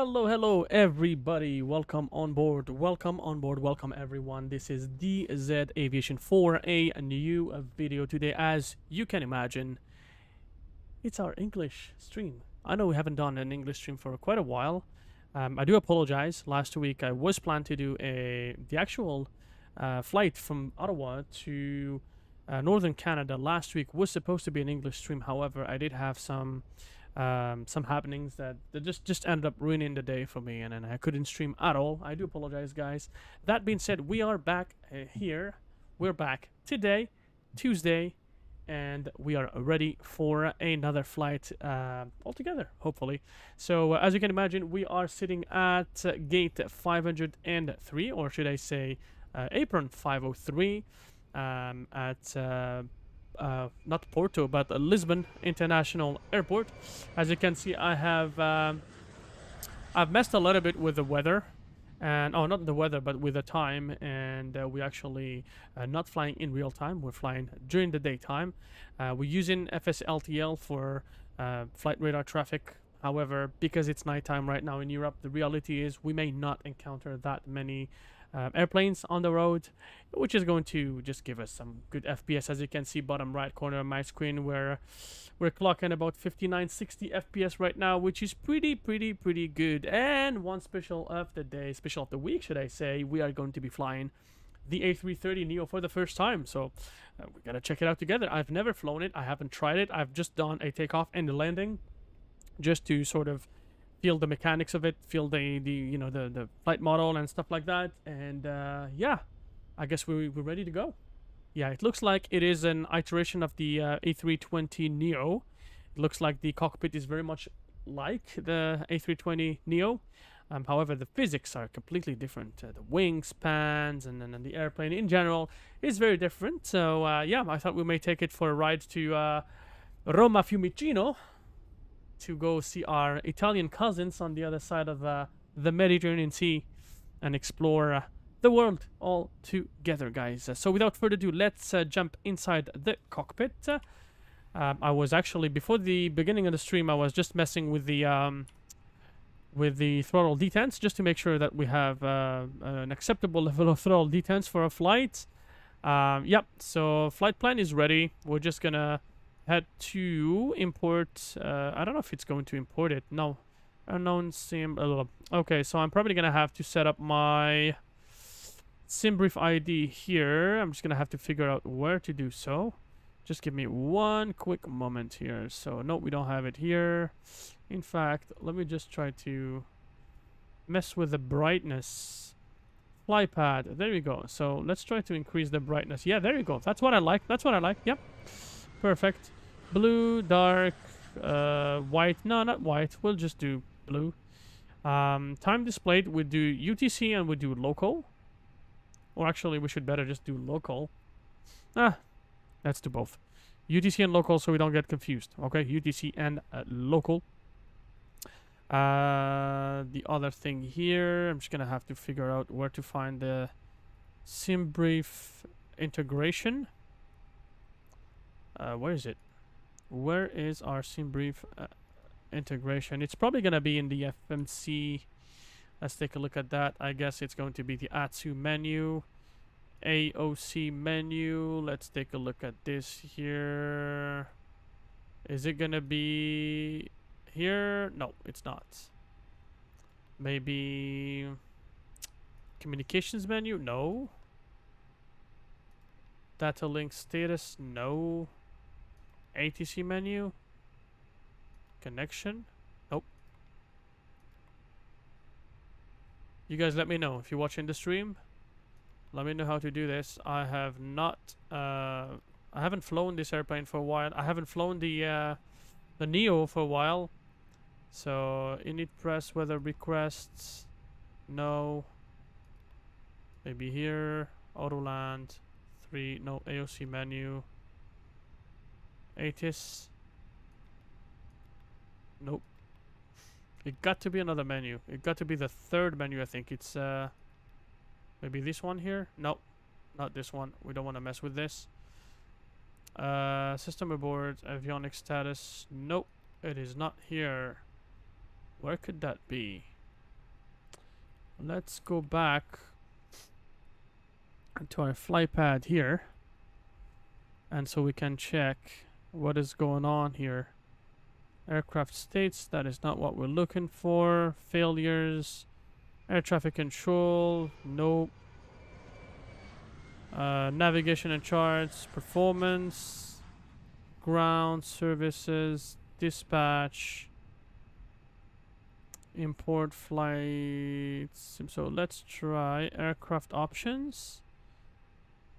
Hello everybody. Welcome on board. Welcome everyone. This is DZ Aviation for a new video today. As you can imagine, it's our English stream. I know we haven't done an English stream for quite a while. I do apologize. Last week I was planned to do the actual flight from Ottawa to Northern Canada. Last week was supposed to be an English stream. However, I did have some happenings that just ended up ruining the day for me, and then I couldn't stream at all. I do apologize, guys. That being said, we are back here. We're back today, Tuesday, and we are ready for another flight altogether, hopefully. So as you can imagine, we are sitting at gate 503, or should I say apron 503, at not Porto, but Lisbon International Airport. As you can see, I've messed a little bit with the weather, and not the weather, but with the time. And we actually not flying in real time. We're flying during the daytime. We're using FSLTL for flight radar traffic. However, because it's nighttime right now in Europe, the reality is we may not encounter that many airplanes on the road, which is going to just give us some good FPS. As you can see, bottom right corner of my screen, where we're clocking about 59-60 FPS right now, which is pretty good. And one special of the day, special of the week, should I say, we are going to be flying the A330neo for the first time. So we gotta check it out together. I've never flown it. I haven't tried it. I've just done a takeoff and a landing, just to sort of feel the mechanics of it, feel the flight model and stuff like that. And yeah, I guess we're ready to go. Yeah, it looks like it is an iteration of the A320neo. It looks like the cockpit is very much like the A320neo. However, the physics are completely different. The wingspans and then the airplane in general is very different. So yeah, I thought we may take it for a ride to Roma Fiumicino, to go see our Italian cousins on the other side of the Mediterranean Sea and explore the world all together, guys. So without further ado, let's jump inside the cockpit. I was actually, before the beginning of the stream, I was just messing with the throttle detents, just to make sure that we have an acceptable level of throttle detents for a flight. Yep, so flight plan is ready. We're just gonna head to import. I don't know if it's going to import it. No, unknown sim. Okay, so I'm probably gonna have to set up my SimBrief ID here. I'm just gonna have to figure out where to do so. Just give me one quick moment here. So no, we don't have it here. In fact, let me just try to mess with the brightness. Flypad, there we go. So let's try to increase the brightness. Yeah, there you go. That's what I like. That's what I like. Yep, perfect. Blue, dark, white. No, not white. We'll just do blue. Time displayed, we do UTC and we do local. Or actually, we should better just do local. Let's do both. UTC and local, so we don't get confused. Okay, UTC and local. The other thing here, I'm just gonna have to figure out where to find the SimBrief integration. Where is it? Where is our SimBrief integration? It's probably going to be in the FMC. Let's take a look at that. I guess it's going to be the ATSU menu, AOC menu. Let's take a look at this here. Is it going to be here? No, it's not. Maybe communications menu? No. Data link status? No. ATC menu, connection, nope. You guys let me know if you're watching the stream. Let me know how to do this. I have not I haven't flown this airplane for a while. I haven't flown the Neo for a while. So init press weather requests, no. Maybe here, auto land 3, no. AOC menu, ATIS. Nope. It got to be another menu. It got to be the third menu, I think. It's maybe this one here. Nope, not this one. We don't want to mess with this. System aboard, avionics status. Nope, it is not here. Where could that be? let's go back to our flight pad here, and so we can check what is going on here. Aircraft states, that is not what we're looking for. Failures, air traffic control, nope. Navigation and charts, performance, ground services, dispatch, import flights. So let's try aircraft options.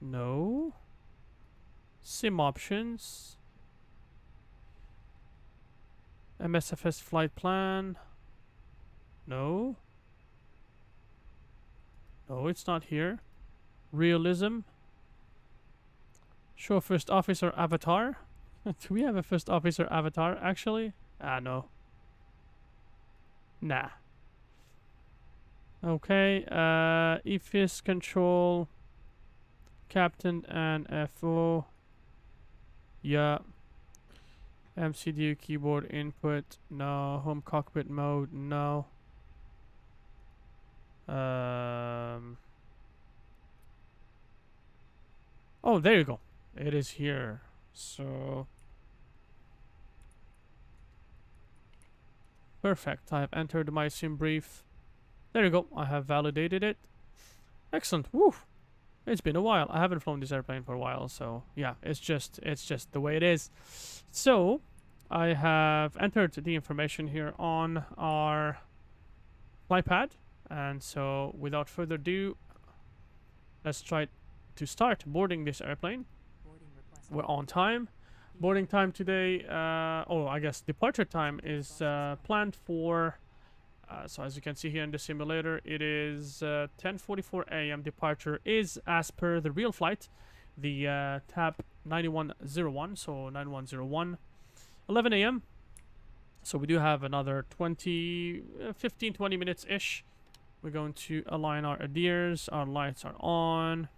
No. Sim options. MSFS flight plan. No. No, it's not here. Realism. Show first officer avatar. Do we have a first officer avatar actually? No. Nah. Okay, EFIS control, captain and FO. Yeah. MCDU keyboard input, no. Home cockpit mode, no. Oh, there you go. It is here. So perfect. I have entered my sim brief. There you go. I have validated it. Excellent. Woo! It's been a while. I haven't flown this airplane for a while, so yeah, it's just the way it is. So I have entered the information here on our flight pad, and so without further ado, let's try to start boarding this airplane. We're on time. Boarding time today, I guess departure time is planned for, so as you can see here in the simulator, it is 10:44 a.m. Departure is as per the real flight, the TAP 9101, so 9101, 11 a.m. So we do have another 15-20 minutes-ish. We're going to align our adheres, our lights are on.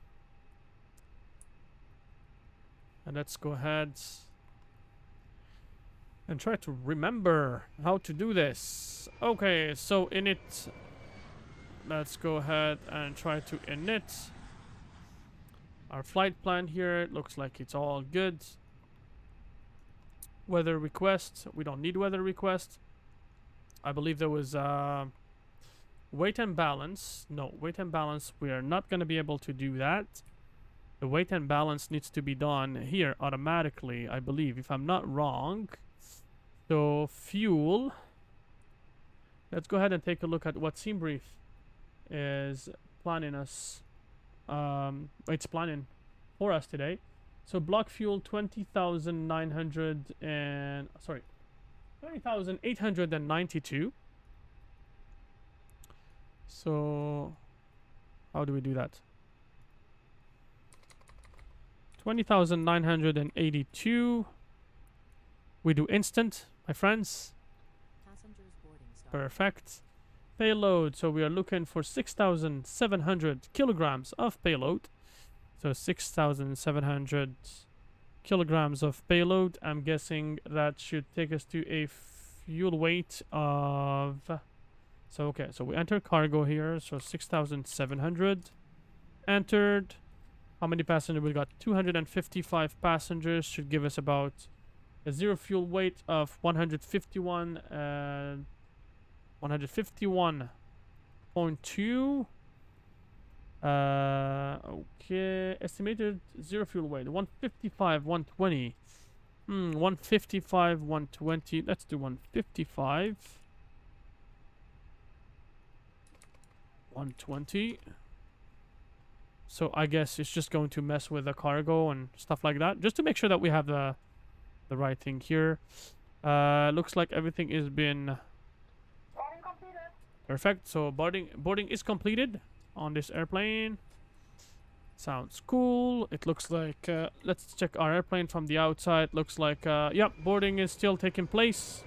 And let's go ahead and try to remember how to do this. Okay, so init. Let's go ahead and try to init our flight plan here. It looks like it's all good. Weather request. We don't need weather request. I believe there was weight and balance. No, weight and balance. We are not going to be able to do that. The weight and balance needs to be done here automatically, I believe, if I'm not wrong. So fuel. Let's go ahead and take a look at what sim brief is planning us. It's planning for us today. So block fuel 20,892. So how do we do that? 20,982. We do instant, my friends. Perfect. Payload. So we are looking for 6,700 kilograms of payload. So 6,700 kilograms of payload. I'm guessing that should take us to a fuel weight of. So okay. So we enter cargo here. So 6,700 entered. How many passengers we got? 255 passengers. Should give us about a zero fuel weight of 151.2. Okay, estimated zero fuel weight 155, 120. 155, 120. Let's do 155. 120. So I guess it's just going to mess with the cargo and stuff like that, just to make sure that we have the right thing here. Looks like everything is been perfect. So boarding is completed on this airplane. Sounds cool. It looks like let's check our airplane from the outside. Looks like yep, boarding is still taking place.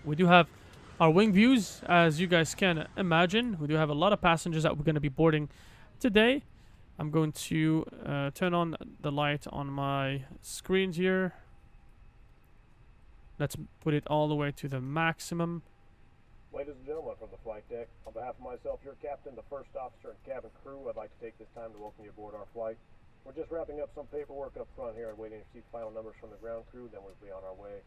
We do have our wing views, as you guys can imagine. We do have a lot of passengers that we're going to be boarding today. I'm going to turn on the light on my screens here. Let's put it all the way to the maximum. Ladies and gentlemen from the flight deck, on behalf of myself, your captain, the first officer, and cabin crew, I'd like to take this time to welcome you aboard our flight. We're just wrapping up some paperwork up front here and waiting to receive final numbers from the ground crew, then we'll be on our way.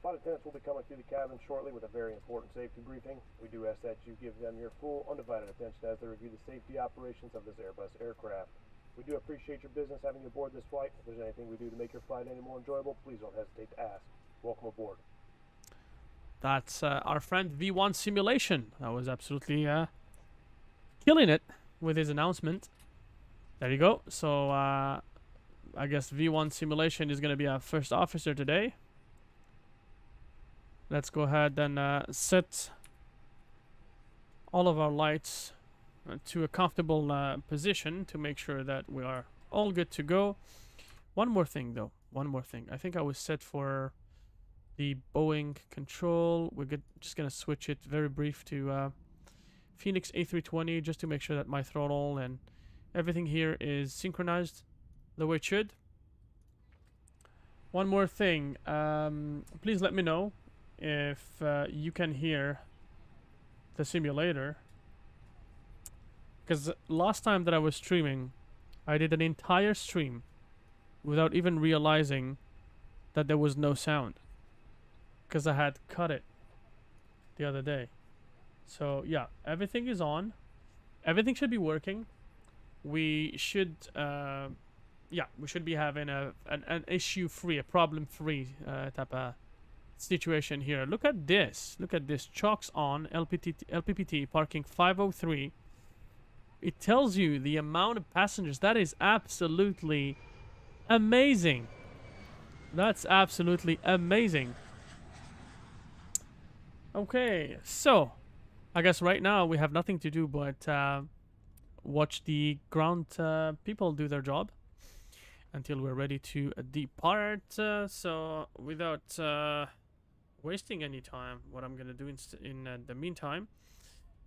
Flight attendants will be coming through the cabin shortly with a very important safety briefing. We do ask that you give them your full, undivided attention as they review the safety operations of this Airbus aircraft. We do appreciate your business having you aboard this flight. If there's anything we do to make your flight any more enjoyable, please don't hesitate to ask. Welcome aboard. That's our friend V1 Simulation. That was absolutely killing it with his announcement. There you go. So I guess V1 Simulation is going to be our first officer today. Let's go ahead and set all of our lights to a comfortable position to make sure that we are all good to go. One more thing though. One more thing. I think I was set for the Boeing control. We're just going to switch it very brief to Phoenix A320 just to make sure that my throttle and everything here is synchronized the way it should. One more thing. Please let me know if you can hear the simulator, because last time that I was streaming, I did an entire stream without even realizing that there was no sound, because I had cut it the other day. So yeah, everything is on. Everything should be working. We should we should be having an issue-free, a problem-free type of situation here. Look at this. Look at this. Chalks on LPPT parking 503. It tells you the amount of passengers. That is absolutely amazing. That's absolutely amazing. Okay, so I guess right now we have nothing to do but watch the ground people do their job until we're ready to depart. So without wasting any time, what I'm going to do in the meantime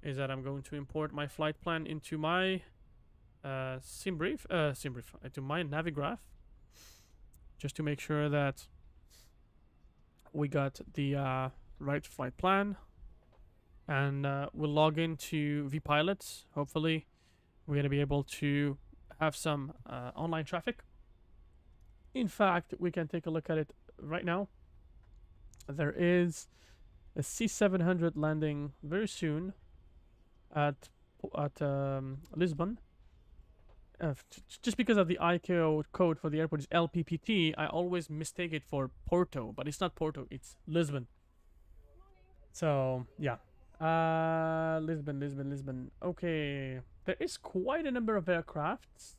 is that I'm going to import my flight plan into my into my Navigraph, just to make sure that we got the right flight plan, and we'll log into vPilot. Hopefully we're going to be able to have some online traffic. In fact, we can take a look at it right now. There is a C700 landing very soon at Lisbon. Just because of the iCUE code for the airport is LPPT, I always mistake it for Porto, but it's not Porto, it's Lisbon. So yeah, Lisbon. Okay, there is quite a number of aircrafts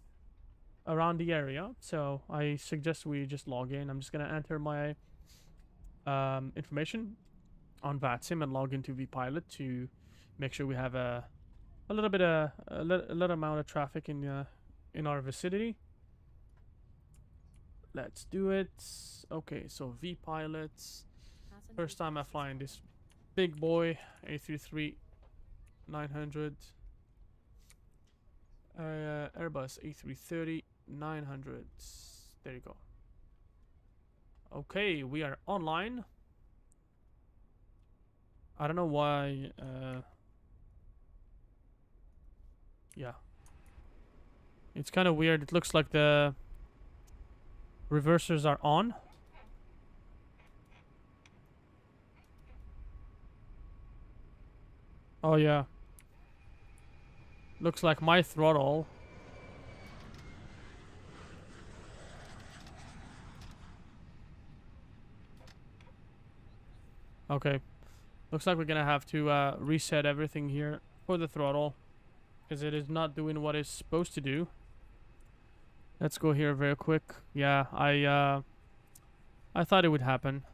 around the area, so I suggest we just log in. I'm just gonna enter my information on VATSIM and log into vPilot to make sure we have a little amount of traffic in our vicinity. Let's do it. Okay, so vPilot. First time I fly in this big boy A330 900 Airbus A330 900. There you go. Okay, we are online. I don't know why. Yeah, it's kind of weird. It looks like the reversers are on. Oh yeah, looks like my throttle okay, looks like we're gonna have to reset everything here for the throttle, because it is not doing what it's supposed to do. Let's go here very quick. Yeah, I thought it would happen.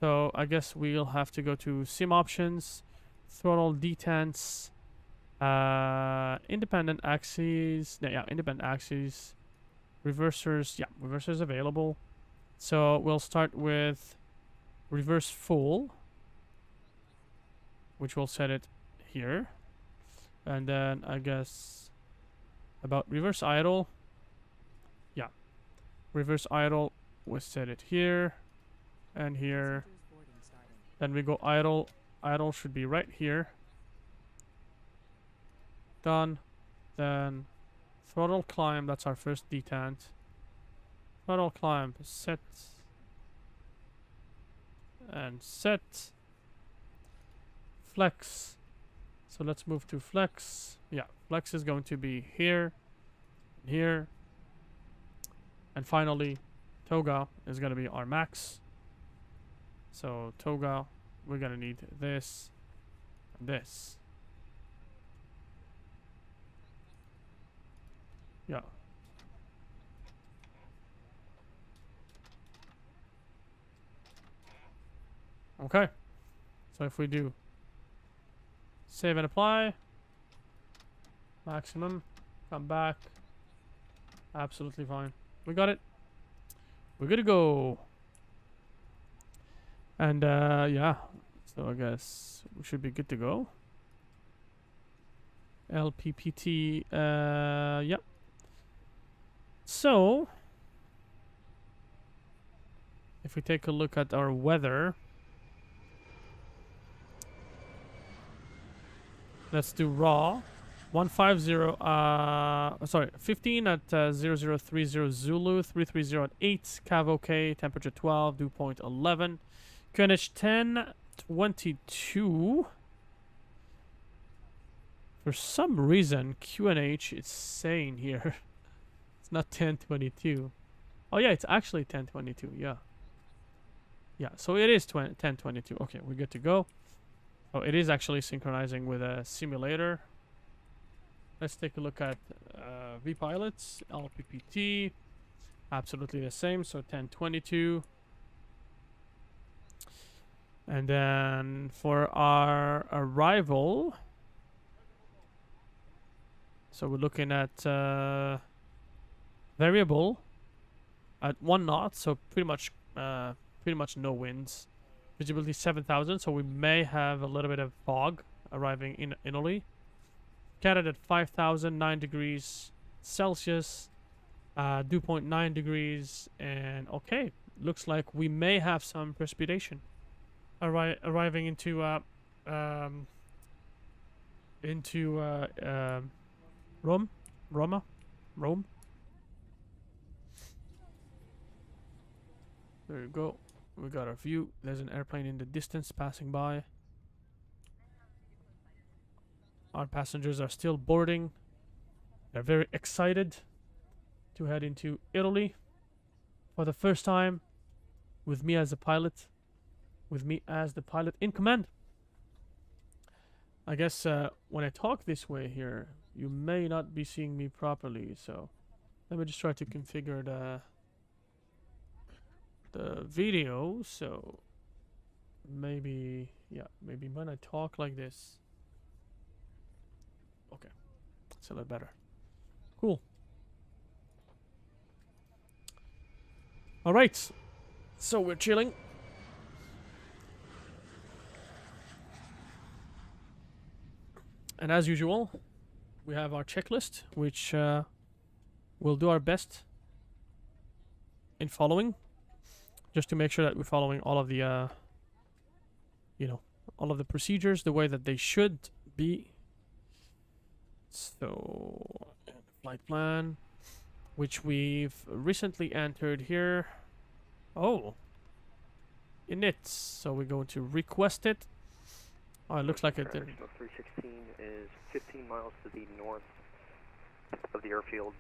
So I guess we'll have to go to sim options, throttle detents, independent axes. No, yeah, independent axes, reversers. Yeah, reversers available. So we'll start with reverse full, which will set it here, and then I guess about reverse idle. Yeah, reverse idle, we'll set it here and here Then we go idle. Idle should be right here. Done. Then throttle climb, that's our first detent. Throttle climb, set. And set. Flex. So let's move to flex. Yeah, flex is going to be here, here. And finally, toga is going to be our max. So toga, we're going to need this and this. Yeah. Okay. So if we do save and apply, maximum, come back, absolutely fine. We got it. We're good to go. And yeah, so I guess we should be good to go. LPPT, yep. So if we take a look at our weather, let's do raw 150 sorry, 15 at 0030 Zulu, 330 at 8 Cav OK, temperature 12, dew point 11, QNH 1022. For some reason QNH is saying here it's not 1022. Oh yeah, it's actually 1022. Yeah, yeah, so it is 1022. Okay, we're good to go. Oh, it is actually synchronizing with a simulator. Let's take a look at vPilots, LPPT, absolutely the same, so 1022. And then for our arrival, so we're looking at variable at 1 knot, so pretty much no winds. Visibility 7,000, so we may have a little bit of fog arriving in Italy. Scattered at 5,000, 9 degrees Celsius, dew point 9 degrees, and okay, looks like we may have some precipitation arriving into Rome. There you go. We got our view. There's an airplane in the distance passing by. Our passengers are still boarding. They're very excited to head into Italy for the first time with me as a pilot, with me as the pilot in command. I guess when I talk this way here, you may not be seeing me properly, so let me just try to configure the video. So maybe, yeah, maybe when I talk like this. Okay, it's a little better. Cool. All right, so we're chilling. And as usual, we have our checklist, which we'll do our best in following, just to make sure that we're following all of the, you know, all of the procedures the way that they should be. So, flight plan, which we've recently entered here. Oh, in it. So we're going to request it. Oh, it looks like it did. 316 is 15 miles to the north of the airfield,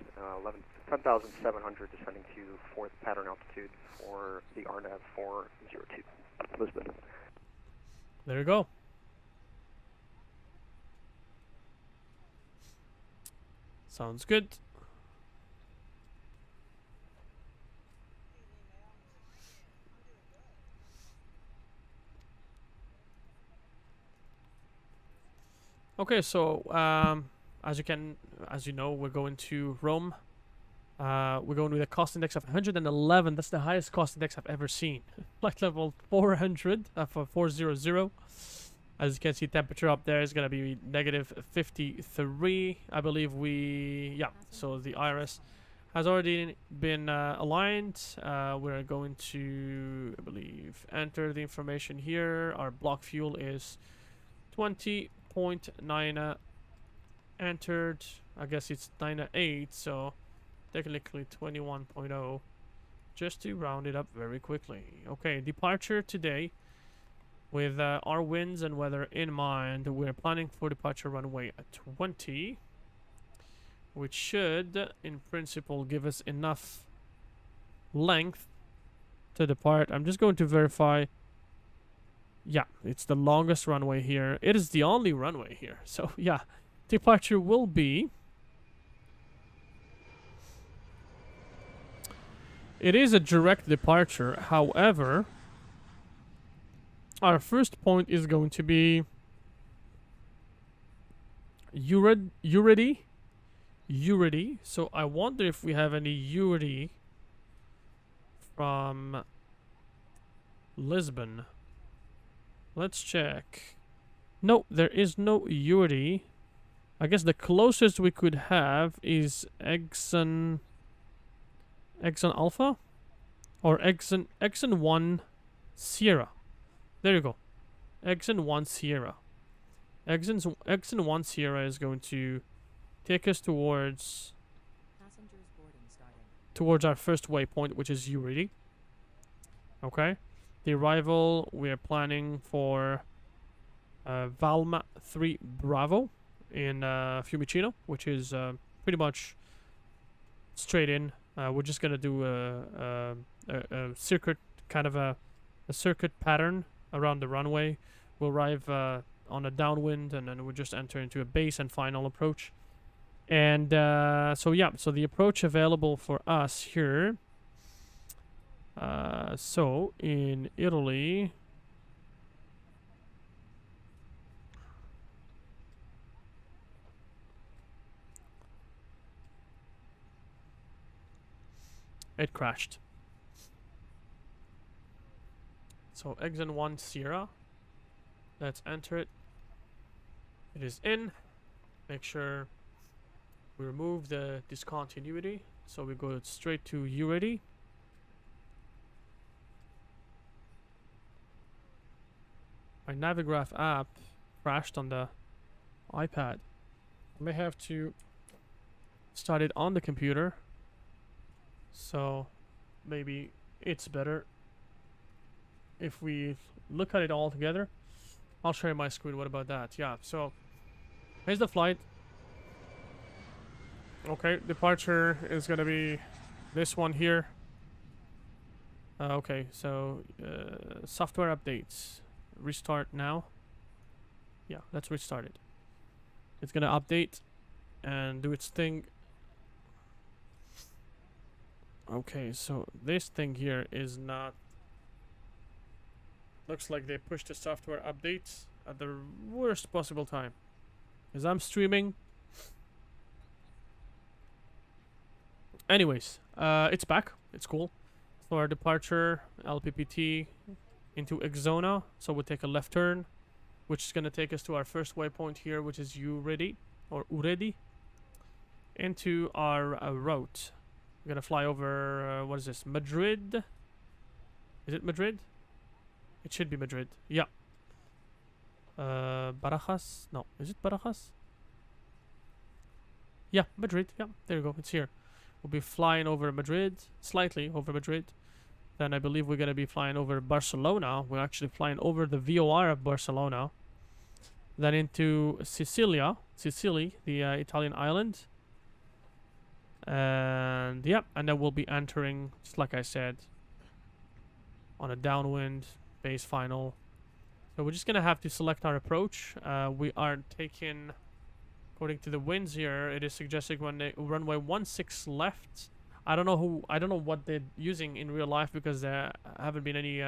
10,700 descending to 4th pattern altitude for the RNAV 402, Lisbon. There you go. Sounds good. Okay, so as you know, we're going to Rome. We're going with a cost index of 111. That's the highest cost index I've ever seen. Flight level 400 for 400. As you can see, temperature up there is going to be -53. I believe yeah, so the IRS has already been aligned. We're going to, I believe, enter the information here. Our block fuel is 20.9 entered. I guess it's 9.8, so technically 21.0, just to round it up very quickly. Okay, departure today. With our winds and weather in mind, we're planning for departure runway at 20, which should, in principle, give us enough length to depart. I'm just going to verify. Yeah, it's the longest runway here. It is the only runway here. So, yeah, departure will be... It is a direct departure, however... Our first point is going to be Uredi. So I wonder if we have any Uredi from Lisbon. Let's check. No, there is no Uredi. I guess the closest we could have is Exxon Alpha or Exxon 1 Sierra. There you go. Exxon 1 Sierra. Exxon 1 Sierra is going to take us towards our first waypoint, which is Uredi. Okay. The arrival, we're planning for Valma 3 Bravo in Fiumicino, which is pretty much straight in. We're just going to do a circuit, kind of a circuit pattern around the runway. We'll arrive on a downwind, and then we'll just enter into a base and final approach. And so yeah, so the approach available for us here. So in Italy, it crashed. So Exxon 1 Sierra. Let's enter it. It is in. Make sure we remove the discontinuity. So we go straight to Uredi. My Navigraph app crashed on the iPad. I may have to start it on the computer. So maybe it's better if we look at it all together. I'll share my screen. What about that? Yeah, so here's the flight. Okay, departure is gonna be this one here. Okay, so software updates. Restart now. Yeah, let's restart it. It's gonna update and do its thing. Okay, so this thing here is not... Looks like they pushed the software updates at the worst possible time. As I'm streaming. Anyways, it's back. It's cool. So our departure, LPPT into Exona. So we'll take a left turn, which is going to take us to our first waypoint here, which is Uredi, or Uredi, into our route. We're going to fly over, what is this, Madrid? Is it Madrid? It should be Madrid. Yeah. Barajas? No. Is it Barajas? Yeah, Madrid. Yeah, there you go. It's here. We'll be flying over Madrid. Slightly over Madrid. Then I believe we're going to be flying over Barcelona. We're actually flying over the VOR of Barcelona. Then into Sicily, the Italian island. And yeah, and then we'll be entering, just like I said, on a downwind. Base final. So we're just gonna have to select our approach. We are taking, according to the winds here, it is suggesting runway 16 left. I don't know what they're using in real life, because there haven't been any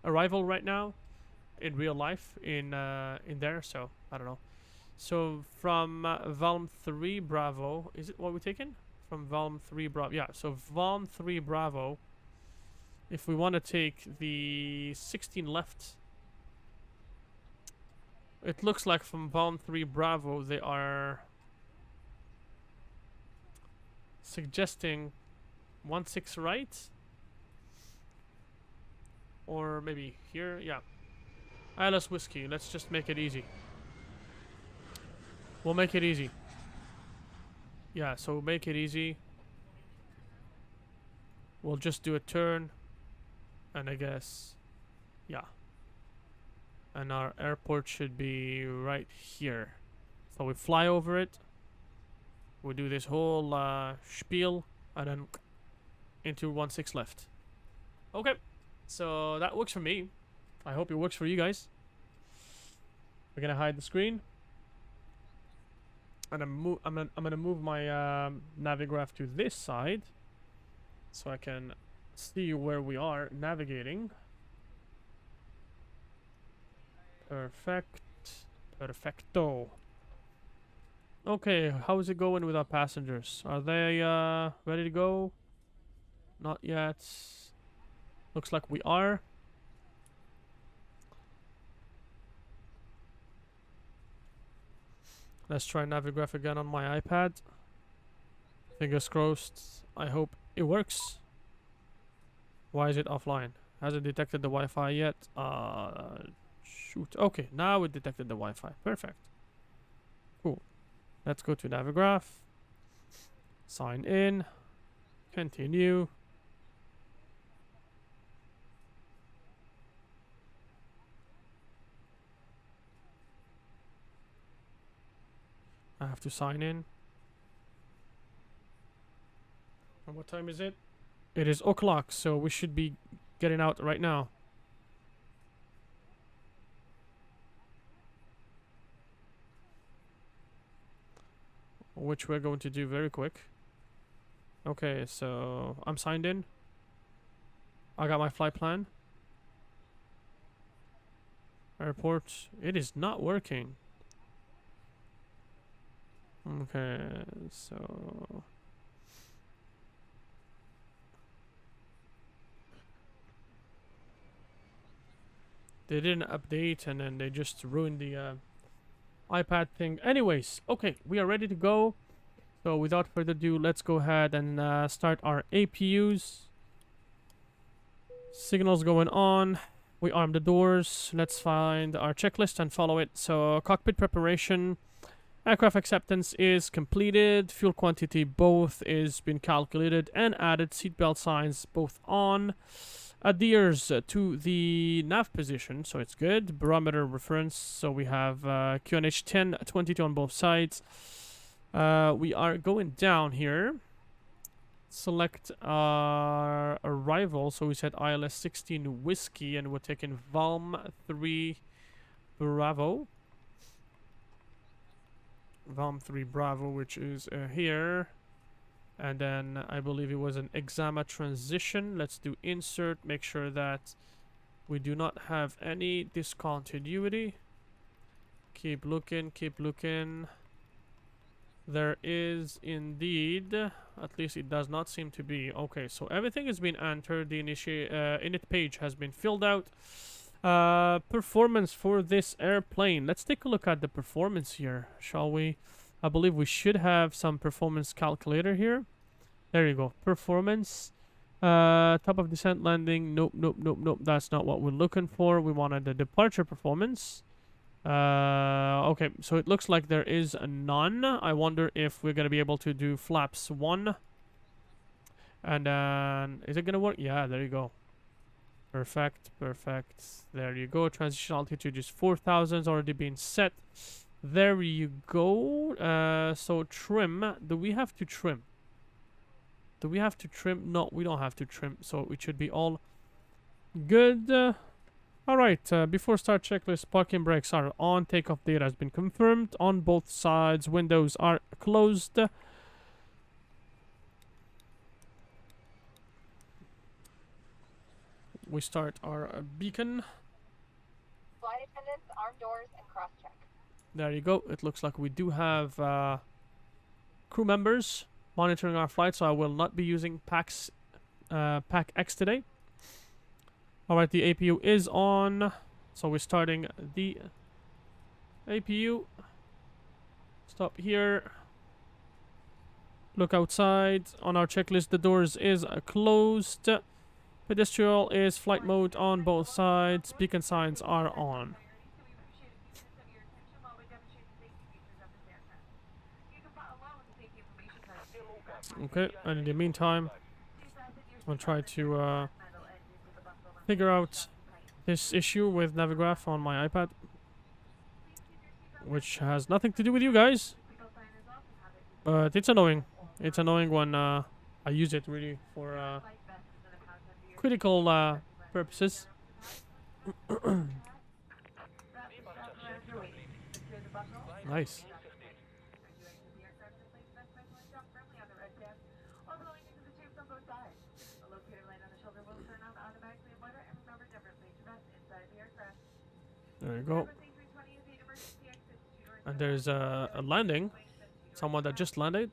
arrival right now in real life in there. So I don't know. So from Valm 3 Bravo, is it what we're taking? From Valm 3 Bravo, yeah. So Valm 3 Bravo. If we want to take the 16 left, it looks like from Valm 3 Bravo they are suggesting 1.6 right, or maybe here. Yeah, Alice Whiskey. Let's just make it easy. We'll make it easy. Yeah, so make it easy. We'll just do a turn, and I guess, yeah. And our airport should be right here. So we fly over it. We do this whole spiel, and then into 1.6 left. Okay, so that works for me. I hope it works for you guys. We're gonna hide the screen, and I'm gonna move my Navigraph to this side, so I can see where we are navigating. Perfect. Perfecto. Okay, how is it going with our passengers? Are they ready to go? Not yet. Looks like we are. Let's try Navigraph again on my iPad. Fingers crossed. I hope it works. Why is it offline? Hasn't detected the Wi-Fi yet. Shoot. Okay, now it detected the Wi-Fi. Perfect. Cool. Let's go to Navigraph. Sign in. Continue. I have to sign in. And what time is it? It is o'clock, so we should be getting out right now. Which we're going to do very quick. Okay, so I'm signed in. I got my flight plan. Airport. It is not working. Okay, so they didn't update, and then they just ruined the iPad thing. Anyways, okay, we are ready to go. So without further ado, let's go ahead and start our APUs. Signals going on. We arm the doors. Let's find our checklist and follow it. So cockpit preparation. Aircraft acceptance is completed. Fuel quantity both is been calculated and added. Seatbelt signs both on. Adheres to the nav position, so it's good. Barometer reference, so we have QNH 1022 on both sides. We are going down here. Select our arrival, so we said ILS 16 Whiskey, and we're taking VALM 3 Bravo. VALM 3 Bravo, which is here. And then I believe it was an Exama transition. Let's do insert. Make sure that we do not have any discontinuity. Keep looking, keep looking. There is indeed, at least it does not seem to be. Okay, so everything has been entered. The init page has been filled out. Performance for this airplane. Let's take a look at the performance here, shall we? I believe we should have some performance calculator here. There you go. Performance. Top of descent landing. Nope, nope, nope, nope. That's not what we're looking for. We wanted the departure performance. Okay, so it looks like there is none. I wonder if we're going to be able to do flaps 1. And then, is it going to work? Yeah, there you go. Perfect, perfect. There you go. Transition altitude is 4,000. Already been set. There you go. So trim. Do we have to trim? Do we have to trim? No, we don't have to trim. So it should be all good. Alright, before start checklist, parking brakes are on. Takeoff data has been confirmed. On both sides, windows are closed. We start our beacon. Flight attendants, arm doors, and cross-check. There you go. It looks like we do have crew members monitoring our flight, so I will not be using Pack X today. Alright, the APU is on. So we're starting the APU. Stop here. Look outside. On our checklist, the doors is closed. Pedestrian is flight mode on both sides. Beacon signs are on. Okay, and in the meantime, I'll try to figure out this issue with Navigraph on my iPad, which has nothing to do with you guys, but it's annoying. It's annoying when I use it really for critical purposes. Nice. There you go. And there's a landing. Someone that just landed.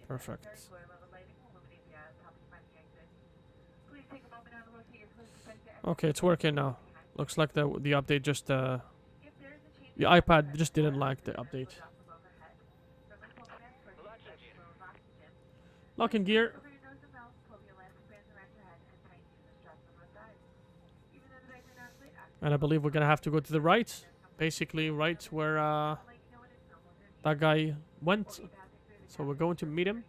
Perfect. Okay, it's working now. Looks like the update just the iPad just didn't like the update. Lock in gear. And I believe we're gonna have to go to the right, basically right where that guy went. So we're going to meet him.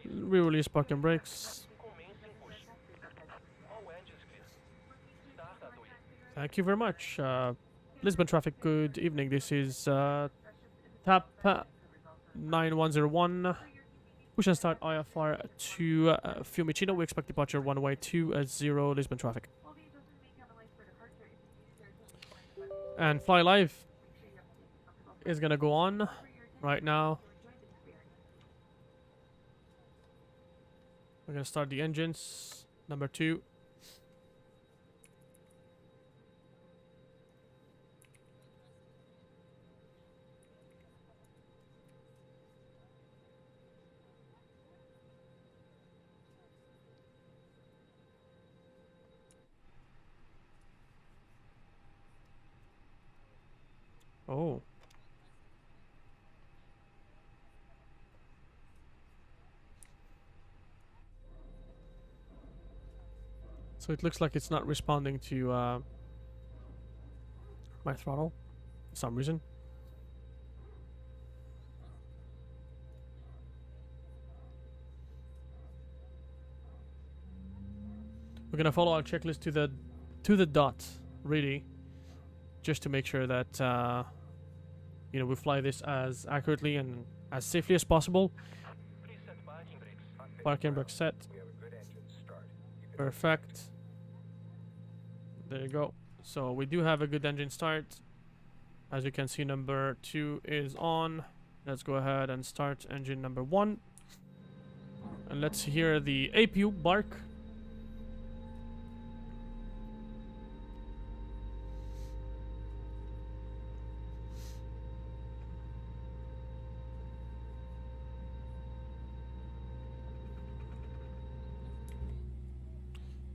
Re-release parking brakes. Thank you very much. Lisbon traffic, good evening. This is TAP 9101. Push and start IFR to Fiumicino. We expect departure one way 20 Lisbon traffic. And Fly Live is gonna go on right now. We're gonna start the engines. Number 2. Oh. So it looks like it's not responding to my throttle for some reason. We're gonna follow our checklist to the dot, really, just to make sure that you know, we fly this as accurately and as safely as possible. Parking brake set. Perfect. There you go. So we do have a good engine start. As you can see, number 2 is on. Let's go ahead and start engine number 1. And let's hear the APU bark.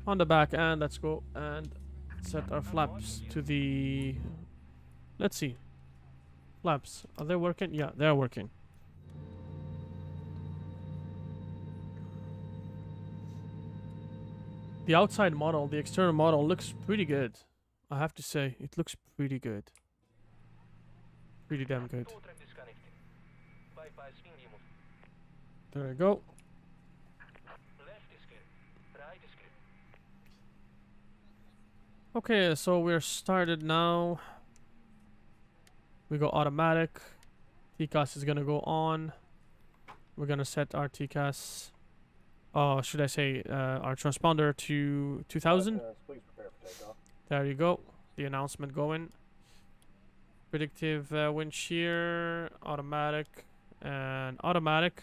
On the back end, let's go and set our flaps to the... Let's see. Flaps, are they working? Yeah, they're working. The outside model, the external model looks pretty good. I have to say, it looks pretty good. Pretty damn good. There we go. Okay, so we're started now. We go automatic. TCAS is gonna go on. We're gonna set our TCAS. Should I say our transponder to 2000? Please prepare for takeoff. There you go. The announcement going. Predictive wind shear, automatic, and automatic.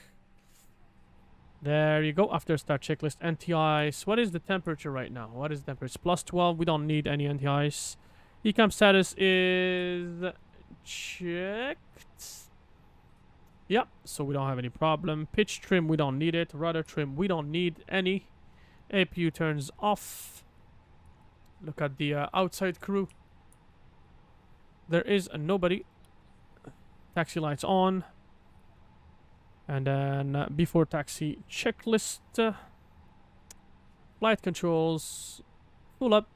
There you go. After start checklist, anti-ice. What is the temperature right now? What is the temperature? It's plus 12. We don't need any anti-ice. Ecam status is checked. Yep. So we don't have any problem. Pitch trim, we don't need it. Rudder trim, we don't need any. APU turns off. Look at the outside crew. There is nobody. Taxi lights on. And then before taxi checklist. Flight controls. Full up.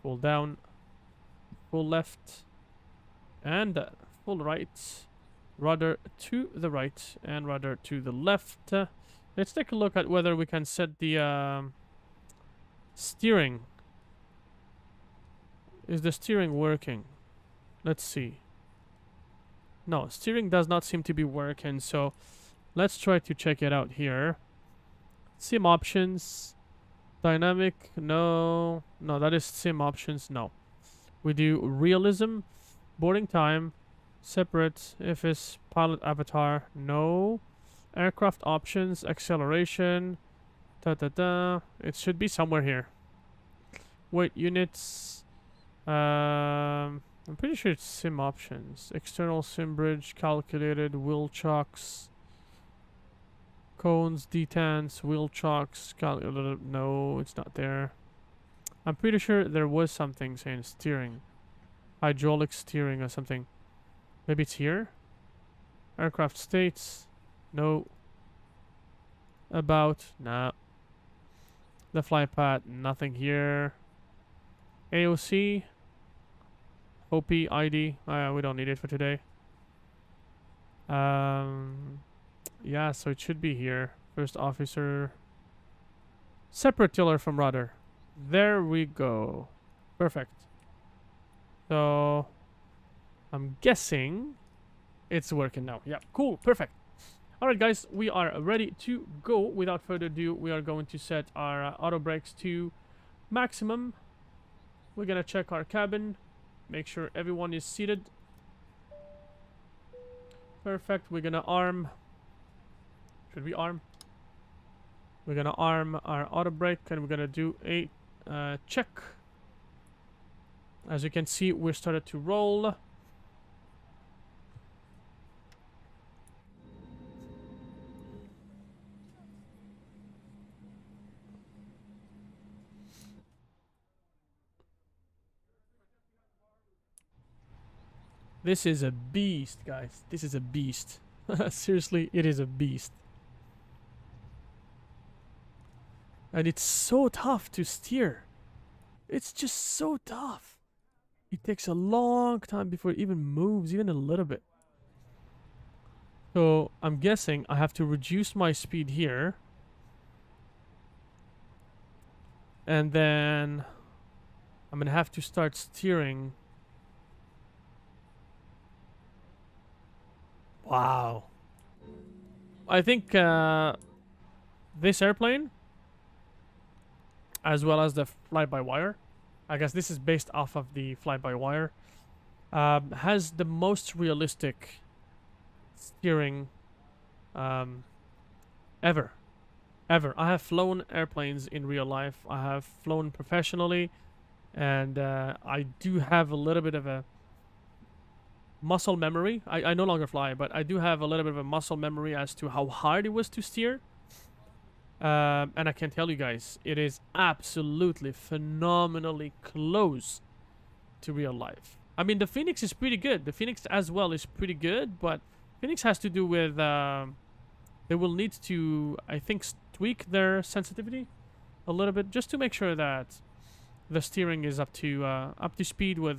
Full down. Full left. And full right. Rudder to the right. And rudder to the left. Let's take a look at whether we can set the steering. Is the steering working? Let's see. No, steering does not seem to be working, so let's try to check it out here. Sim options. Dynamic, no. No, that is sim options, no. We do realism, boarding time, separate, FS, pilot avatar, no. Aircraft options, acceleration, it should be somewhere here. Weight units, I'm pretty sure it's sim options. External sim bridge, calculated, wheel chocks, cones, detents, wheel chocks, calculated. No, it's not there. I'm pretty sure there was something saying steering. Hydraulic steering or something. Maybe it's here? Aircraft states. No. About. Nah. The flight path. Nothing here. AOC. OP ID. We don't need it for today. Yeah, so it should be here. First officer. Separate tiller from rudder. There we go. Perfect. So I'm guessing it's working now. Yeah, cool. Perfect. Alright guys, we are ready to go. Without further ado, we are going to set our auto brakes to maximum. We're gonna check our cabin. Make sure everyone is seated. Perfect. We're gonna arm. Should we arm? We're gonna arm our auto brake and we're gonna do a check. As you can see, we started to roll. This is a beast, guys. This is a beast. Seriously, it is a beast. And it's so tough to steer. It's just so tough. It takes a long time before it even moves, even a little bit. So I'm guessing I have to reduce my speed here. And then I'm gonna have to start steering. Wow. I think this airplane, as well as the fly-by-wire, I guess this is based off of the fly-by-wire, has the most realistic steering ever. I have flown airplanes in real life. I have flown professionally, and I do have a little bit of a muscle memory. I no longer fly, but I do have a little bit of a muscle memory as to how hard it was to steer. And I can tell you guys, it is absolutely phenomenally close to real life. I mean, the Phoenix is pretty good. The Phoenix as well is pretty good, but Phoenix has to do with they will need to, I think, tweak their sensitivity a little bit just to make sure that the steering is up to speed with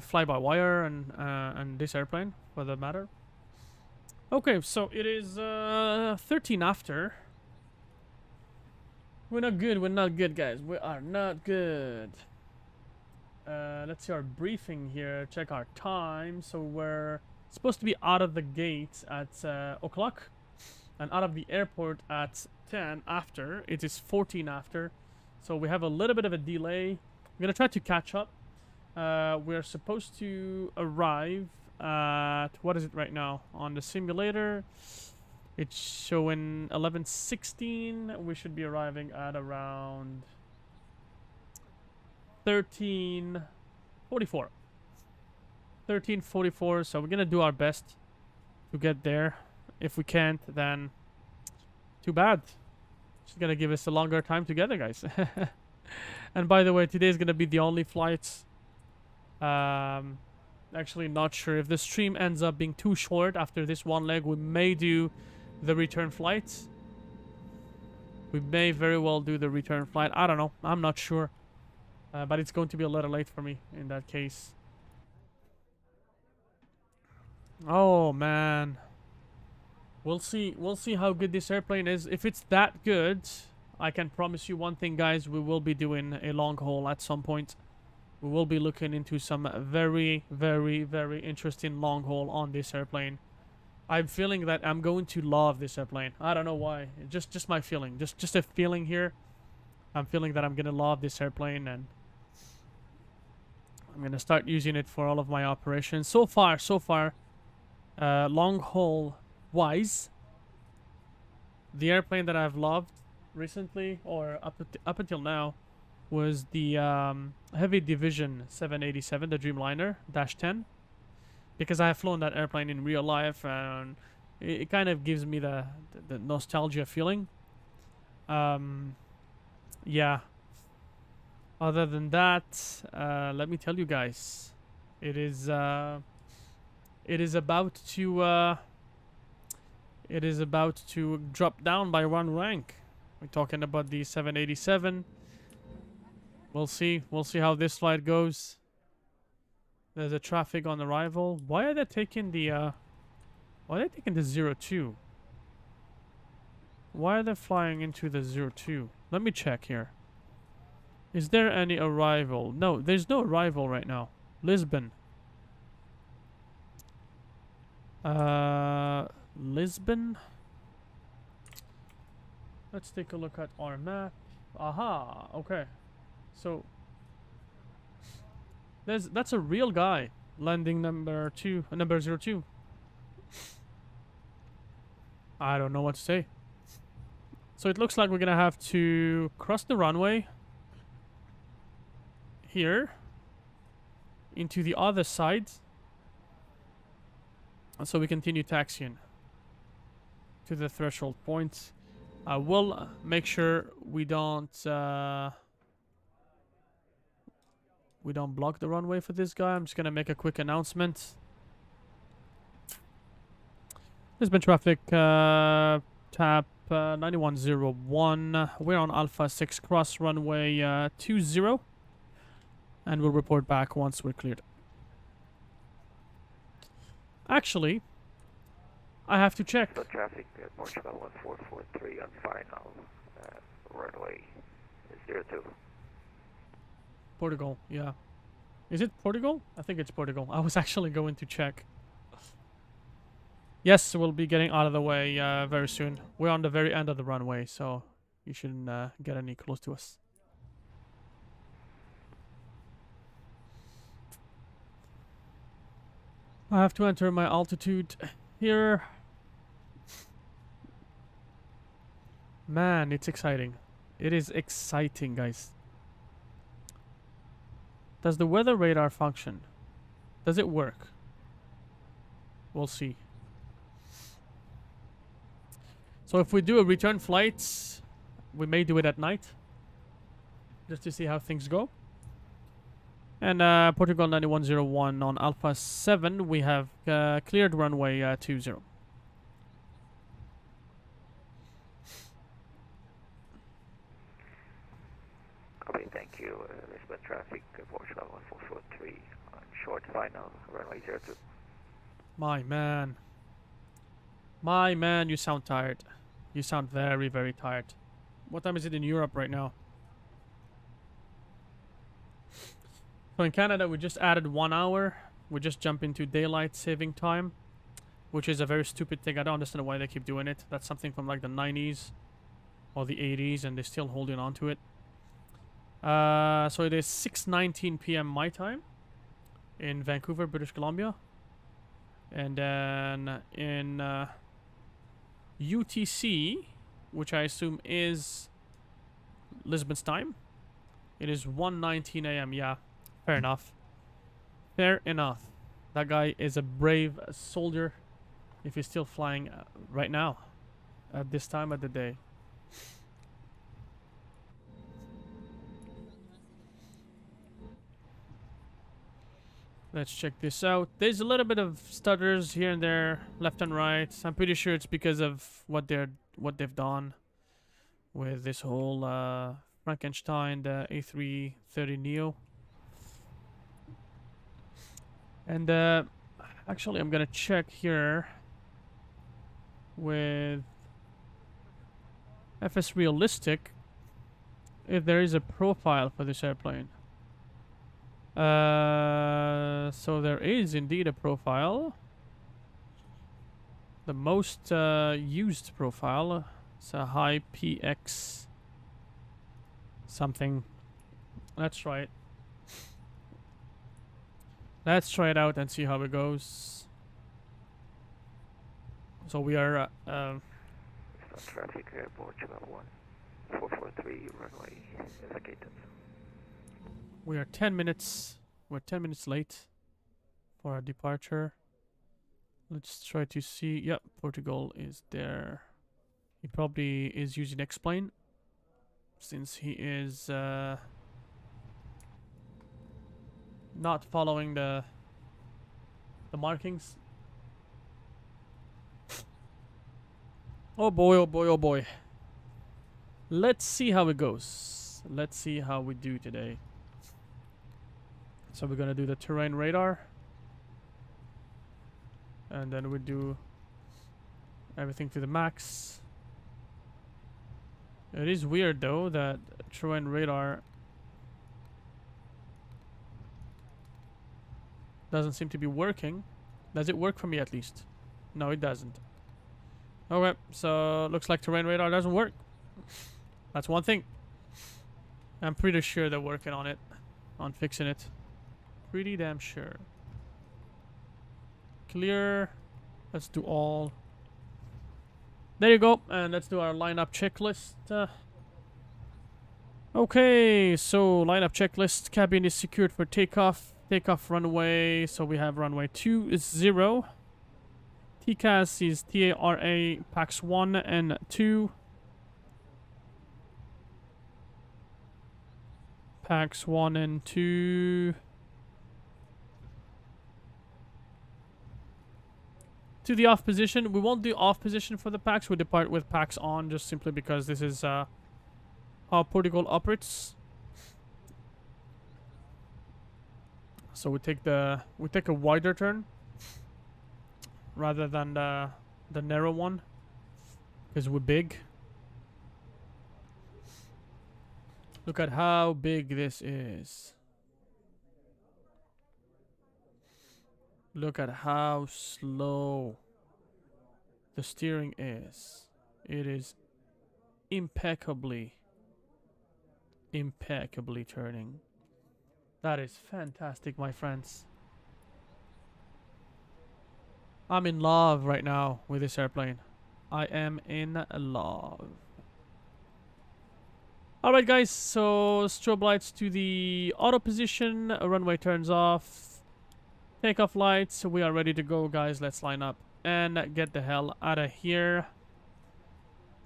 fly-by-wire and this airplane, for that matter. Okay, so it is 13 after. We're not good, guys. We are not good. Let's see our briefing here. Check our time. So we're supposed to be out of the gate at o'clock and out of the airport at 10 after. It is 14 after. So we have a little bit of a delay. We're going to try to catch up. We're supposed to arrive at, what is it right now on the simulator? It's showing 11:16. We should be arriving at around 13:44. 13:44. So we're gonna do our best to get there. If we can't, then Too bad. She's gonna give us a longer time together, guys. And by the way, today is gonna be the only flight. Actually, not sure if the stream ends up being too short after this one leg. We may do the return flight. We may very well do the return flight. I don't know. I'm not sure. But it's going to be a little late for me in that case. Oh, man. We'll see. We'll see how good this airplane is. If it's that good, I can promise you one thing, guys. We will be doing a long haul at some point. We will be looking into some very, very, very interesting long haul on this airplane. I'm feeling that I'm going to love this airplane. I don't know why. Just my feeling. Just a feeling here. I'm feeling that I'm gonna love this airplane, and I'm gonna start using it for all of my operations. So far, long haul wise, the airplane that I've loved recently, or up until now, was the Heavy Division 787, the Dreamliner -10, because I have flown that airplane in real life, and it kind of gives me the nostalgia feeling. Yeah. Other than that, let me tell you guys, it is about to drop down by 1 rank. We're talking about the 787. We'll see. We'll see how this flight goes. There's a traffic on arrival. Why are they taking the 02? Why are they flying into the 02? Let me check here. Is there any arrival? No, there's no arrival right now. Lisbon. Lisbon. Let's take a look at our map. Aha, okay. So that's a real guy landing number 02. I don't know what to say. So it looks like we're gonna have to cross the runway here into the other side, and so we continue taxiing to the threshold point. We'll make sure we don't block the runway for this guy. I'm just gonna make a quick announcement. Lisbon traffic, tap 9101. We're on Alpha 6 cross runway 20, and we'll report back once we're cleared. Actually, I have to check. The traffic at Portugal 1443 on final runway 02. Portugal, yeah. Is it Portugal? I think it's Portugal. I was actually going to check. Yes, we'll be getting out of the way very soon. We're on the very end of the runway, so you shouldn't get any close to us. I have to enter my altitude here. Man, it's exciting. It is exciting, guys. Does the weather radar function? Does it work? We'll see. So if we do a return flight, we may do it at night, just to see how things go. And Portugal 9101 on Alpha 7, we have cleared runway 20. Okay, thank you. Lisbon traffic, Portugal 1443 on short final, runway 02. My man. My man, you sound tired. You sound very, very tired. What time is it in Europe right now? So in Canada, we just added 1 hour. We just jump into daylight saving time, which is a very stupid thing. I don't understand why they keep doing it. That's something from like the 90s or the 80s, and they're still holding on to it. So it is 6:19 p.m. my time in Vancouver, British Columbia. And then in UTC, which I assume is Lisbon's time, it is 1:19 a.m. Yeah, fair enough. Fair enough. That guy is a brave soldier if he's still flying right now. at this time of the day. Let's check this out. There's a little bit of stutters here and there, left and right. I'm pretty sure it's because of what they've done with this whole Frankenstein, the A330neo. And actually, I'm gonna check here with FS Realistic if there is a profile for this airplane. So there is indeed a profile. The most used profile. It's a high PX something. Let's try it. Let's try it out and see how it goes. So we are traffic airport 443 runway indicated. We are 10 minutes. We're 10 minutes late for our departure. Let's try to see. Yep, Portugal is there. He probably is using Explain since he is not following the markings. Oh boy, oh boy, oh boy. Let's see how it goes. Let's see how we do today. So we're gonna do the terrain radar, and then we do everything to the max. It is weird though that terrain radar doesn't seem to be working. Does it work for me at least? No, it doesn't. Okay, so looks like terrain radar doesn't work. That's one thing. I'm pretty sure they're working on it, on fixing it. Pretty damn sure. Clear. Let's do all. There you go. And let's do our lineup checklist. Okay, so lineup checklist. Cabin is secured for takeoff. Takeoff runway. So we have runway 20. TCAS is TARA packs 1 and 2. Packs 1 and 2. To the off position. We won't do off position for the packs. We'll depart with packs on just simply because this is how Portugal operates. So we take a wider turn rather than the narrow one because we're big. Look at how big this is. Look at how slow the steering is. It is impeccably turning. That is fantastic, my friends. I'm in love right now with this airplane. I am in love. Alright guys, so strobe lights to the auto position. A runway turns off. Takeoff lights. We are ready to go, guys. Let's line up and get the hell out of here.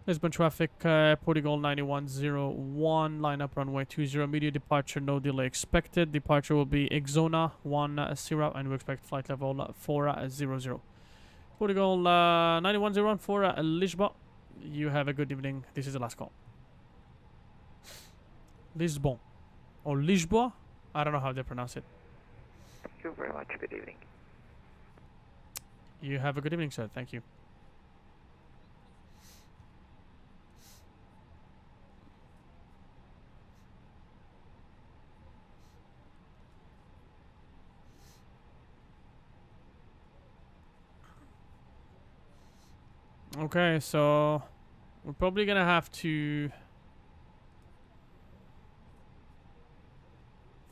Lisbon traffic, Portugal 9101. Line up runway 20. Immediate departure, no delay expected. Departure will be Exona 10 and we expect flight level 400. Portugal 9101 for Lisbon. You have a good evening. This is the last call. Lisbon. Or Lisboa? I don't know how they pronounce it. Thank you very much. Good evening. You have a good evening, sir. Thank you. Okay, so we're probably gonna have to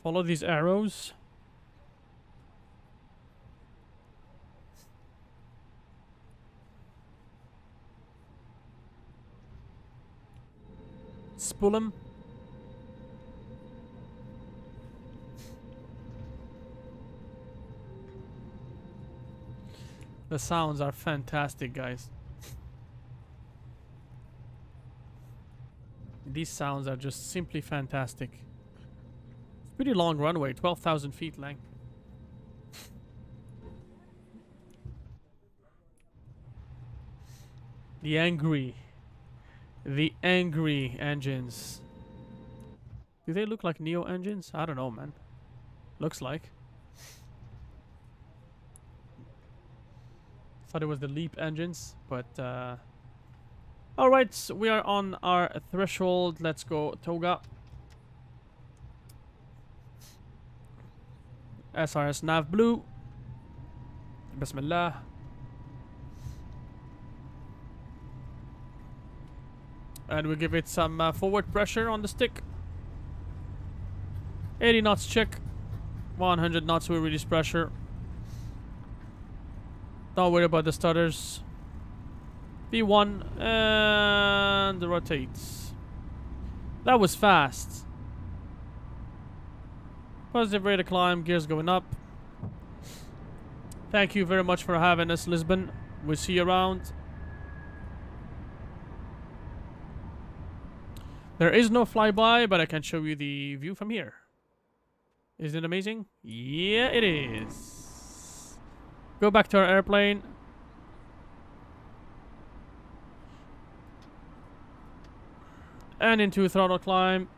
follow these arrows. Spool them. The sounds are fantastic, guys. These sounds are just simply fantastic. It's a pretty long runway, 12,000 feet length. The angry engines. Do they look like Neo engines? I don't know, man. Looks like. Thought it was the Leap engines, but alright, so we are on our threshold. Let's go Toga. SRS Nav Blue. Bismillah. And we give it some forward pressure on the stick. 80 knots check. 100 knots we release pressure. Don't worry about the stutters. V1 and rotates. That was fast. Positive rate of climb, gears going up. Thank you very much for having us, Lisbon. We'll see you around. There is no flyby, but I can show you the view from here. Isn't it amazing? Yeah, it is. Go back to our airplane. And into throttle climb.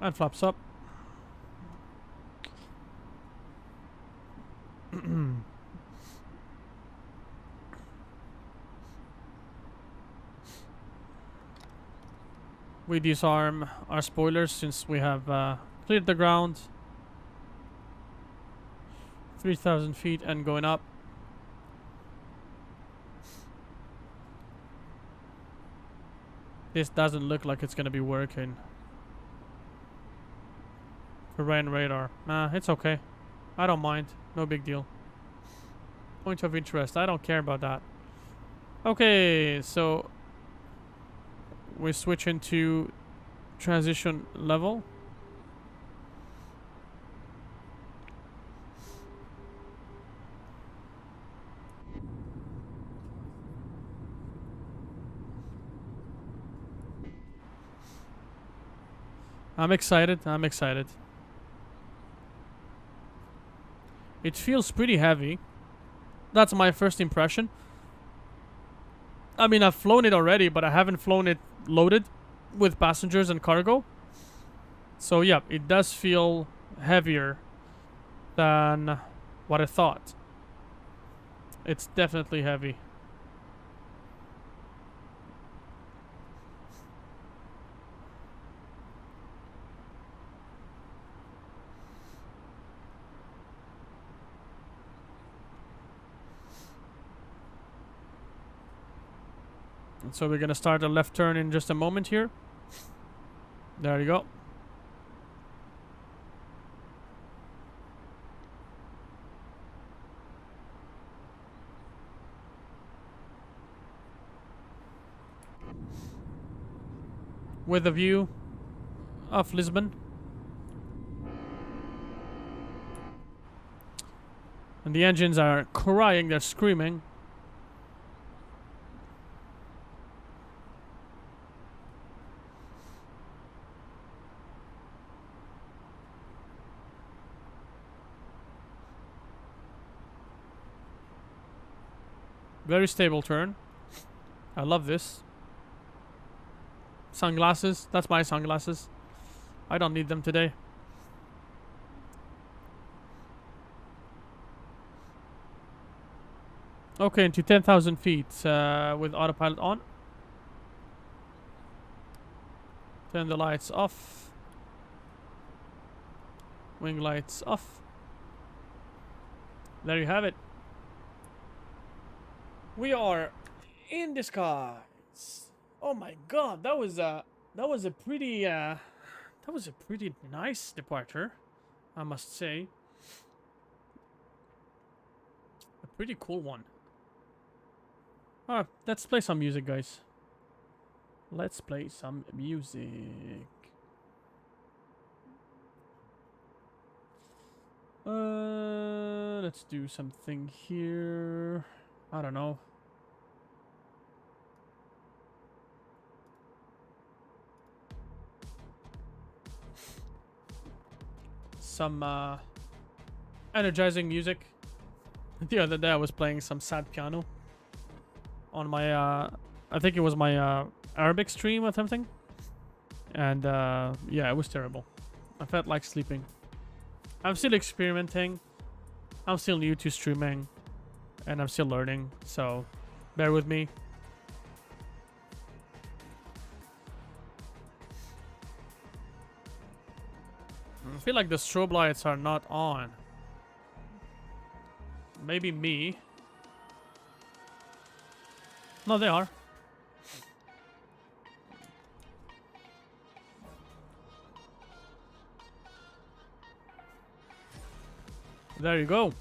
And flaps up. We disarm our spoilers since we have cleared the ground. 3,000 feet and going up. This doesn't look like it's gonna be working. Terrain radar. Nah, it's okay. I don't mind. No big deal. Point of interest. I don't care about that. Okay, so we switch into transition level. I'm excited. I'm excited. It feels pretty heavy. That's my first impression. I mean, I've flown it already, but I haven't flown it loaded with passengers and cargo. So yeah, it does feel heavier than what I thought. It's definitely heavy. So we're gonna start a left turn in just a moment here. There you go. With a view of Lisbon. And the engines are crying, they're screaming. Very stable turn. I love this. Sunglasses. That's my sunglasses. I don't need them today. Okay, into 10,000 feet with autopilot on. Turn the lights off. Wing lights off. There you have it. We are in the skies. Oh my god, that was a pretty nice departure, I must say. A pretty cool one. Alright, let's play some music, guys. Let's play some music. Let's do something here. I don't know. Some energizing music. The other day I was playing some sad piano on my I think it was my Arabic stream or something. And yeah, it was terrible. I felt like sleeping. I'm still experimenting. I'm still new to streaming. And I'm still learning. So bear with me. I feel like the strobe lights are not on. Maybe me. No, they are. There you go.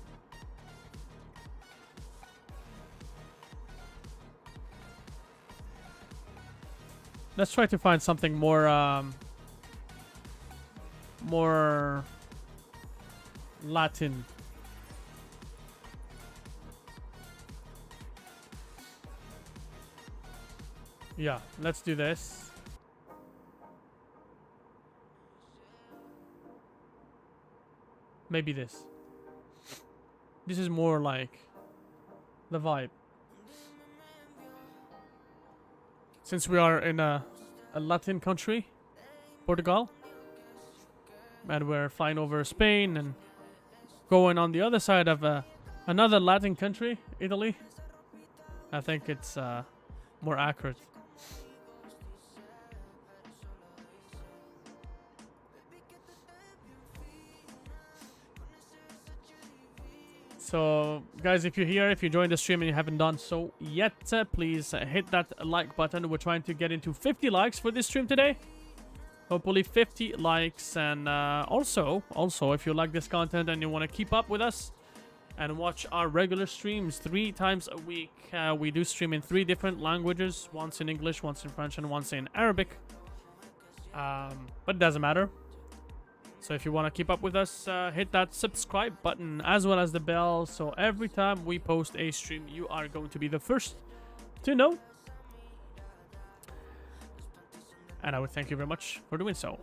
Let's try to find something more more Latin. Yeah, let's do this. Maybe this. This is more like the vibe. Since we are in a Latin country, Portugal, and we're flying over Spain and going on the other side of another Latin country, Italy, I think it's more accurate. So, guys, if you're here, if you joined the stream and you haven't done so yet, please hit that like button. We're trying to get into 50 likes for this stream today. Hopefully 50 likes. And also, if you like this content and you want to keep up with us and watch our regular streams 3 times a week, we do stream in 3 different languages. Once in English, once in French, and once in Arabic. But it doesn't matter. So if you want to keep up with us, hit that subscribe button as well as the bell. So every time we post a stream, you are going to be the first to know. And I would thank you very much for doing so.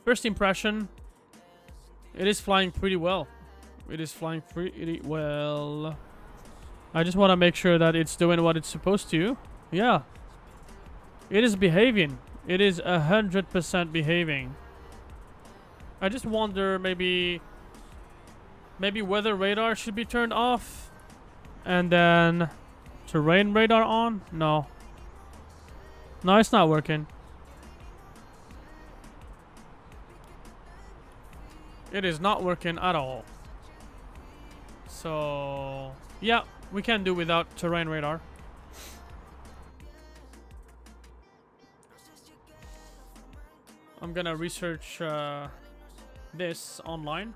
First impression, it is flying pretty well. It is flying pretty well. I just want to make sure that it's doing what it's supposed to. Yeah. It is behaving. It is 100% behaving. I just wonder, maybe weather radar should be turned off, and then terrain radar on. No, it's not working. It is not working at all. So yeah, we can do without terrain radar. I'm gonna research this online.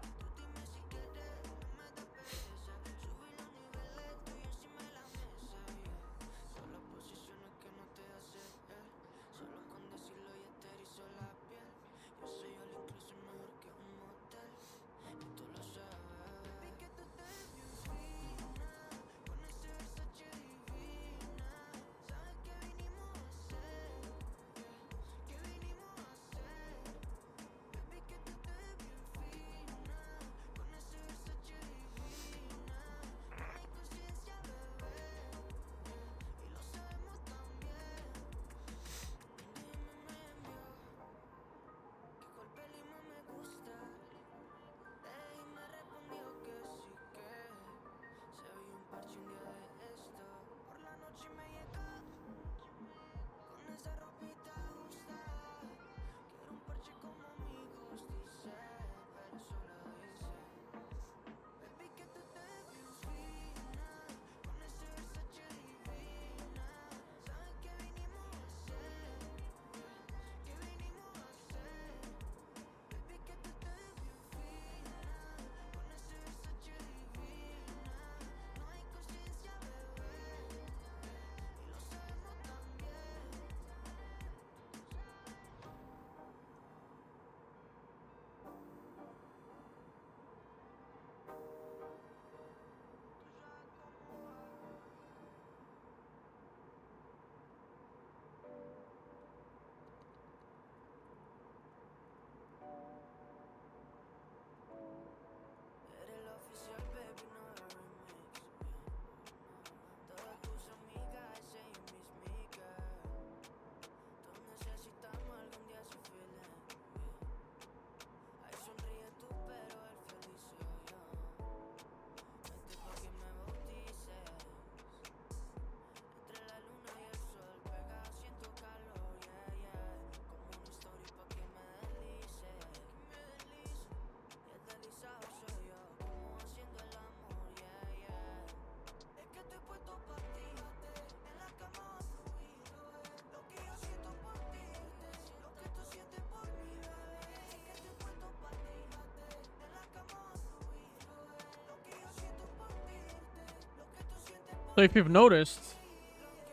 So if you've noticed,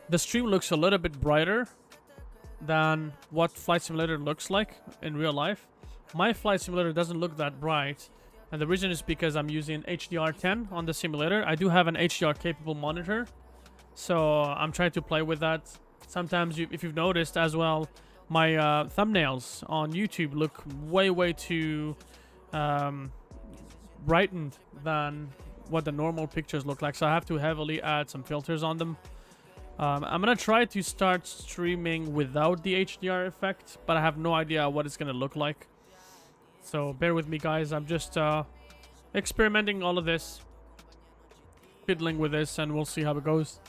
the stream looks a little bit brighter than what Flight Simulator looks like in real life. My Flight Simulator doesn't look that bright, and the reason is because I'm using HDR10 on the simulator. I do have an HDR capable monitor, so I'm trying to play with that. Sometimes, if you've noticed as well, my thumbnails on YouTube look way too brightened than what the normal pictures look like, so I have to heavily add some filters on them. I'm gonna try to start streaming without the HDR effect, but I have no idea what it's gonna look like. So bear with me, guys. I'm just experimenting all of this, fiddling with this, and we'll see how it goes.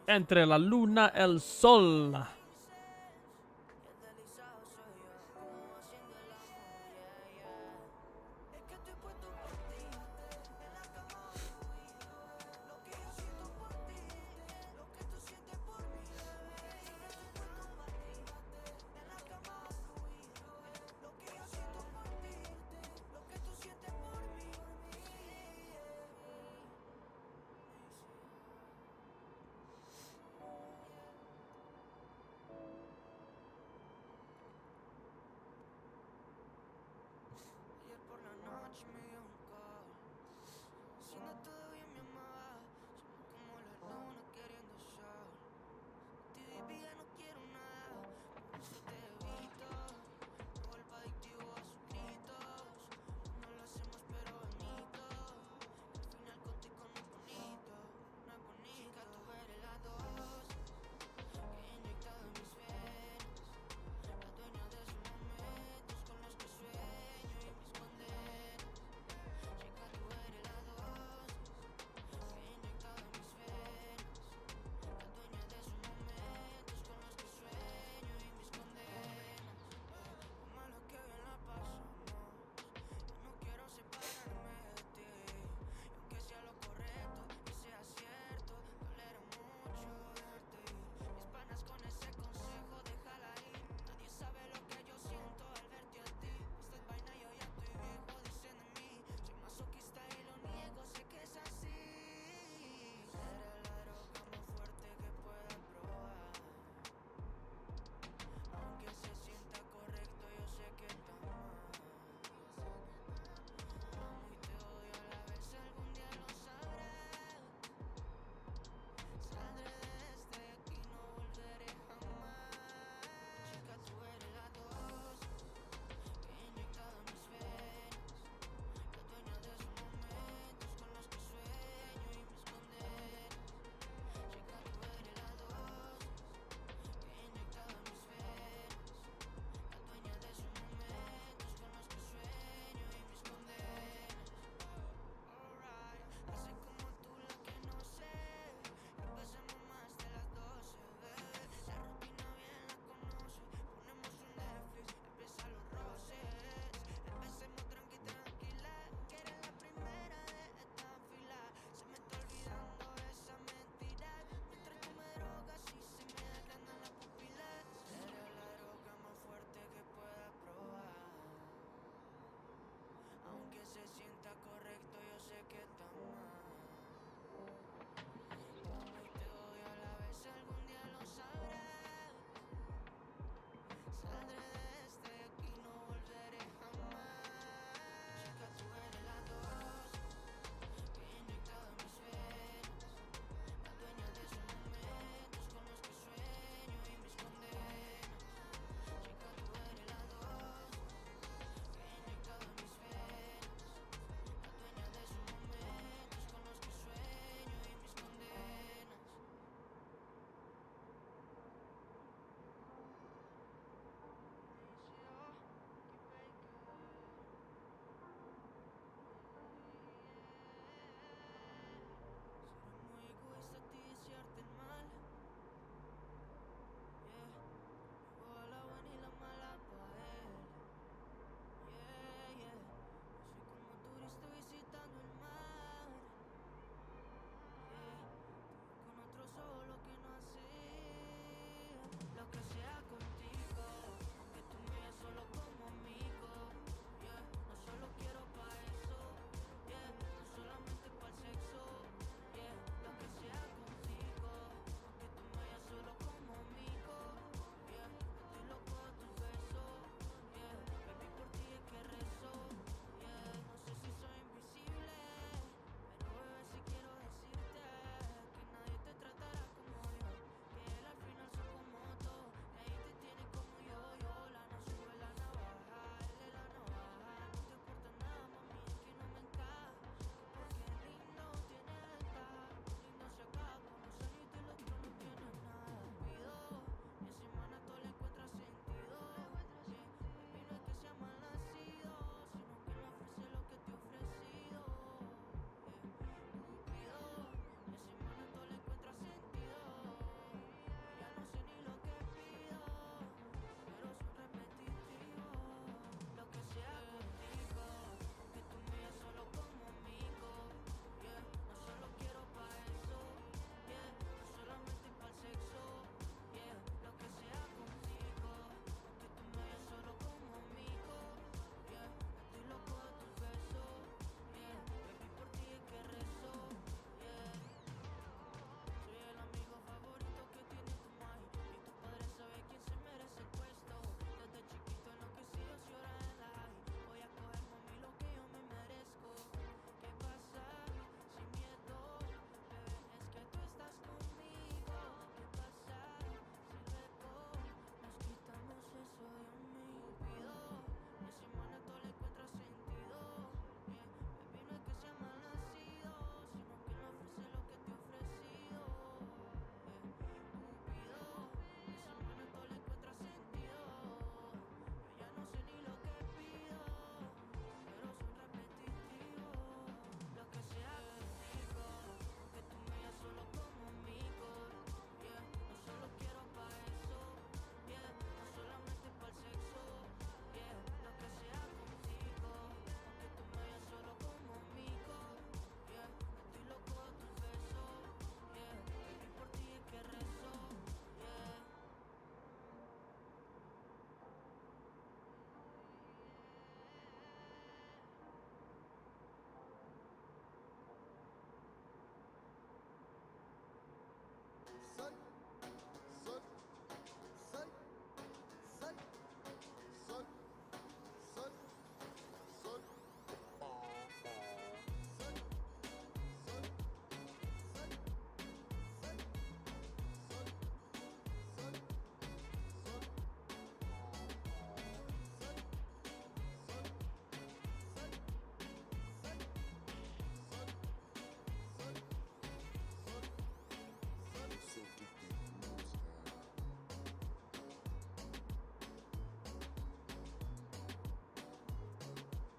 Entre la luna el sol.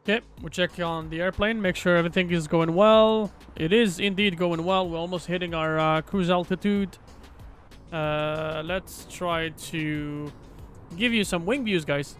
Okay, we check on the airplane, make sure everything is going well. It is indeed going well. We're almost hitting our cruise altitude. Let's try to give you some wing views, guys.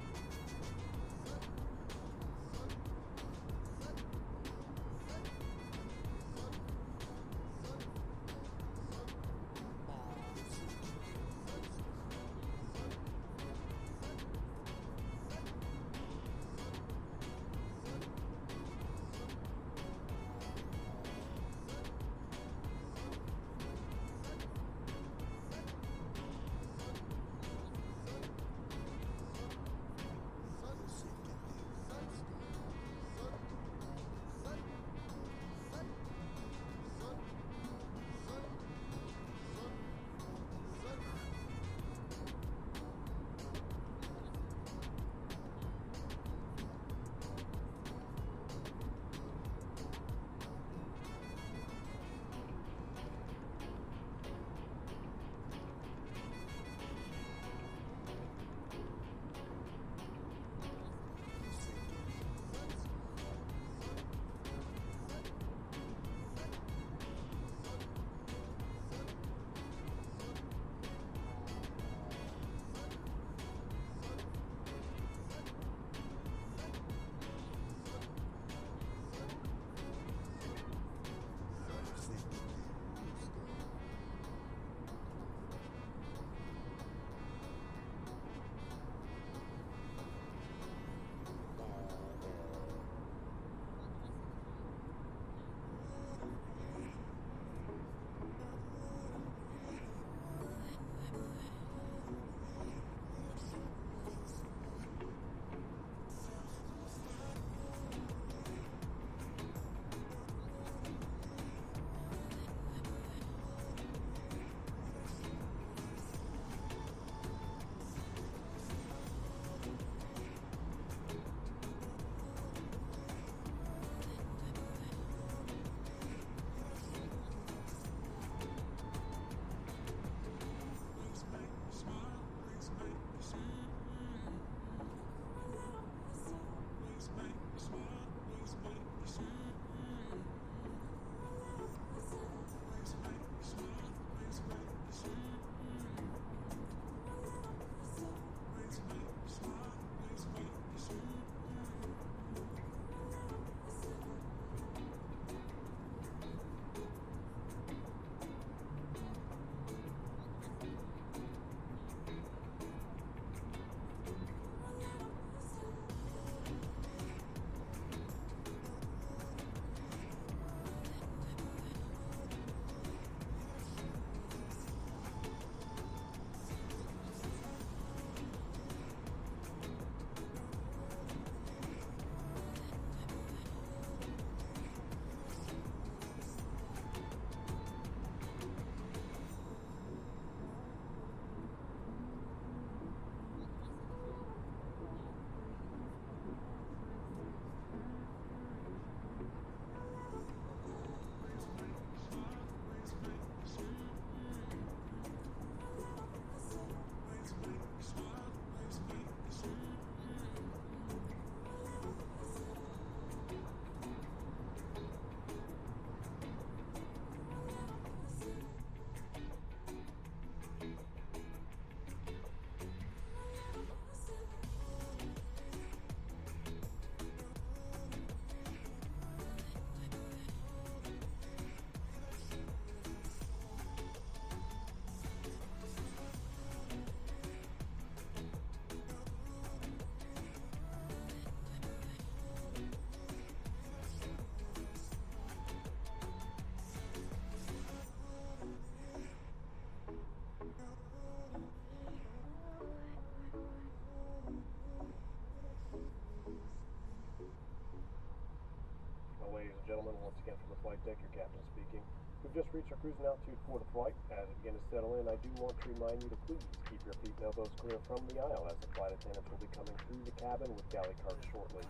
Ladies and gentlemen, once again from the flight deck, your captain speaking. We've just reached our cruising altitude for the flight. As we begin to settle in, I do want to remind you to please keep your feet and elbows clear from the aisle, as the flight attendants will be coming through the cabin with galley carts shortly.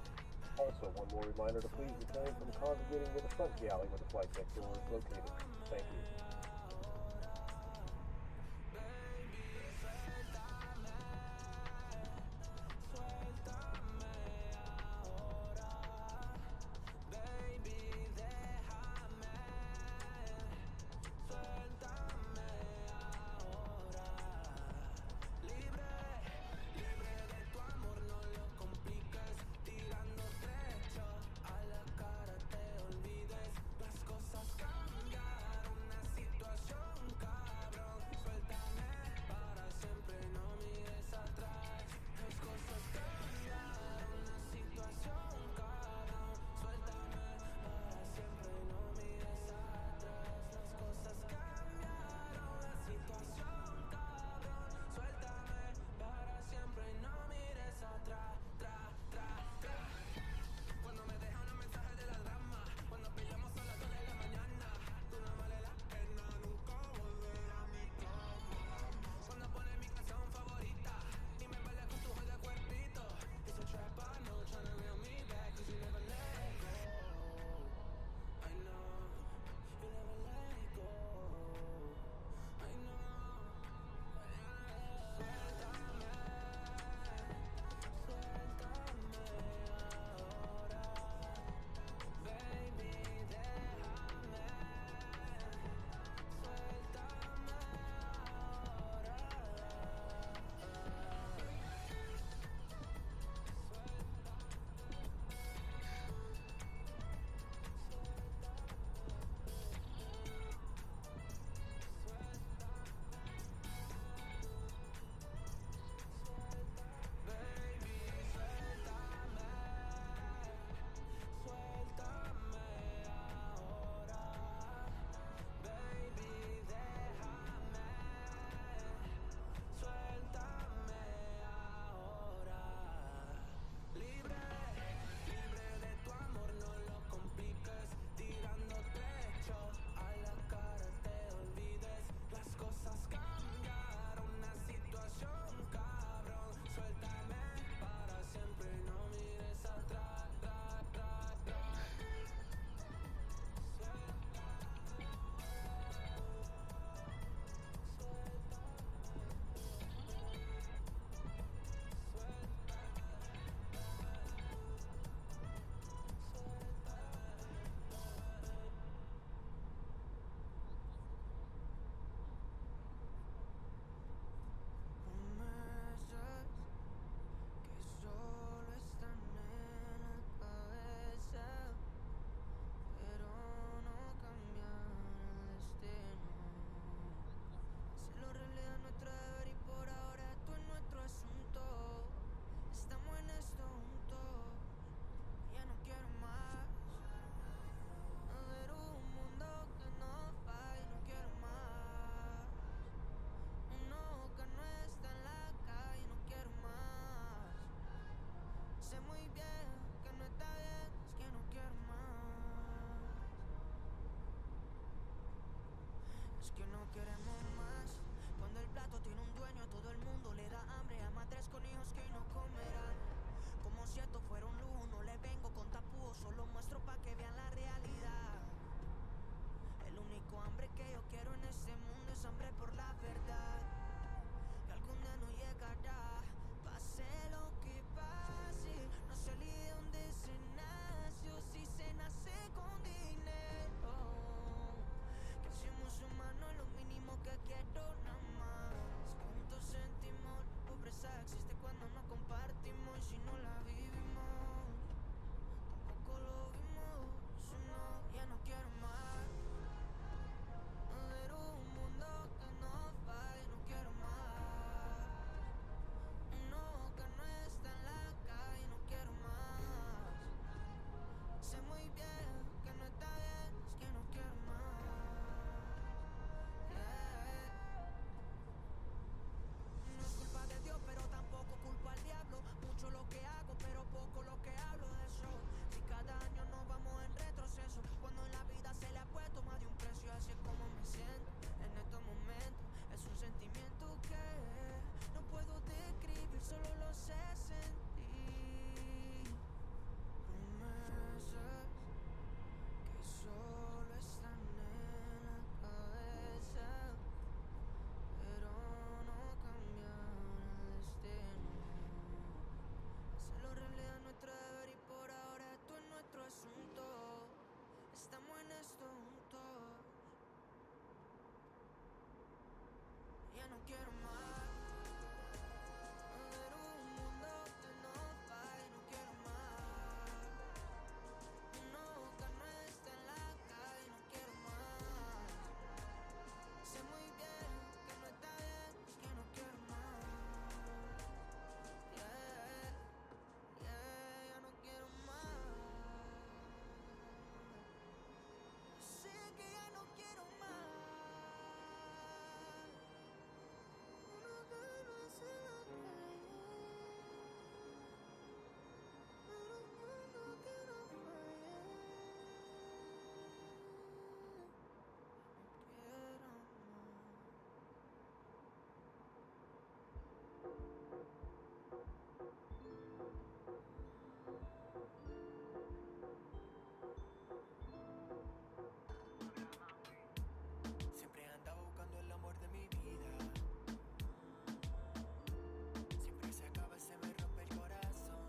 Also, one more reminder to please refrain from congregating near the front galley where the flight deck door is located. Thank you. que no queremos más. Cuando el plato tiene un dueño, a todo el mundo le da hambre. A madres con hijos que no comerán. Como si esto fuera un lujo, no le vengo con tapujos, solo muestro pa' que vean la realidad. El único hambre que yo quiero en este mundo es hambre por la verdad. Que algún día no llegará, pase lo que pase. No se olvide dónde se nace o si se nace con dinero. Que somos humanos, lo mínimo que quiero nada más. Juntos sentimos, pobreza existe cuando no compartimos. Y si no la vivimos, tampoco lo vimos. No, ya no quiero más. Ver un mundo que no falle, no quiero más. Uno que no está en la calle, no quiero más. Sé muy bien que no está bien, es que no quiero más. Yeah. No es culpa de Dios, pero tampoco culpa al diablo. Mucho lo que hago, pero poco lo que hablo de eso. Si cada año nos vamos en retroceso, cuando en la vida se le ha puesto más de un precio, así es como me siento en estos momentos. Es un sentimiento que no puedo describir, solo lo sé sentir. Promesas que solo están en la cabeza, pero no cambian el destino. Hacerlo realidad es nuestro deber y por ahora esto es nuestro asunto. Estamos en esto juntos. Ya no quiero más. Ver un mundo que no falle, no quiero más. Uno que no está en la calle, no quiero más. Sé muy bien que no está bien, es que no quiero más. Yeah, yeah, ya no quiero más. Sé que ya no quiero más. Uno que no está en la calle, pero un mundo que no falle. No quiero más. Siempre anda buscando el amor de mi vida. Siempre se acaba, se me rompe el corazón.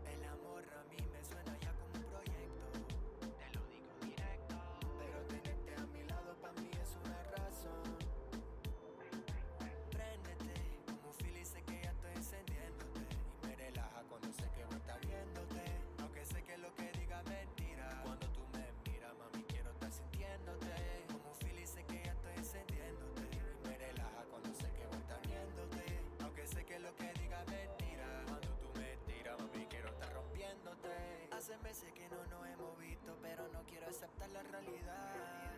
El amor a mí me suena ya como un proyecto. Te lo digo directo. Pero tenerte a mi lado pa' mí es una razón. Préndete, como un fili sé que ya estoy encendiéndote. Y me relaja cuando sé que voy a estar viéndote. Aunque sé que lo que diga es mentira. Cuando tú me miras, mami, quiero estar sintiéndote. Como un fili sé que ya estoy encendiéndote. Y me relaja cuando sé que voy a estar viéndote. Aunque sé que lo que diga es mentira. Cuando tú me tiras, mami, quiero estar rompiéndote. Hace meses que no nos hemos visto, pero no quiero aceptar la realidad.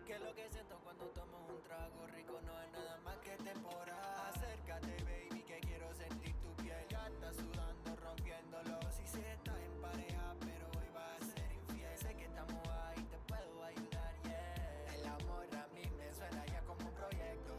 Que lo que siento cuando tomo un trago rico no es nada más que temporada. Acércate, baby, que quiero sentir tu piel. Ya estás sudando, rompiéndolo. Si estás en pareja, pero hoy vas a ser infiel. Sé que estamos ahí, te puedo ayudar, yeah. El amor a mí me suena ya como un proyecto.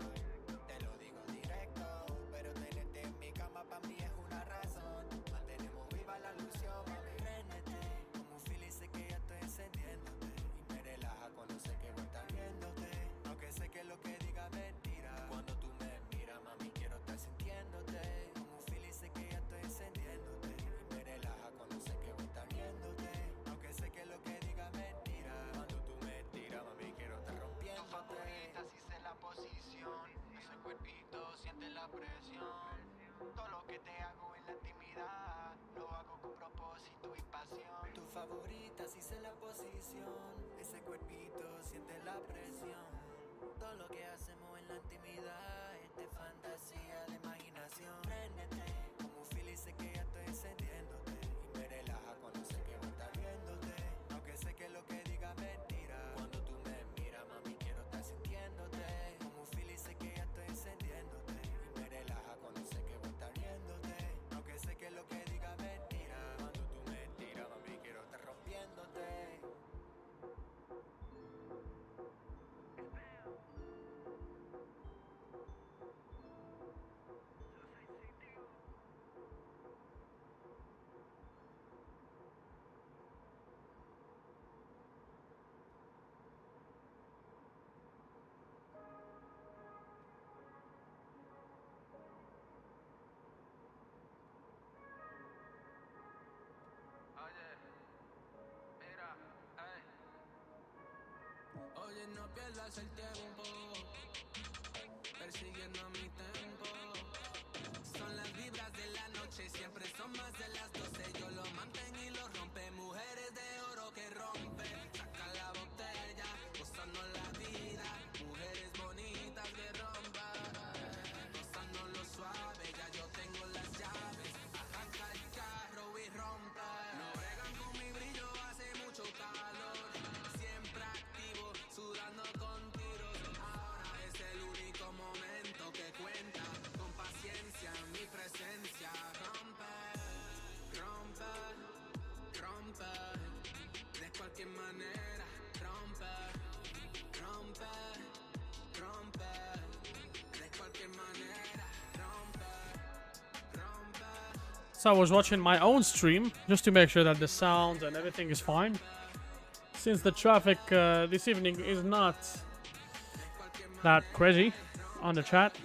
Te lo digo directo. Pero tenerte en mi cama pa' mí es una razón. Mantenemos viva la ilusión, mami. Préndete, como un fili sé que ya estoy encendiéndote. Y me relaja cuando sé que voy a estar viéndote. Aunque sé que lo que diga es mentira. Cuando tú me miras, mami, quiero estar sintiéndote. Como un fili sé que ya estoy encendiéndote. Y me relaja cuando sé que voy a estar viéndote. Aunque sé que lo que diga es mentira. Cuando tú me tiras, mami, quiero estar rompiéndote. Tu favorita, si sé la posición. Ese cuerpito siente la presión. Todo lo que te hago en la intimidad lo hago con propósito y pasión. Tu favorita, si sé la posición. Ese cuerpito siente la presión. Todo lo que hacemos en la intimidad es de fantasía, de imaginación. Préndete, como un fili sé que ya estoy encendiéndote. Y me relaja cuando sé que voy a estar viéndote. Aunque sé que lo que diga es mentira. Cuando tú me miras, mami, quiero estar sintiéndote. Como un fili sé que ya estoy encendiéndote. Y me relaja cuando sé que voy a estar viéndote. Aunque sé que lo que diga es mentira. Cuando tú me tiras, mami, quiero estar rompiéndote. pierdas el tiempo, persiguiendo mi tempo. Son las vibras de la noche, siempre son más de las 12. Yo lo mantengo y lo rompe, mujeres de oro que rompe. Saca la botella, gozando la vida, mujeres bonitas que rompan, gozando lo suave, ya yo tengo las llaves. Arranca el carro y rompe. No bregan con mi brillo, hace mucho calor. Siempre activo, sudando con tiros. Ahora es el único momento que cuenta. Con paciencia, mi presencia. Rompe, rompe, rompe. De cualquier manera, rompe, rompe, rompe. De cualquier manera, rompe, rompe. So I was watching my own stream just to make sure that the sound and everything is fine. Since the traffic this evening is not that crazy on the chat.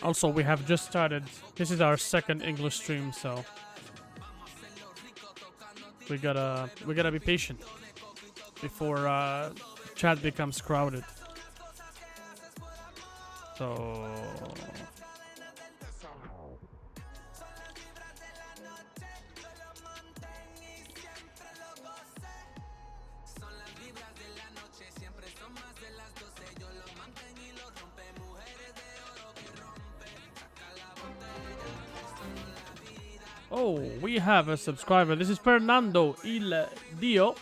Also, we have just started. This is our second English stream, so we gotta be patient before chat becomes crowded. So oh, we have a subscriber. This is Fernando Il Dio.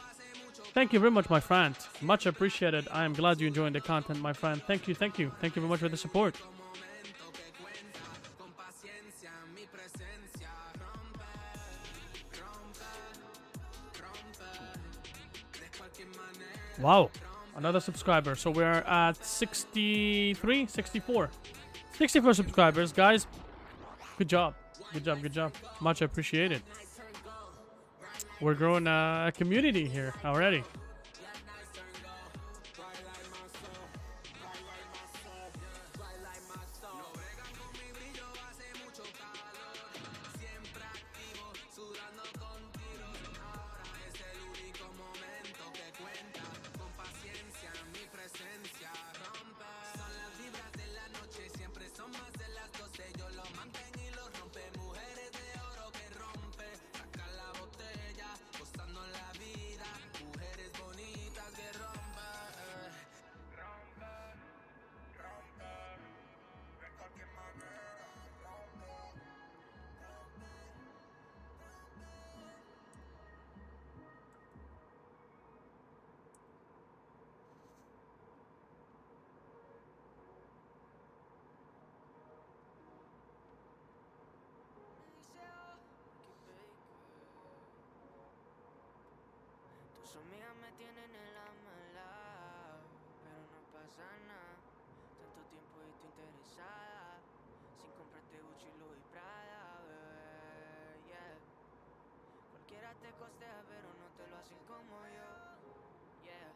Thank you very much, my friend. Much appreciated. I am glad you're enjoying the content, my friend. Thank you, thank you. Thank you very much for the support. Wow, another subscriber. So we're at 63, 64. 64 subscribers, guys. Good job. Good job, good job. Much appreciated. We're growing a community here already. Tus amigas me tienen en la mala, pero no pasa nada. Tanto tiempo y tú interesada, sin comprarte Gucci, Louis, Prada, bebé, yeah. Cualquiera te costea, pero no te lo hacen como yo, yeah.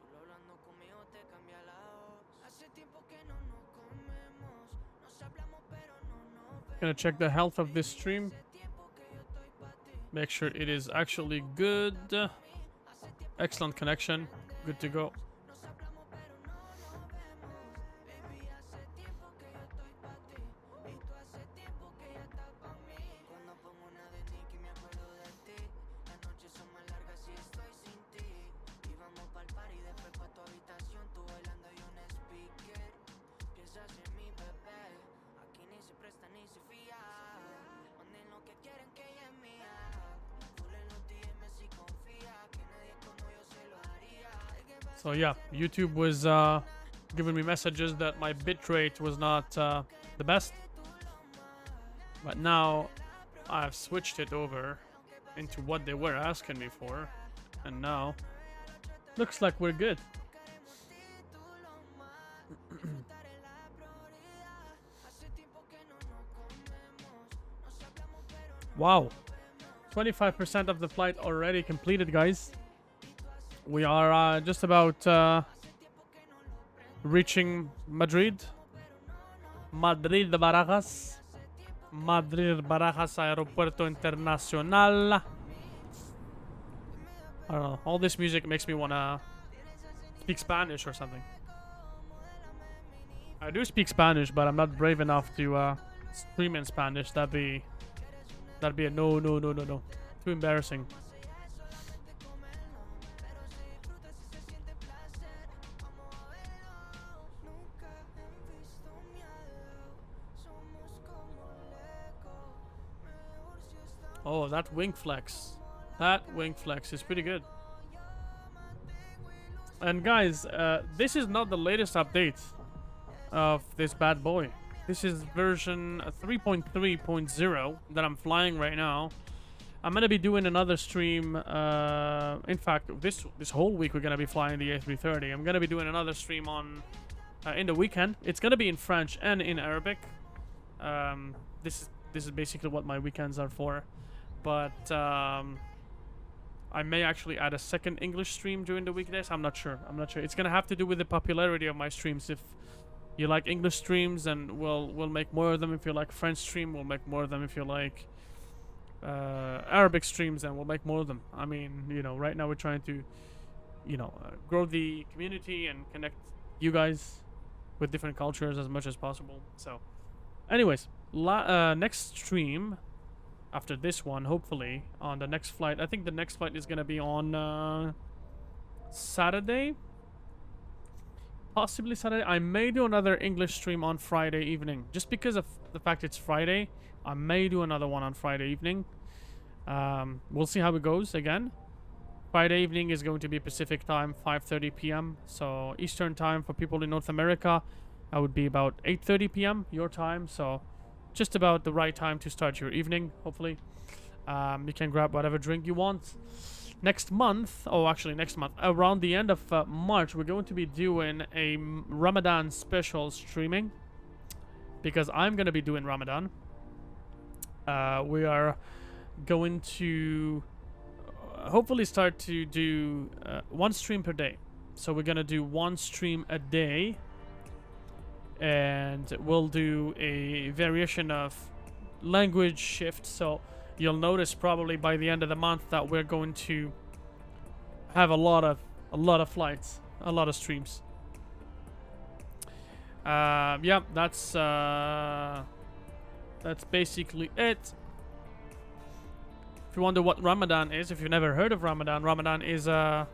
Solo hablando conmigo te cambia la voz. Hace tiempo que no nos comemos, nos hablamos pero no nos vemos. Gonna check the health of this stream. Make sure it is actually good. Excellent connection. Good to go. So yeah, YouTube was giving me messages that my bitrate was not the best. But now I've switched it over into what they were asking me for. And now looks like we're good. Wow. 25% of the flight already completed, guys. We are just about reaching Madrid. Madrid Barajas. Madrid Barajas Aeropuerto Internacional. I don't know. All this music makes me wanna speak Spanish or something. I do speak Spanish, but I'm not brave enough to stream in Spanish. That'd be a no. Too embarrassing. Oh, that wing flex. That wing flex is pretty good. And guys, this is not the latest update of this bad boy. This is version 3.3.0 that I'm flying right now. I'm gonna be doing another stream. In fact, this whole week we're gonna be flying the A330. I'm gonna be doing another stream on in the weekend. It's gonna be in French and in Arabic. This is basically what my weekends are for. But I may actually add a second English stream during the weekdays. I'm not sure. It's gonna have to do with the popularity of my streams. If you like English streams, then we'll make more of them. If you like French stream, we'll make more of them. If you like Arabic streams, then we'll make more of them. I mean, you know, right now we're trying to, you know, grow the community and connect you guys with different cultures as much as possible. So, anyways, next stream after this one, hopefully on the next flight. I think the next flight is gonna be on Saturday. Possibly Saturday. I may do another English stream on Friday evening. Just because of the fact it's Friday, I may do another one on Friday evening. We'll see how it goes again. Friday evening is going to be Pacific time, 5:30 p.m. So Eastern time for people in North America, that would be about 8:30 p.m. your time. So just about the right time to start your evening, hopefully. You can grab whatever drink you want. Next month, around the end of March, we're going to be doing a Ramadan special streaming. Because I'm going to be doing Ramadan. We are going to hopefully start to do one stream per day. So we're going to do one stream a day. And we'll do a variation of language shift. So you'll notice probably by the end of the month that we're going to have a lot of flights, a lot of streams. Yeah, that's basically it. If you wonder what Ramadan is, if you've never heard of Ramadan, Ramadan is a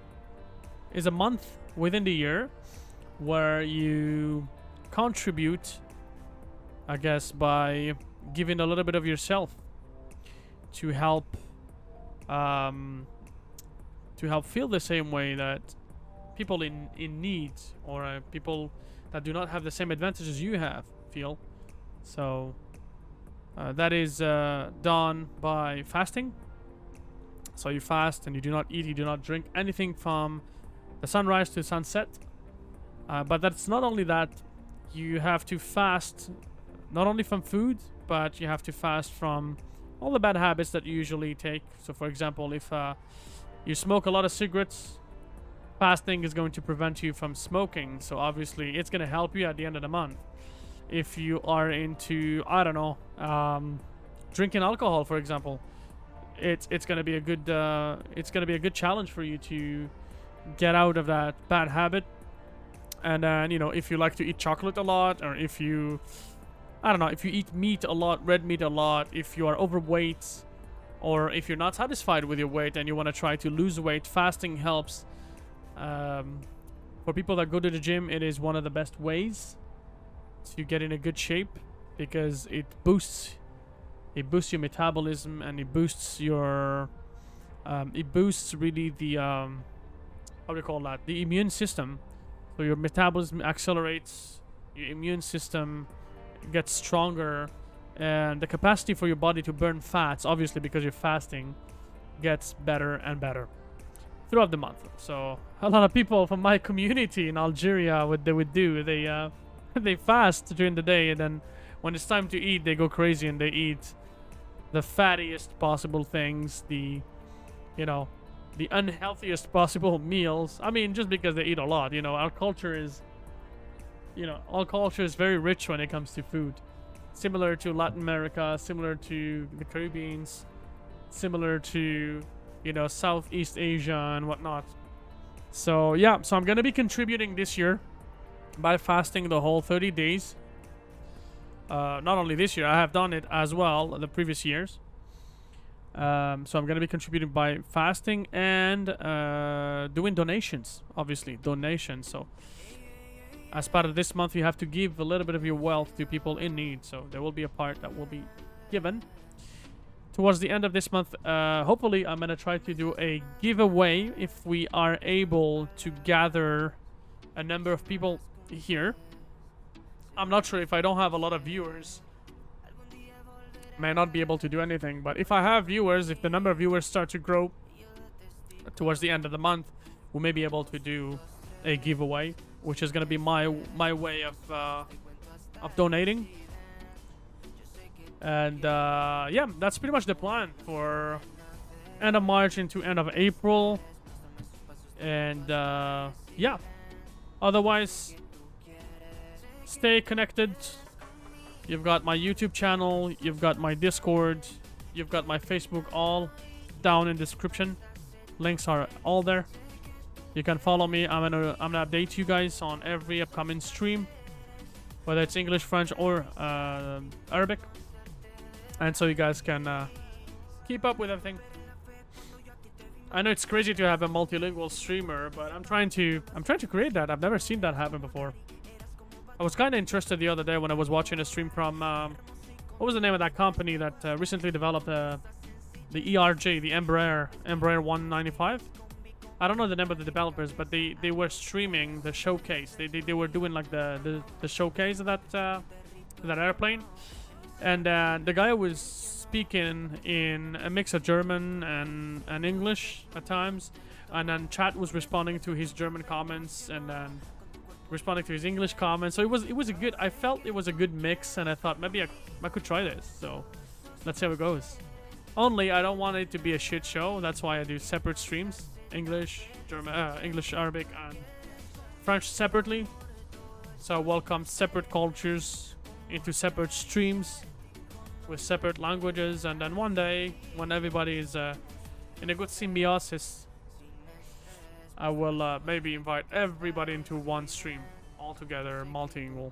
month within the year where you contribute, I guess, by giving a little bit of yourself to help feel the same way that people in need or people that do not have the same advantages you have feel. So that is done by fasting. So you fast and you do not eat, you do not drink anything from the sunrise to sunset. But that's not only that. You have to fast not only from food, but you have to fast from all the bad habits that you usually take. So for example, if you smoke a lot of cigarettes, fasting is going to prevent you from smoking. So obviously it's going to help you at the end of the month. If you are into, I don't know, drinking alcohol, for example, it's going to be a good challenge for you to get out of that bad habit. And then, you know, if you like to eat chocolate a lot, or if you, I don't know, if you eat meat a lot, red meat a lot, if you are overweight, or if you're not satisfied with your weight and you want to try to lose weight, fasting helps. For people that go to the gym, it is one of the best ways to get in a good shape, because it boosts your metabolism, and it boosts your, really the, how do you call that? The immune system. So your metabolism accelerates, your immune system gets stronger, and the capacity for your body to burn fats, obviously because you're fasting, gets better and better throughout the month. So a lot of people from my community in Algeria, what they would do, they fast during the day, and then when it's time to eat, they go crazy and they eat the fattiest possible things, the unhealthiest possible meals. I mean, just because they eat a lot, our culture is very rich when it comes to food. Similar to Latin America, similar to the Caribbeans, similar to, Southeast Asia and whatnot. So yeah, so I'm gonna be contributing this year by fasting the whole 30 days. Not only this year, I have done it as well the previous years. So I'm gonna be contributing by fasting and doing donations, obviously donations. So as part of this month, you have to give a little bit of your wealth to people in need. So there will be a part that will be given towards the end of this month. Hopefully I'm gonna try to do a giveaway if we are able to gather a number of people here. I'm not sure, if I don't have a lot of viewers, may not be able to do anything. But if I have viewers, if the number of viewers start to grow towards the end of the month, we may be able to do a giveaway, which is gonna be my way of donating. And yeah, that's pretty much the plan for end of March into end of April. And yeah, otherwise, stay connected. You've got my YouTube channel, you've got my Discord, you've got my Facebook, all down in the description. Links are all there. You can follow me. I'm gonna update you guys on every upcoming stream, whether it's English, French, or Arabic, and so you guys can keep up with everything. I know it's crazy to have a multilingual streamer, but I'm trying to create that. I've never seen that happen before. I was kind of interested the other day when I was watching a stream from what was the name of that company that recently developed the ERJ, the Embraer 195. I don't know the name of the developers, but they were streaming the showcase. They were doing like the showcase of that airplane, and the guy was speaking in a mix of German and English at times, and then chat was responding to his German comments and then responding to his English comments. So it was a good, I felt it was a good mix, and I thought maybe I could try this. So let's see how it goes. Only I don't want it to be a shit show. That's why I do separate streams, English, German, English, Arabic, and French separately. So I welcome separate cultures into separate streams with separate languages, and then one day when everybody is in a good symbiosis, I will maybe invite everybody into one stream all together, multilingual.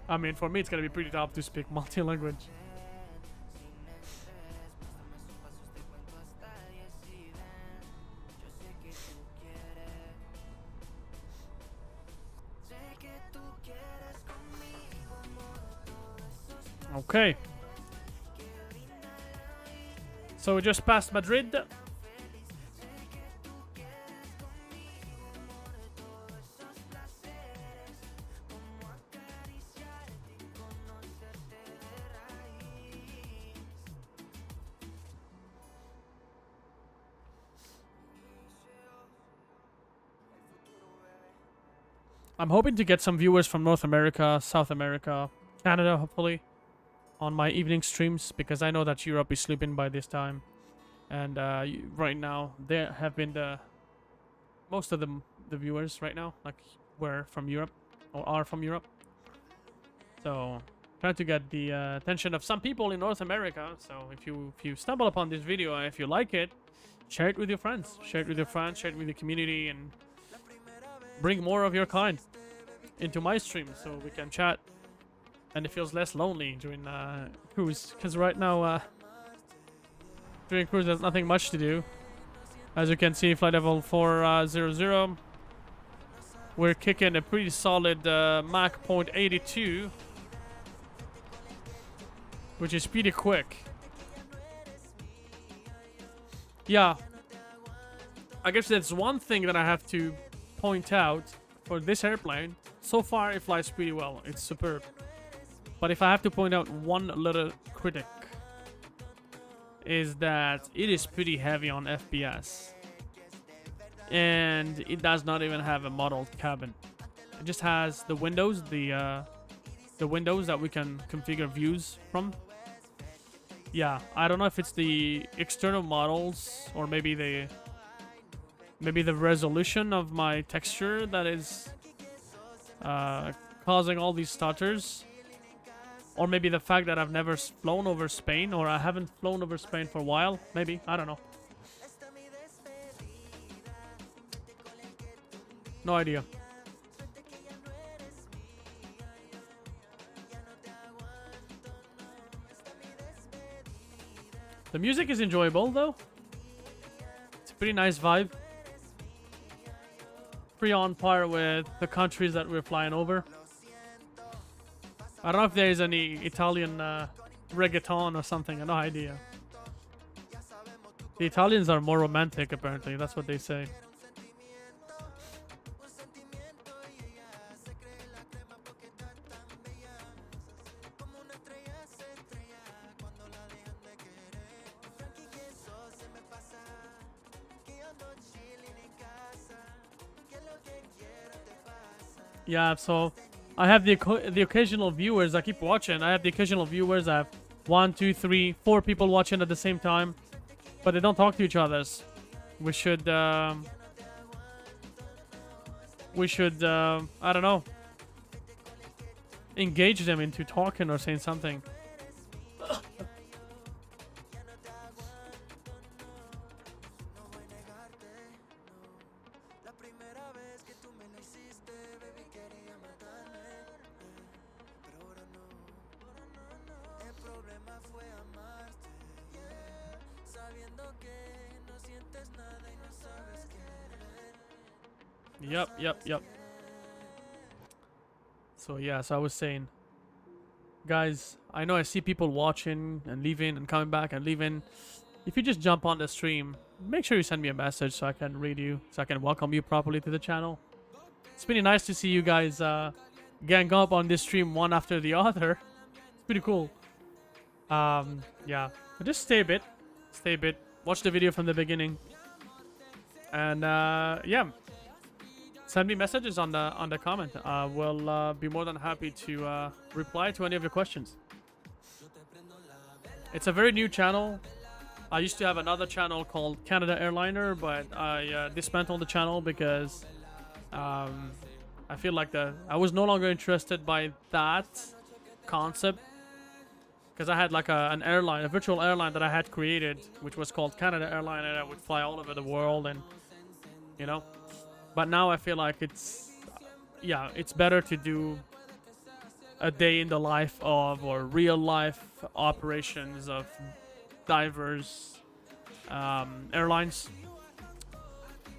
I mean, for me it's gonna be pretty tough to speak multi-language. Okay. So we just passed Madrid. I'm hoping to get some viewers from North America, South America, Canada, hopefully, on my evening streams, because I know that Europe is sleeping by this time, and right now there have been most of the viewers right now like were from Europe or are from Europe. So trying to get the attention of some people in North America. So if you stumble upon this video and if you like it, share it with your friends, share it with the community, and bring more of your kind into my stream so we can chat and it feels less lonely during cruise, because right now during cruise there's nothing much to do. As you can see, flight level 400, we're kicking a pretty solid Mach 0.82, which is pretty quick. Yeah, I guess that's one thing that I have to point out for this airplane. So far it flies pretty well, it's superb. But if I have to point out one little critic, is that it is pretty heavy on FPS. And it does not even have a modeled cabin. It just has the windows, the windows that we can configure views from. Yeah, I don't know if it's the external models or maybe the resolution of my texture that is causing all these stutters, or maybe the fact that I've never flown over Spain, or I haven't flown over Spain for a while. Maybe, I don't know. No idea. The music is enjoyable though. It's a pretty nice vibe. Pretty on par with the countries that we're flying over. I don't know if there's any Italian reggaeton or something. I have no idea. The Italians are more romantic apparently. That's what they say. Yeah, so I have the occasional viewers. I keep watching. I have the occasional viewers. I have 1, 2, 3, 4 people watching at the same time, but they don't talk to each other. We should I don't know, engage them into talking or saying something. Yep. So yeah, so I was saying, guys, I know I see people watching and leaving and coming back and leaving. If you just jump on the stream, make sure you send me a message so I can read you, so I can welcome you properly to the channel. It's pretty nice to see you guys gang up on this stream one after the other. It's pretty cool. Yeah, but just stay a bit, watch the video from the beginning, and yeah, send me messages on the comment. We'll be more than happy to reply to any of your questions. It's a very new channel. I used to have another channel called Canada Airliner, but I dismantled the channel because I feel like I was no longer interested by that concept, because I had like a virtual airline that I had created, which was called Canada Airliner, and I would fly all over the world, and you know. But now I feel like it's better to do a day in the life of, or real life operations of diverse airlines.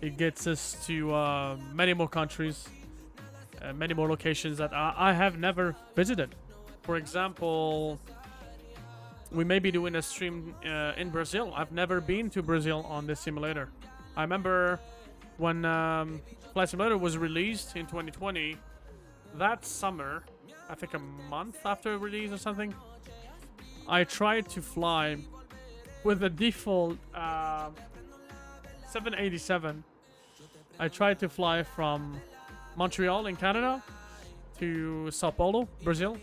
It gets us to many more countries, many more locations that I have never visited. For example, we may be doing a stream in Brazil. I've never been to Brazil on this simulator. I remember when Flight Simulator was released in 2020, that summer, I think a month after release or something, I tried to fly with the default 787. I tried to fly from Montreal in Canada to Sao Paulo, Brazil,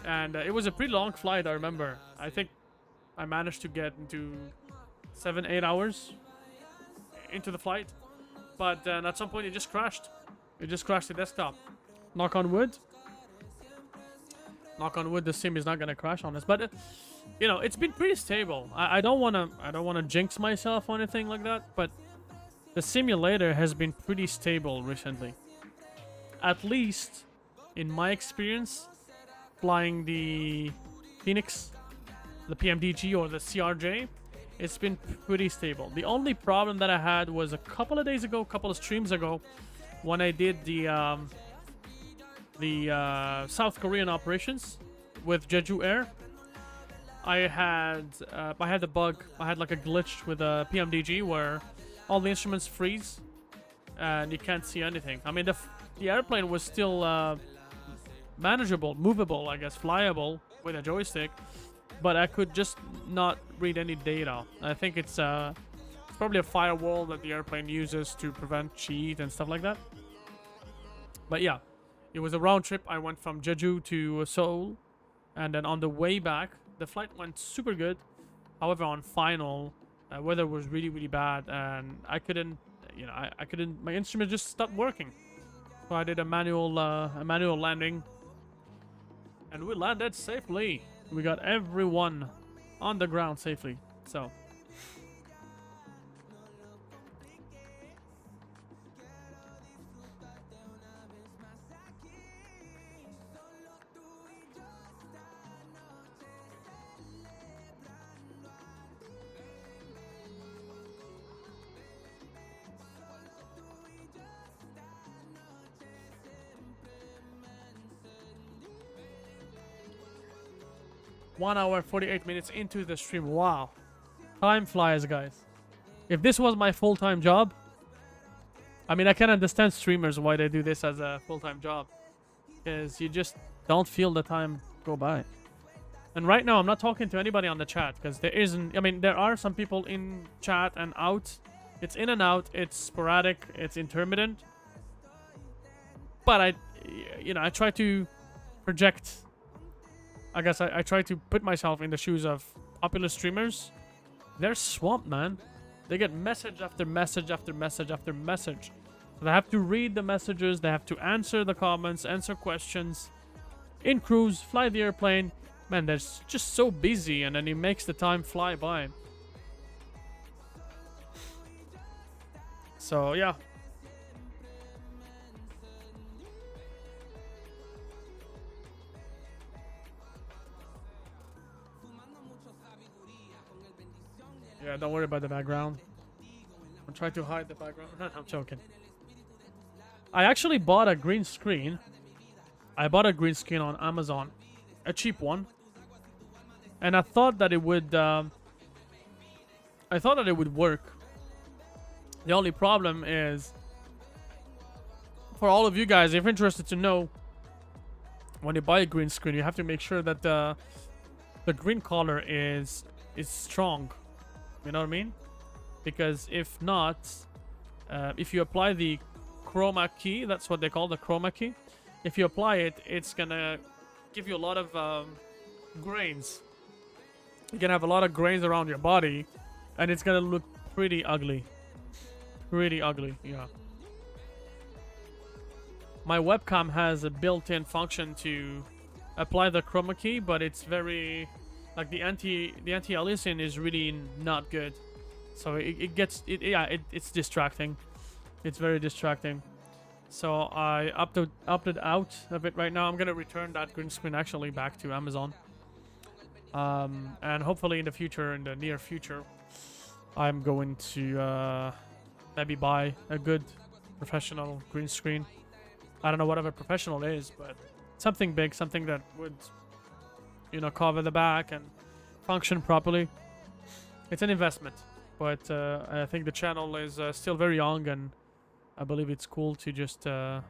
and it was a pretty long flight. I remember. I think I managed to get into 7-8 hours into the flight, but then at some point it just crashed. It just crashed the desktop. Knock on wood. Knock on wood. The sim is not gonna crash on us, but you know, it's been pretty stable. I don't wanna jinx myself or anything like that, but the simulator has been pretty stable recently. At least in my experience, flying the Phoenix, the PMDG or the CRJ. It's been pretty stable. The only problem that I had was a couple of days ago, couple of streams ago, when I did the South Korean operations with Jeju Air. I had the bug. I had like a glitch with a PMDG where all the instruments freeze and you can't see anything. I mean, the airplane was still manageable, movable, I guess, flyable with a joystick, but I could just not read any data. I think it's probably a firewall that the airplane uses to prevent cheat and stuff like that. But yeah, it was a round trip. I went from Jeju to Seoul, and then on the way back, the flight went super good. However, on final, weather was really bad, and I couldn't, I couldn't. My instrument just stopped working. So I did a manual landing, and we landed safely. We got everyone on the ground safely. So 1 hour 48 minutes into the stream. Wow. Time flies, guys. If this was my full-time job, I mean, I can understand streamers why they do this as a full-time job. Because you just don't feel the time go by. And right now, I'm not talking to anybody on the chat. Because there isn't... I mean, there are some people in chat and out. It's in and out. It's sporadic. It's intermittent. But I try to project... I guess I try to put myself in the shoes of popular streamers. They're swamped, man. They get message after message after message after message. So they have to read the messages. They have to answer the comments, answer questions. In cruise, fly the airplane. Man, they're just so busy, and then it makes the time fly by. So, yeah. Yeah, don't worry about the background. I'm trying to hide the background. I'm joking. I actually bought a green screen. I bought a green screen on Amazon. A cheap one. And I thought that it would... work. The only problem is... For all of you guys, if you're interested to know... When you buy a green screen, you have to make sure that the green color is strong. You know what I mean? Because if not, if you apply the chroma key, that's what they call the chroma key. If you apply it, it's gonna give you a lot of grains. You're gonna have a lot of grains around your body, and it's gonna look pretty ugly. Pretty ugly, yeah. My webcam has a built-in function to apply the chroma key, but it's very... Like the anti-aliasing is really not good, so it's distracting. It's very distracting. So I opted out of it right now. I'm gonna return that green screen actually back to Amazon, and hopefully in the future, in the near future, I'm going to maybe buy a good professional green screen. I don't know whatever professional is, but something big, something that would, you know, cover the back and function properly. It's an investment, but I think the channel is still very young, and I believe it's cool to just have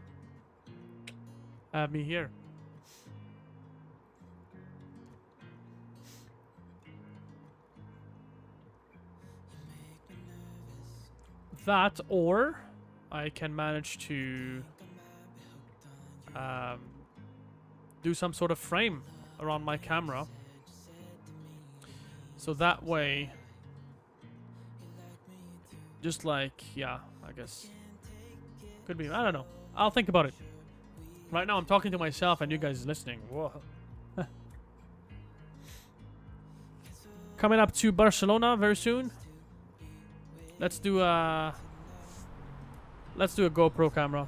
me here. That, or I can manage to do some sort of frame around my camera, so that way, just like, yeah, I guess could be, I don't know, I'll think about it. Right now I'm talking to myself and you guys listening. Whoa. Coming up to Barcelona very soon. Let's do a GoPro camera.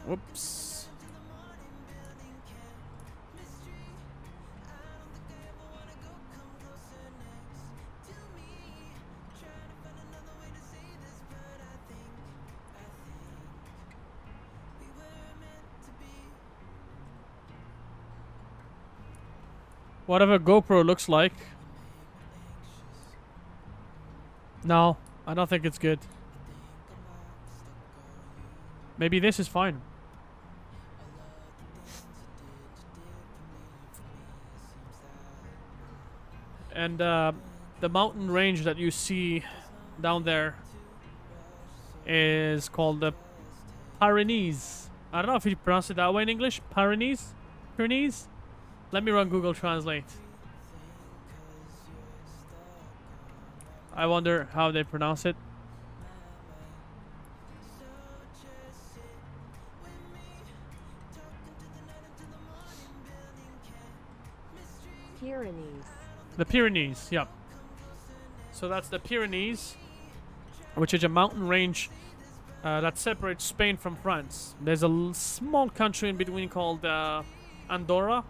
Whoops. Whatever GoPro looks like. No, I don't think it's good. Maybe this is fine. And the mountain range that you see down there is called the Pyrenees. I don't know if you pronounce it that way in English. Pyrenees? Pyrenees? Let me run Google Translate. I wonder how they pronounce it. Pyrenees. The Pyrenees, yep. So that's the Pyrenees, which is a mountain range that separates Spain from France. There's a small country in between called Andorra.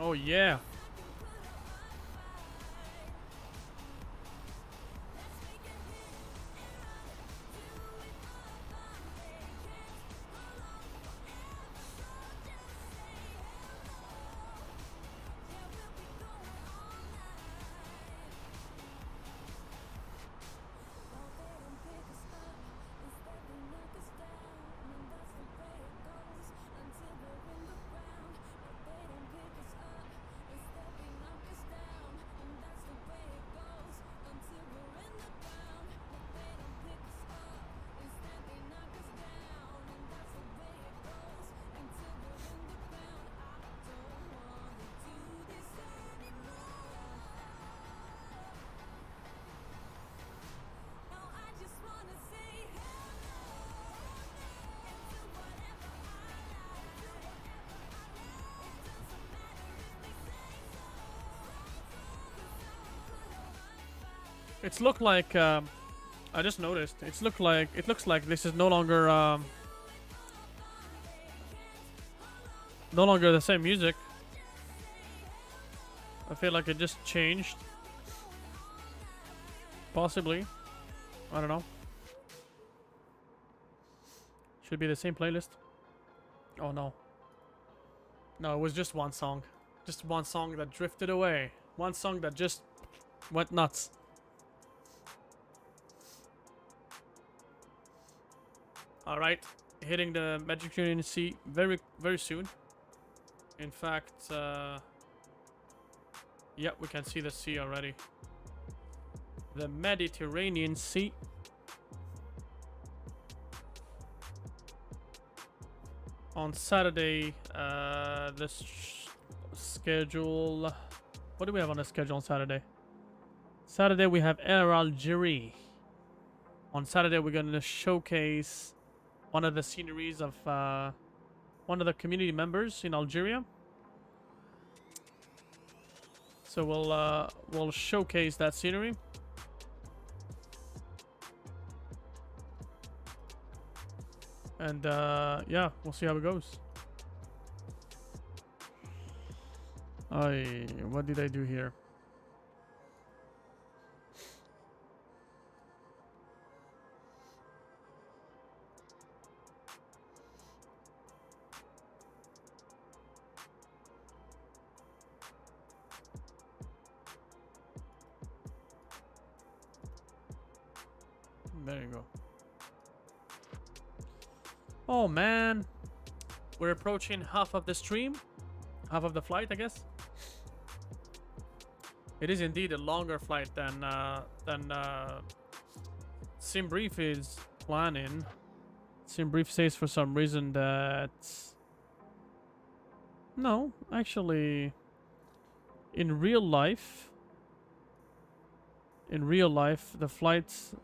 Oh yeah. It's looked like I just noticed. It looks like this is no longer the same music. I feel like it just changed. Possibly. I don't know. Should be the same playlist. Oh no. No, it was just one song. Just one song that drifted away. One song that just went nuts. Alright, hitting the Mediterranean Sea very soon. In fact, yeah, we can see the sea already. The Mediterranean Sea. On Saturday, the schedule... What do we have on the schedule on Saturday? Saturday we have Air Algerie. On Saturday we're going to showcase one of the sceneries of one of the community members in Algeria. So we'll showcase that scenery. And yeah, we'll see how it goes. What did I do here? There you go. Oh man, we're approaching half of the stream, half of the flight, I guess. It is indeed a longer flight than SimBrief is planning. SimBrief says for some reason that no, actually, in real life, the flights.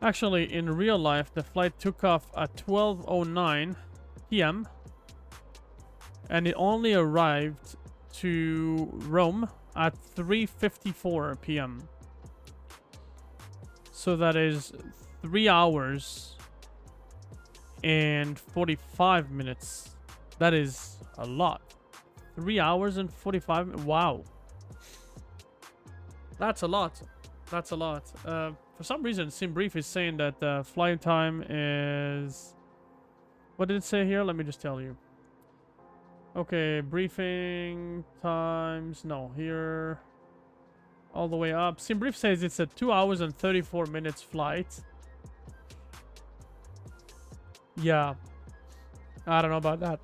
Actually, in real life, the flight took off at 12:09 p.m. and it only arrived to Rome at 3:54 p.m. So that is 3 hours and 45 minutes. That is a lot. 3 hours and 45 minutes. Wow. That's a lot. That's a lot. For some reason, SimBrief is saying that the flight time is... What did it say here? Let me just tell you. Okay, briefing times. No, here. All the way up. SimBrief says it's a 2 hours and 34 minutes flight. Yeah. I don't know about that.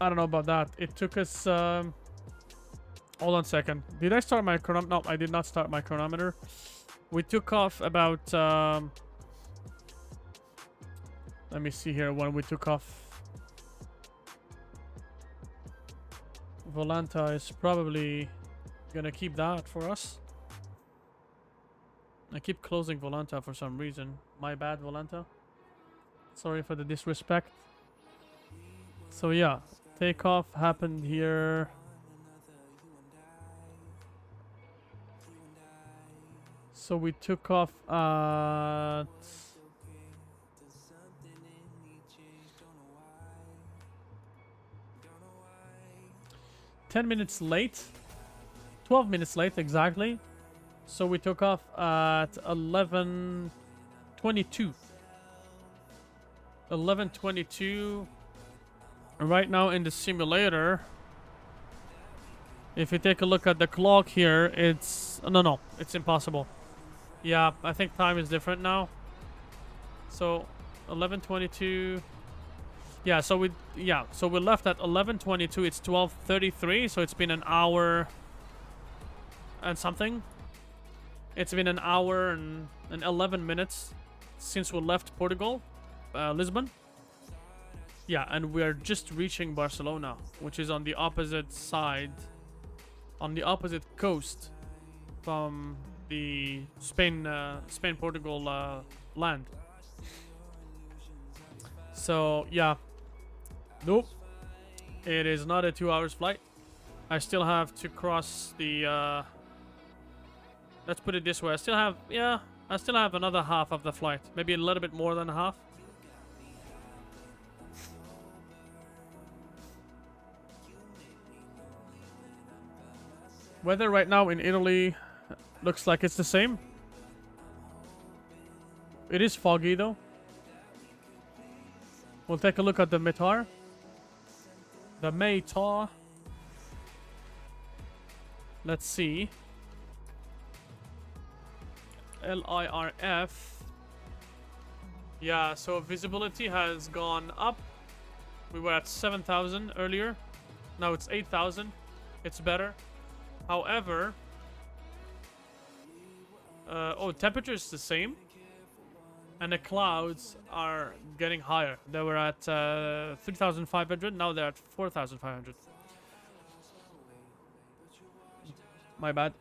I don't know about that. It took us... Hold on a second. Did I start my chronometer? No, I did not start my chronometer. We took off about... let me see here when we took off. Volanta is probably gonna keep that for us. I keep closing Volanta for some reason. My bad, Volanta. Sorry for the disrespect. So yeah, takeoff happened here. So we took off at 10 minutes late. 12 minutes late, exactly. So we took off at 11:22. 11:22. Right now in the simulator, if you take a look at the clock here, it's... No, it's impossible. Yeah, I think time is different now. So 11:22. Yeah, so we left at 11:22. It's 12:33, so it's been an hour and something. It's been an hour and 11 minutes since we left Portugal, Lisbon. Yeah, and we're just reaching Barcelona, which is on the opposite side, on the opposite coast from the Spain-Portugal land. So, yeah. Nope. It is not a 2 hours flight. I still have to cross the... let's put it this way. I still have another half of the flight. Maybe a little bit more than half. Weather right now in Italy looks like it's the same. It is foggy though. We'll take a look at the METAR. The METAR. Let's see. LIRF. Yeah, so visibility has gone up. We were at 7,000 earlier. Now it's 8,000. It's better. However, temperature is the same, and the clouds are getting higher. They were at 3,500. Now they're at 4,500. My bad.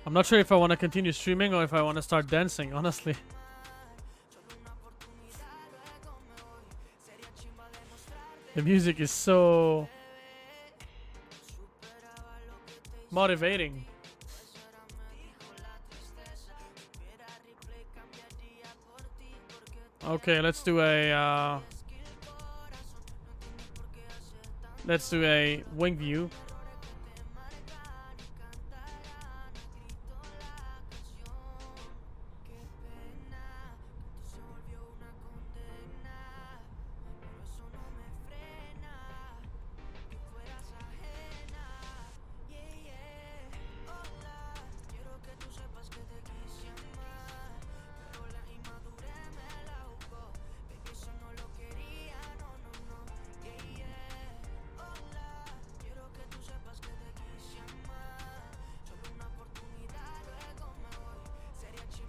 I'm not sure if I want to continue streaming or if I want to start dancing, honestly. The music is so motivating. Okay, let's do a wing view.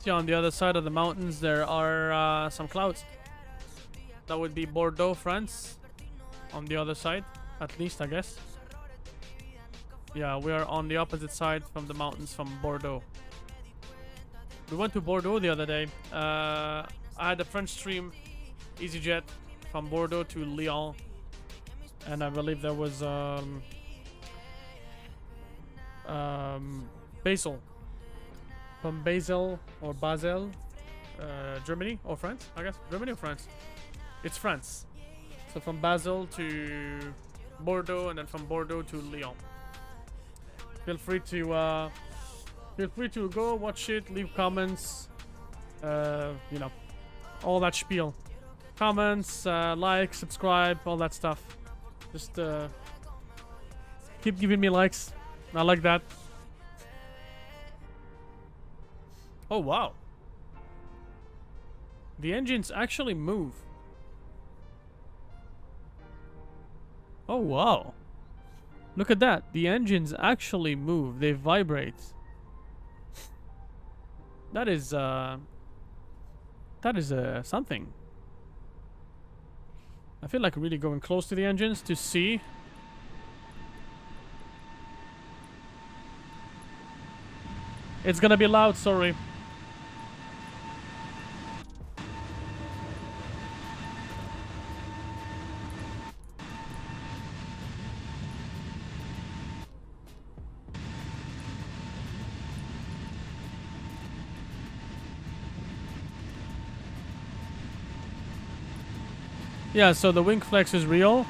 See, on the other side of the mountains there are some clouds. That would be Bordeaux, France. On the other side, at least, I guess. Yeah, we are on the opposite side from the mountains from Bordeaux. We went to Bordeaux the other day. I had a French stream, EasyJet, from Bordeaux to Lyon, and I believe there was Basel, from Basel or Basel, Germany or France, I guess. Germany or France? It's France. So from Basel to Bordeaux, and then from Bordeaux to Lyon. Feel free to go watch it, leave comments, you know, all that spiel. Comments, like, subscribe, all that stuff. Just keep giving me likes. I like that. Oh wow. The engines actually move. Oh wow. Look at that. The engines actually move. They vibrate. That is something. I feel like really going close to the engines to see. It's gonna be loud, sorry. Yeah, so the wing flex is real.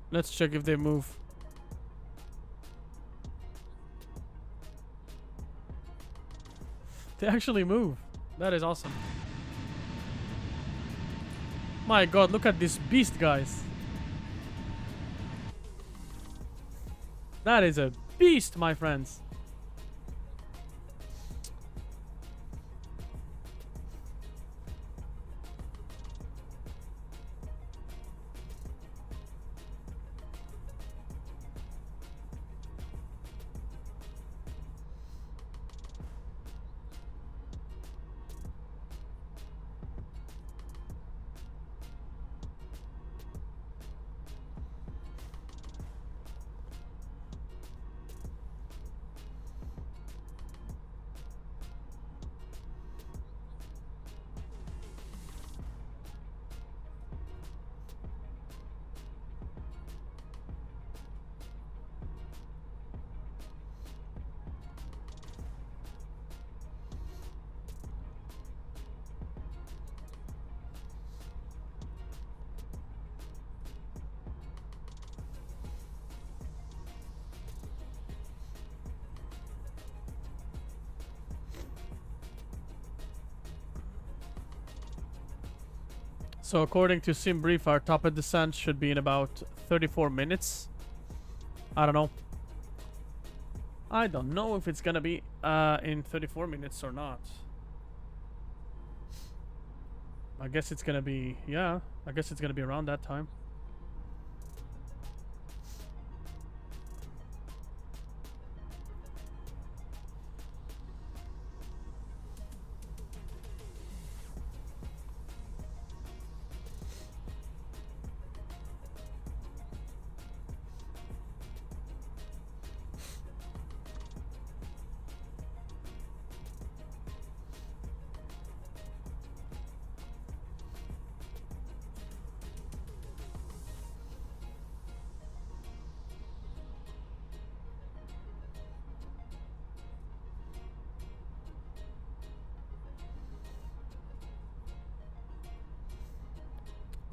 Let's check if they move. They actually move. That is awesome. My god, look at this beast, guys. That is a beast, my friends. So according to SimBrief, our top of descent should be in about 34 minutes. I don't know. I don't know if it's gonna be in 34 minutes or not. I guess it's gonna be, yeah, I guess it's gonna be around that time.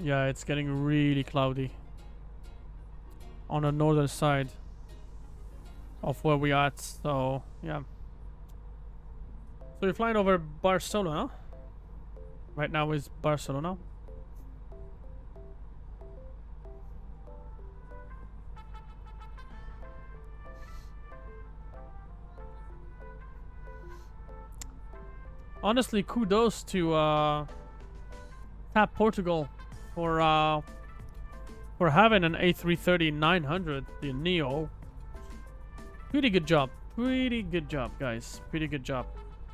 Yeah, it's getting really cloudy on the northern side of where we are at, so yeah. So you're flying over Barcelona. Right now is Barcelona. Honestly, kudos to Tap Portugal for having an A330-900, the Neo. Pretty good job. Pretty good job, guys. Pretty good job.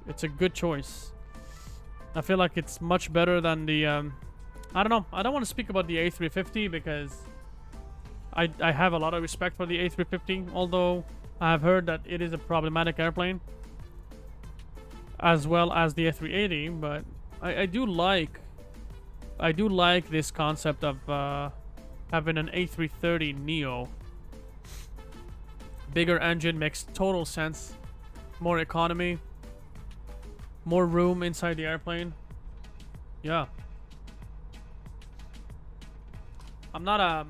It's a good choice. I feel like it's much better than the I don't know. I don't want to speak about the A350 because I have a lot of respect for the A350, although I've heard that it is a problematic airplane, as well as the A380, but I do like this concept of having an A330neo. Bigger engine makes total sense. More economy, more room inside the airplane. Yeah. I'm not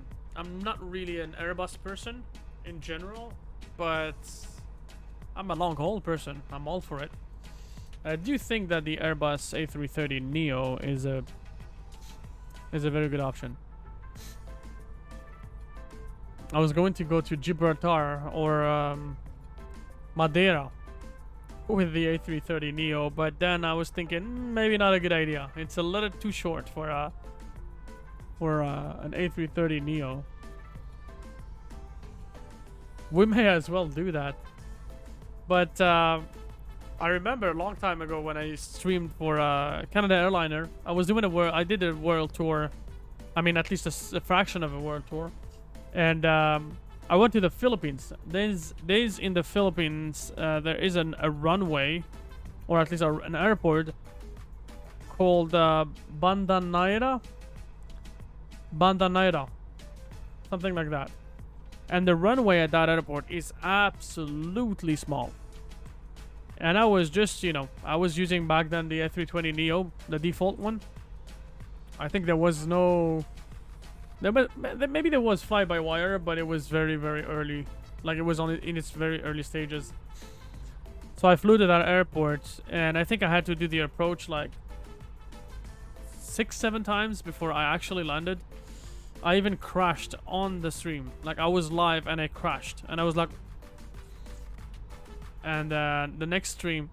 really an Airbus person in general, but I'm a long haul person. I'm all for it. I do think that the Airbus A330neo is a very good option. I was going to go to Gibraltar or Madeira with the A330neo, but then I was thinking maybe not a good idea. It's a little too short for an A330neo. We may as well do that. But I remember a long time ago when I streamed for Canada Airliner, I was doing I did a world tour. I mean, at least a fraction of a world tour. And I went to the Philippines. There's in the Philippines, there is a runway, or at least an airport called Bandanayra, something like that. And the runway at that airport is absolutely small. And I was just, I was using back then the A320neo, the default one. I think there was no... Maybe there was fly-by-wire, but it was very, very early. Like, it was in its very early stages. So I flew to that airport, and I think I had to do the approach like 6-7 times before I actually landed. I even crashed on the stream. Like, I was live and I crashed, and I was like... And the next stream,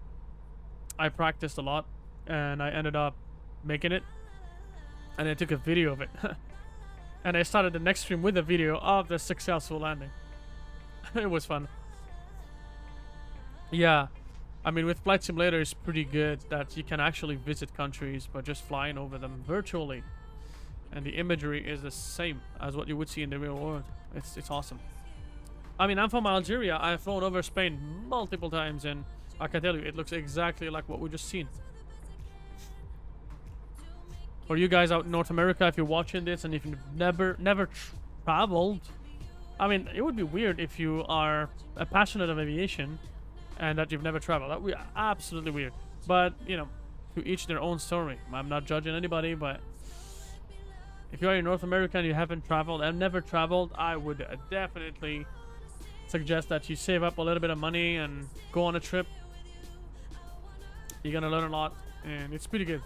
I practiced a lot, and I ended up making it, and I took a video of it. And I started the next stream with a video of the successful landing. It was fun. Yeah, I mean, with Flight Simulator, it's pretty good that you can actually visit countries by just flying over them virtually, and the imagery is the same as what you would see in the real world. It's awesome. I mean, I'm from Algeria. I've flown over Spain multiple times, and I can tell you, it looks exactly like what we just seen. For you guys out in North America, if you're watching this and if you've never traveled, I mean, it would be weird if you are a passionate of aviation and that you've never traveled. That would be absolutely weird. But, to each their own story. I'm not judging anybody, but if you're in North America and you haven't traveled and never traveled, I would definitely suggest that you save up a little bit of money and go on a trip. You're gonna learn a lot, and it's pretty good.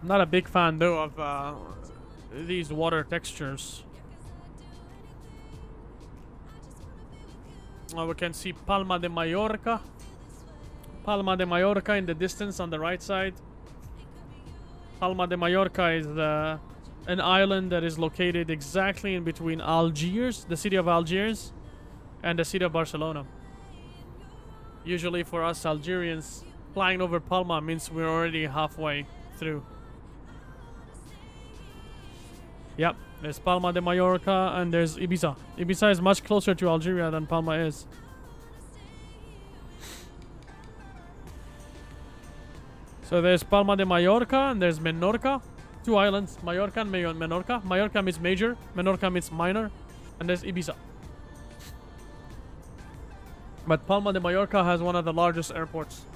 I'm not a big fan though of these water textures. We can see Palma de Mallorca. Palma de Mallorca in the distance on the right side. Palma de Mallorca is an island that is located exactly in between Algiers, the city of Algiers, and the city of Barcelona. Usually for us Algerians, flying over Palma means we're already halfway through. Yep, there's Palma de Mallorca and there's Ibiza. Ibiza is much closer to Algeria than Palma is. So there's Palma de Mallorca and there's Menorca. Two islands, Mallorca and Menorca. Mallorca means major, Menorca means minor, and there's Ibiza. But Palma de Mallorca has one of the largest airports.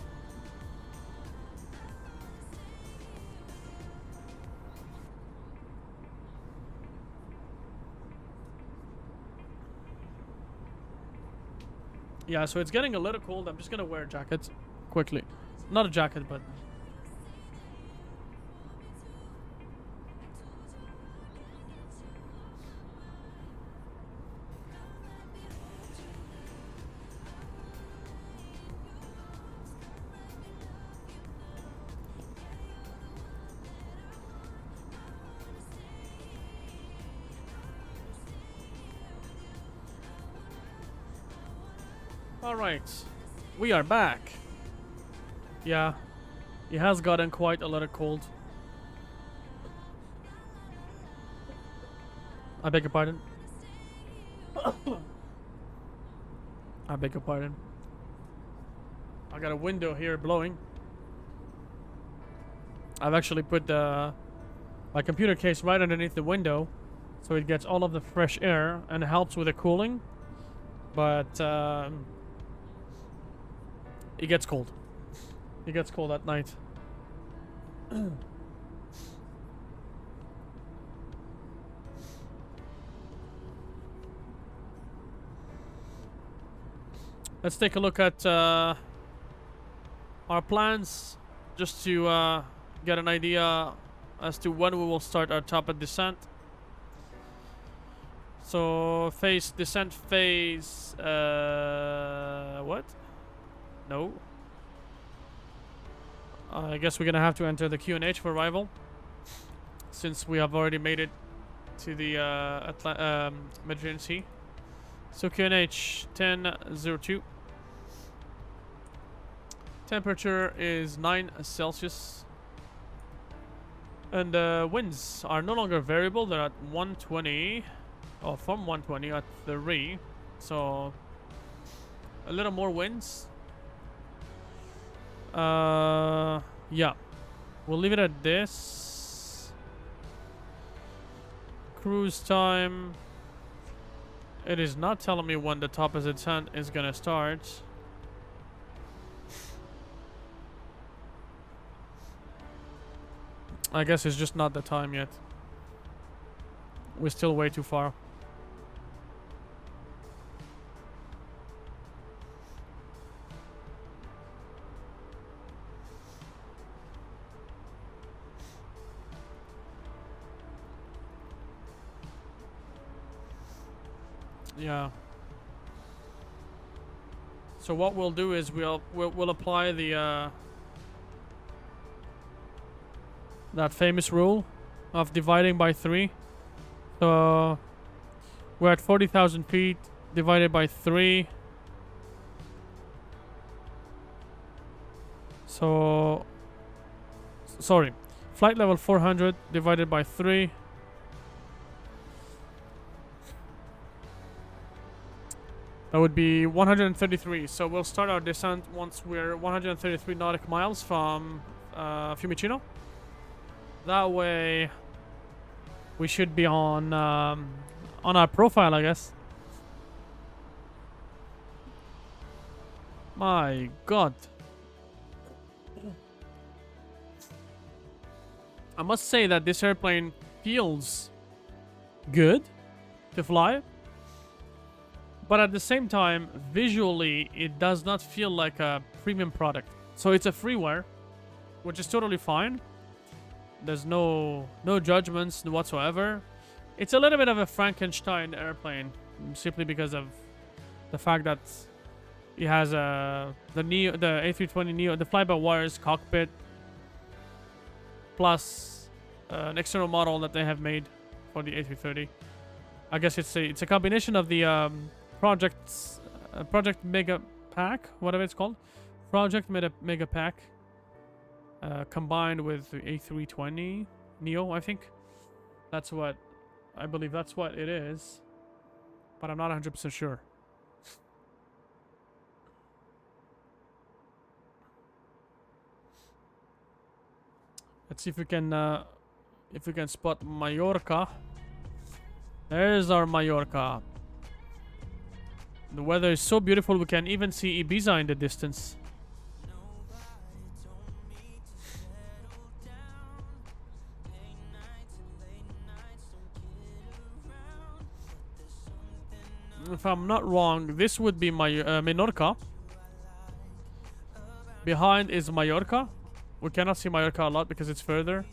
Yeah, so it's getting a little cold. I'm just gonna wear a jacket quickly. Not a jacket, but... Alright, we are back. Yeah, it has gotten quite a little cold. I beg your pardon. I beg your pardon. I got a window here blowing. I've actually put my computer case right underneath the window, so it gets all of the fresh air and helps with the cooling. But it gets cold. It gets cold at night. Let's take a look at our plans, just to get an idea as to when we will start our top of descent. So descent phase, what? No. I guess we're gonna have to enter the QNH for arrival, since we have already made it to the Mediterranean Sea. So QNH 1002. Temperature is 9 Celsius. And the winds are no longer variable, they're at 120. Or from 120 at 3. So a little more winds. Yeah. We'll leave it at this. Cruise time. It is not telling me when the top of the descent is gonna start. I guess it's just not the time yet. We're still way too far. Yeah. So what we'll do is we'll apply the that famous rule of dividing by 3. So we're at 40,000 feet divided by 3. So sorry, flight level 400 divided by 3. That would be 133. So we'll start our descent once we're 133 nautical miles from Fiumicino. That way, we should be on our profile, I guess. My God, I must say that this airplane feels good to fly. But at the same time, visually, it does not feel like a premium product. So it's a freeware, which is totally fine. There's no judgments whatsoever. It's a little bit of a Frankenstein airplane, simply because of the fact that it has the A330neo, the fly-by-wires cockpit, plus an external model that they have made for the A330. I guess it's a combination of the Project Mega Pack, whatever it's called, Project Mega Pack, combined with the A320neo. I think that's what I believe. That's what it is, but I'm not 100% sure. Let's see if we can spot Mallorca. There's our Mallorca. The weather is so beautiful, we can even see Ibiza in the distance. If I'm not wrong, this would be Menorca. Behind is Mallorca. We cannot see Mallorca a lot because it's further.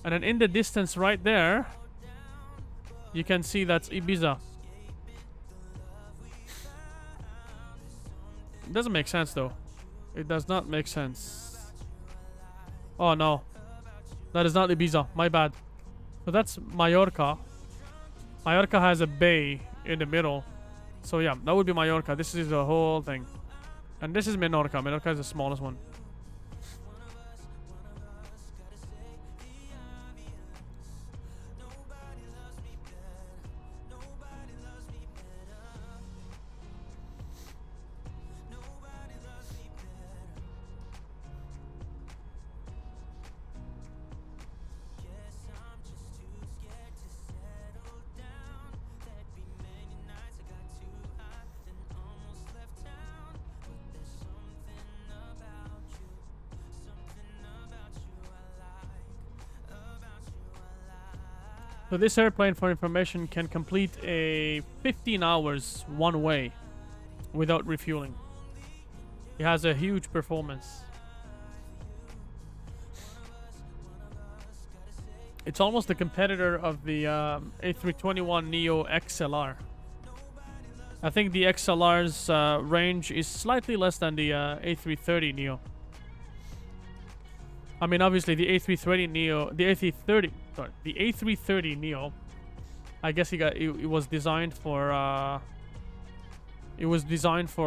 And then in the distance right there, you can see that's Ibiza. It doesn't make sense though. It does not make sense. Oh no. That is not Ibiza. My bad. So that's Mallorca. Mallorca has a bay in the middle. So yeah, that would be Mallorca. This is the whole thing. And this is Menorca. Menorca is the smallest one. So this airplane, for information, can complete a 15 hours one way without refueling. It has a huge performance. It's almost the competitor of the A321neo XLR. I think the XLR's range is slightly less than the A330neo. I mean, obviously the A330neo, the A330neo. I guess it was designed for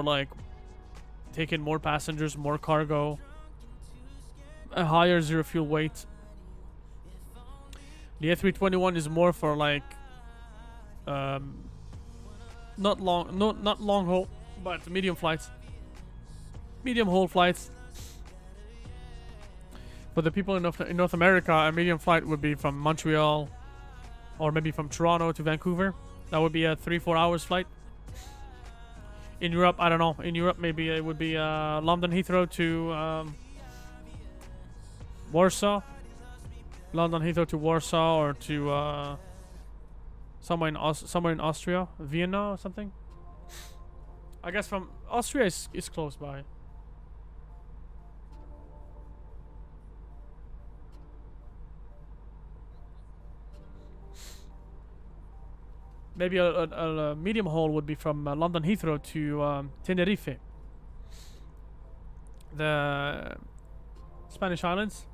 like taking more passengers, more cargo, a higher zero fuel weight. The A321 is more for like not long haul, but medium flights, medium haul flights. For the people in North America, a medium flight would be from Montreal or maybe from Toronto to Vancouver. That would be a 3-4 hours flight. In Europe, I don't know. In Europe, maybe it would be London Heathrow to Warsaw. London Heathrow to Warsaw, or to somewhere in Austria, Vienna or something. I guess from Austria is close by. Maybe a medium haul would be from London Heathrow to Tenerife, the Spanish islands.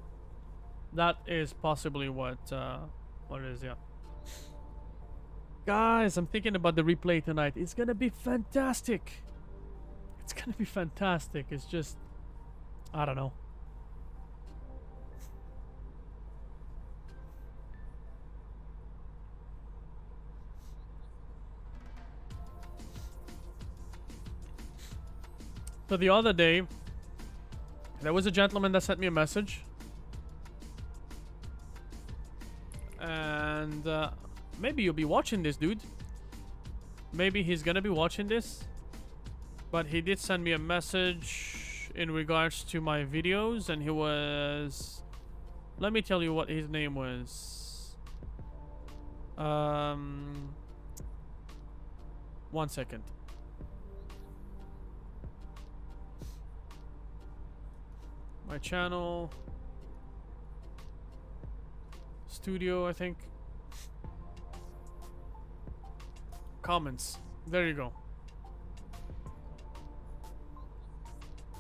That is possibly what it is, yeah. Guys, I'm thinking about the replay tonight. It's gonna be fantastic. It's gonna be fantastic. It's just, I don't know. So the other day, there was a gentleman that sent me a message. And maybe you'll be watching this, dude. Maybe he's gonna be watching this. But he did send me a message in regards to my videos, and he was... Let me tell you what his name was. 1 second. My channel, studio, I think. Comments. There you go.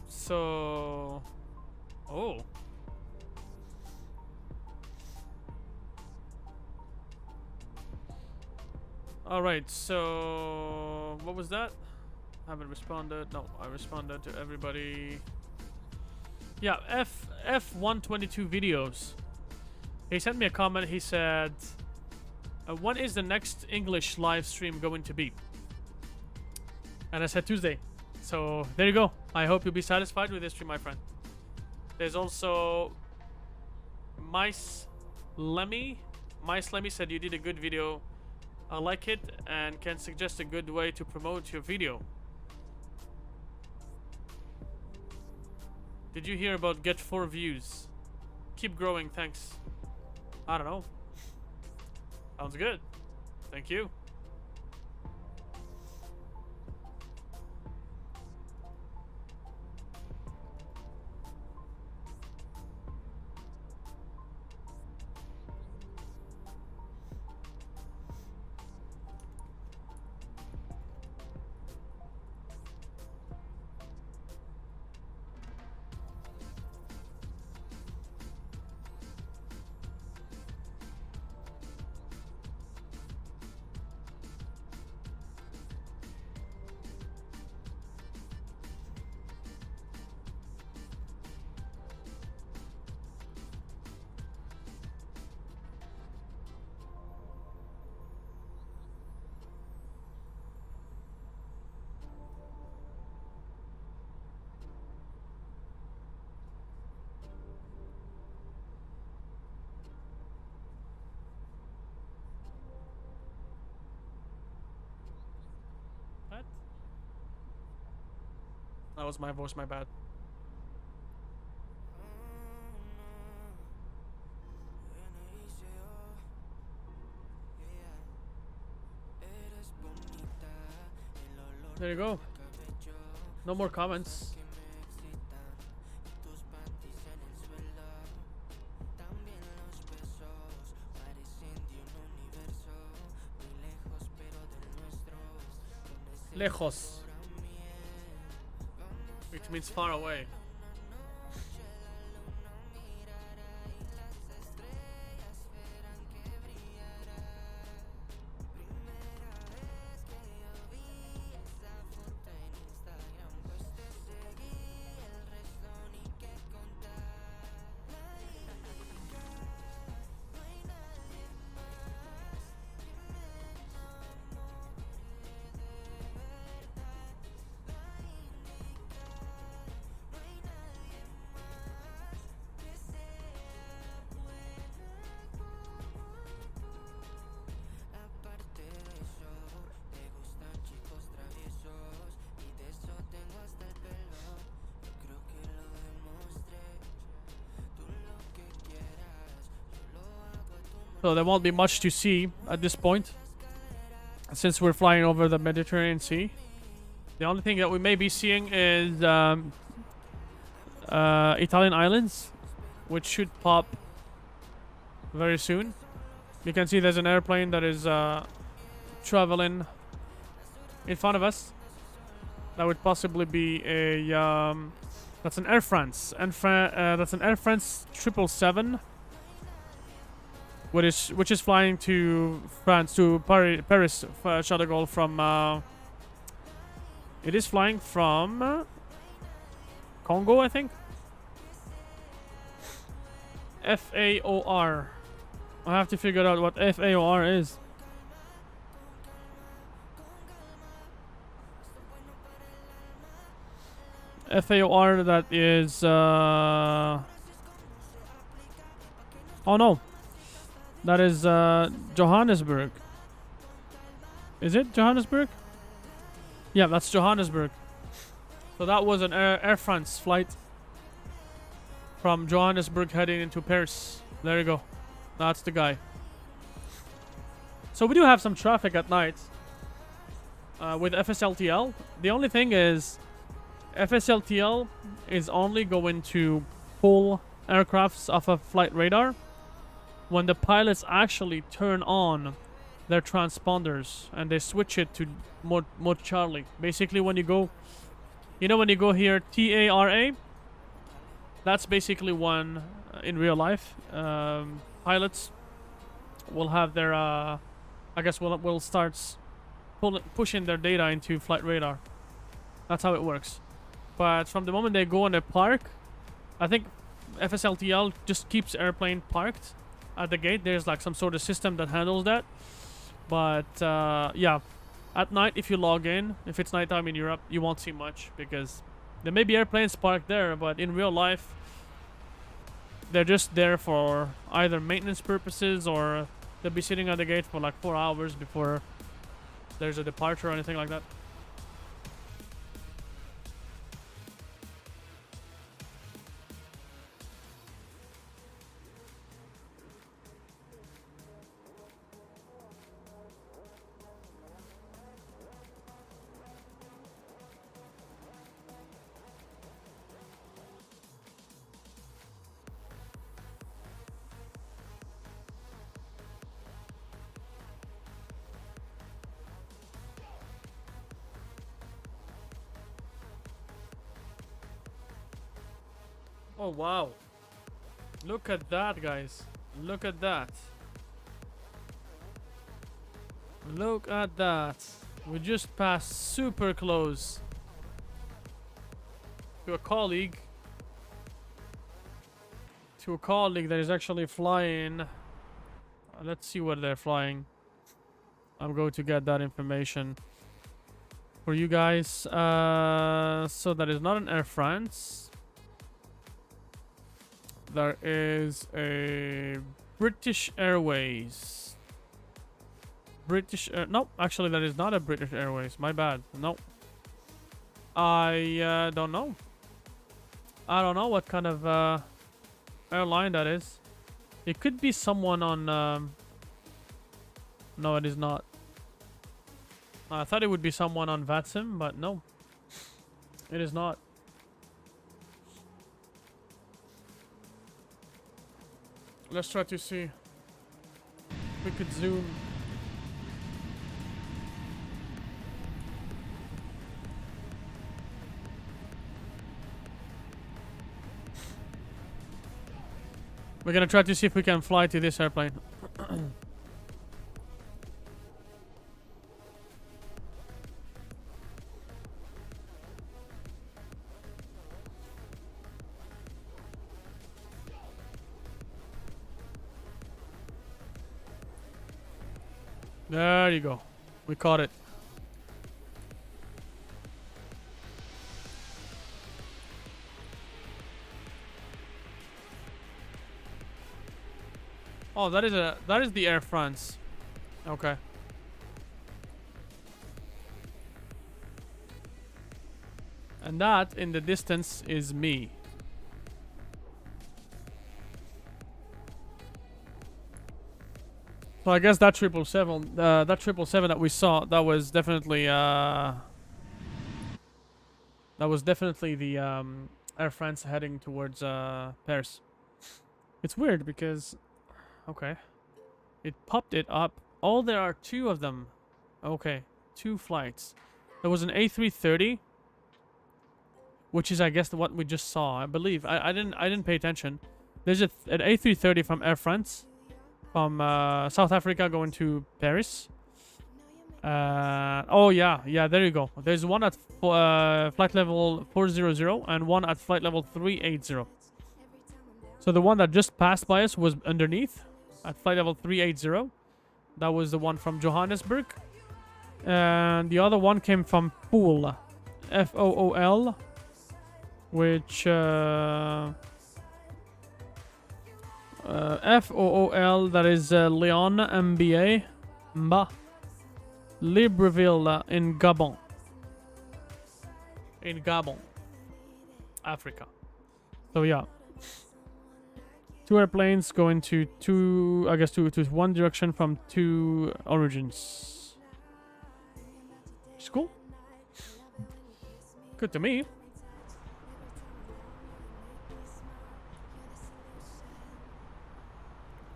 So, oh. All right. So, what was that? Haven't responded. No, I responded to everybody. Yeah, F122 videos. He sent me a comment. He said, when is the next English live stream going to be? And I said Tuesday. So there you go. I hope you'll be satisfied with this stream, my friend. There's also Mice Lemmy. Mice Lemmy said you did a good video. I like it and can suggest a good way to promote your video. Did you hear about Get 4 views? Keep growing, thanks. I don't know. Sounds good. Thank you. That was my voice, my bad. There you go. No more comments. Lejos, which means far away. So there won't be much to see at this point, since we're flying over the Mediterranean Sea. The only thing that we may be seeing is Italian islands, which should pop very soon. You can see there's an airplane that is traveling in front of us. That would possibly be a that's an Air France, and that's an Air France 777. Which is flying to France, to Paris, Charles de Gaulle from. It is flying from Congo, I think. FAOR. I have to figure out what FAOR is. FAOR, that is. Oh no. That is Johannesburg. Is it Johannesburg? Yeah, that's Johannesburg. So that was an Air France flight from Johannesburg heading into Paris. There you go. That's the guy. So we do have some traffic at night with FSLTL. The only thing is FSLTL is only going to pull aircrafts off of flight radar when the pilots actually turn on their transponders and they switch it to mode Charlie. Basically, when you go, when you go here, TARA, that's basically when, in real life, pilots will have their, I guess, will start pushing their data into flight radar. That's how it works. But from the moment they go on a park, I think FSLTL just keeps airplane parked at the gate. There's like some sort of system that handles that. But yeah, at night, if you log in, if it's nighttime in Europe, you won't see much because there may be airplanes parked there, but in real life they're just there for either maintenance purposes, or they'll be sitting at the gate for like 4 hours before there's a departure or anything like that. Oh wow, look at that, guys. Look at that. Look at that. We just passed super close to a colleague that is actually flying. Let's see what they're flying. I'm going to get that information for you guys. So that is not an Air France. There is a British Airways. No, actually that is not a British Airways. My bad. No. I don't know. I don't know what kind of airline that is. It could be someone on... no, it is not. I thought it would be someone on VATSIM, but no. It is not. Let's try to see. We could zoom. We're gonna try to see if we can fly to this airplane. There you go. We caught it. Oh, that is the Air France. Okay. And that in the distance is me. So I guess that 777 that we saw, that was definitely the Air France heading towards Paris. It's weird because, okay, it popped it up. Oh, there are two of them. Okay, two flights. There was an A330, which is I guess what we just saw. I believe I didn't pay attention. There's an A330 from Air France. From South Africa going to Paris. Oh yeah, there you go. There's one at flight level 400 and one at flight level 380. So the one that just passed by us was underneath at flight level 380. That was the one from Johannesburg. And the other one came from Pool, F-O-O-L, which F-O-O-L, that is Lyon, MBA, Libreville in Gabon. In Gabon, Africa. So yeah. Two airplanes going to to one direction from two origins. It's cool. Good to me.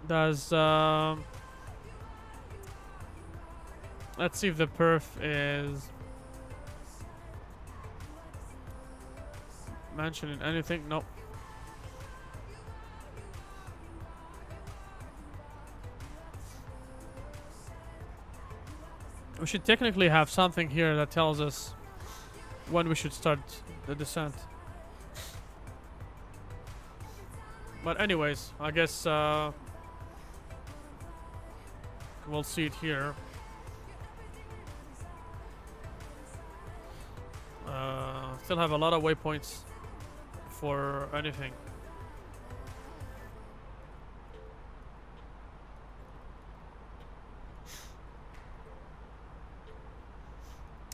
Does let's see if the perf is mentioning anything. Nope. We should technically have something here that tells us when we should start the descent. But anyways, I guess we'll see it here. Still have a lot of waypoints for anything.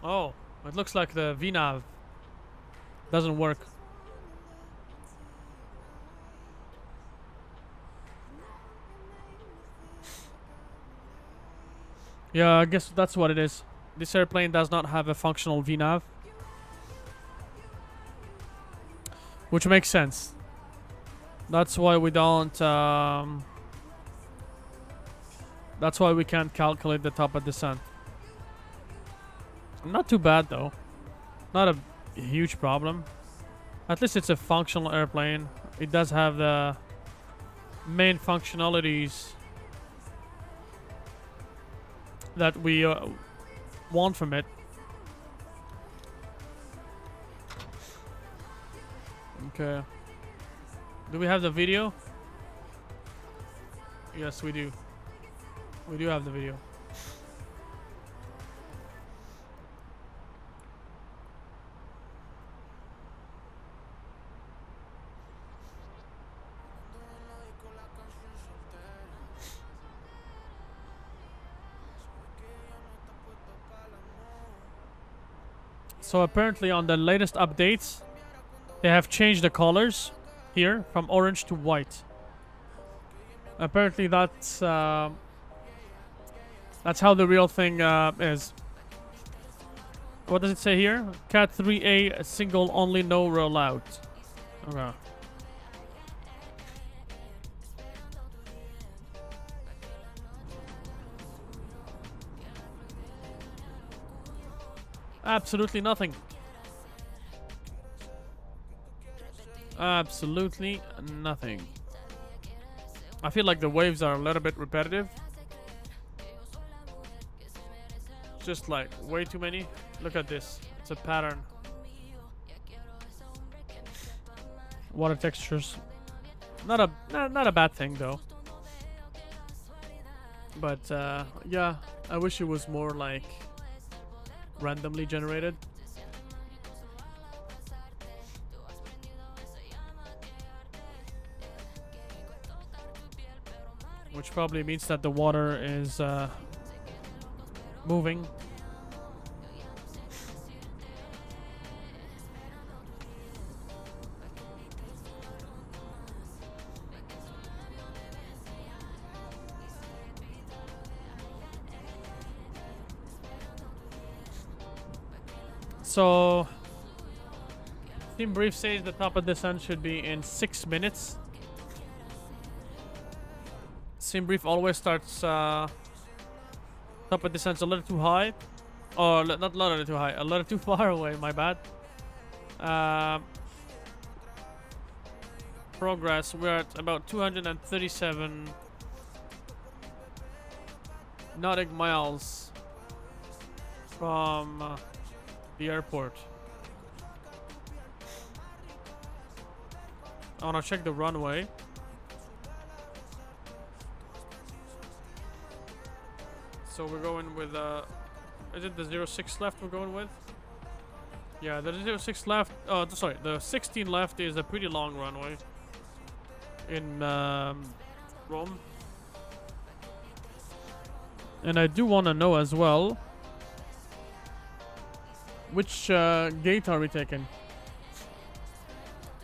Oh, it looks like the VNAV doesn't work. Yeah, I guess that's what it is. This airplane does not have a functional VNAV. Which makes sense. That's why we don't... that's why we can't calculate the top of descent. Not too bad though. Not a huge problem. At least it's a functional airplane. It does have the main functionalities that we want from it. Okay. Do we have the video? Yes, we do. We do have the video. So apparently on the latest updates, they have changed the colors here from orange to white. Apparently that's how the real thing is. What does it say here? Cat 3A single only, no rollout. Okay. Absolutely nothing. Absolutely nothing. I feel like the waves are a little bit repetitive. Just like way too many. Look at this. It's a pattern. Water textures. Not a bad thing though. But yeah, I wish it was more like randomly generated. Which probably means that the water is moving. So, Team Brief says the top of the sun should be in 6 minutes. Team Brief always starts top of the sun's a little too high. Oh, not a little too high, a little too far away, my bad. Progress, we're at about 237 nautical miles from the airport. I wanna check the runway. So we're going with is it the 06 left we're going with? Yeah, the 06 left. Oh, sorry, the 16 left is a pretty long runway in Rome. And I do want to know as well, which gate are we taking?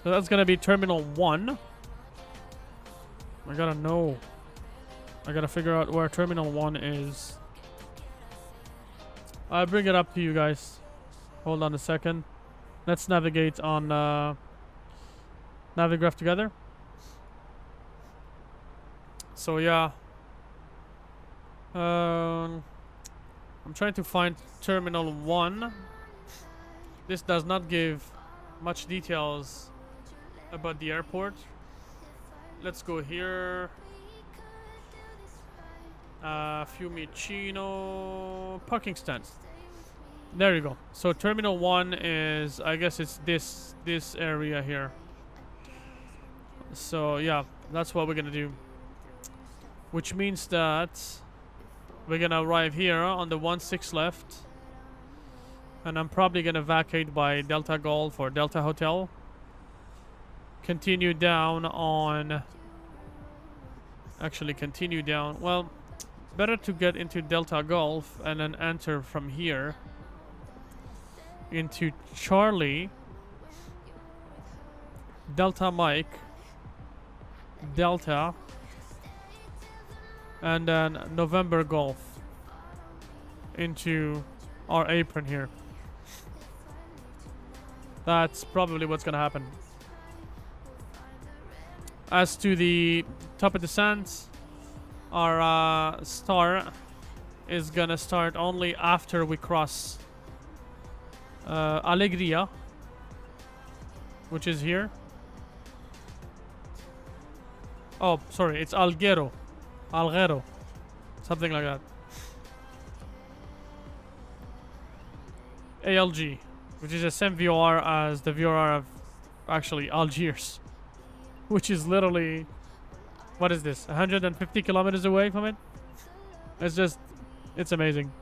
So that's gonna be Terminal 1. I gotta know. I gotta figure out where Terminal 1 is. I'll bring it up to you guys. Hold on a second. Let's navigate on Navigraph together. So yeah. I'm trying to find Terminal 1. This does not give much details about the airport. Let's go here. Fiumicino parking stands. There you go. So Terminal 1 is, I guess it's this area here. So yeah, that's what we're gonna do. Which means that we're gonna arrive here on the 16 left. And I'm probably gonna vacate by Delta Golf or Delta Hotel. Continue down on... Actually continue down. Well, better to get into Delta Golf and then enter from here into Charlie, Delta Mike, Delta, and then November Golf into our apron here. That's probably what's gonna happen. As to the top of the sands, our star is gonna start only after we cross Alegria, which is here. Oh, sorry, it's Alghero, something like that. ALG, which is the same VOR as the VOR of actually Algiers, which is literally, what is this, 150 kilometers away from it? It's just, it's amazing.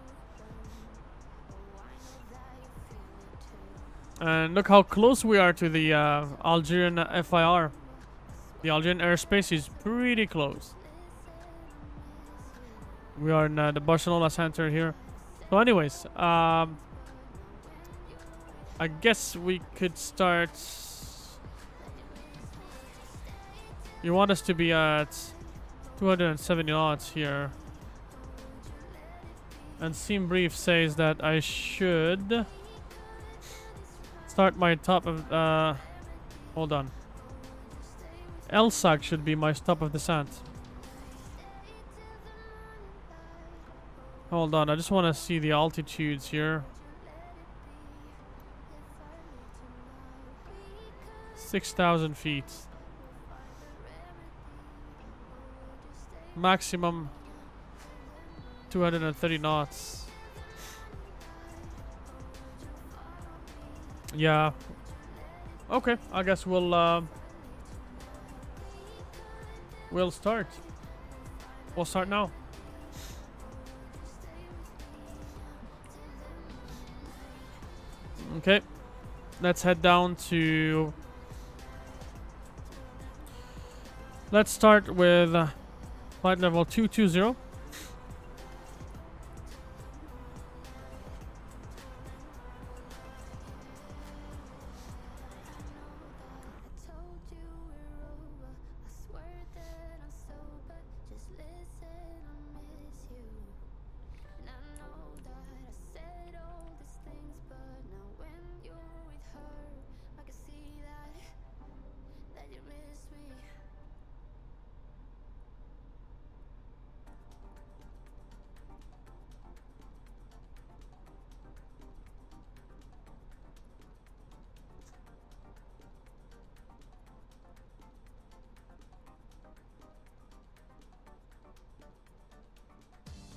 And look how close we are to the Algerian FIR. The Algerian airspace is pretty close. We are in the Barcelona center here. So anyways, I guess we could start. You want us to be at 270 knots here. And Seam Brief says that I should start my top of hold on. LSAC should be my stop of descent. Hold on, I just want to see the altitudes here. 6,000 feet. Maximum 230 knots. Yeah. Okay, I guess we'll start. We'll start now. Okay. Let's head down to... Let's start with flight level 220.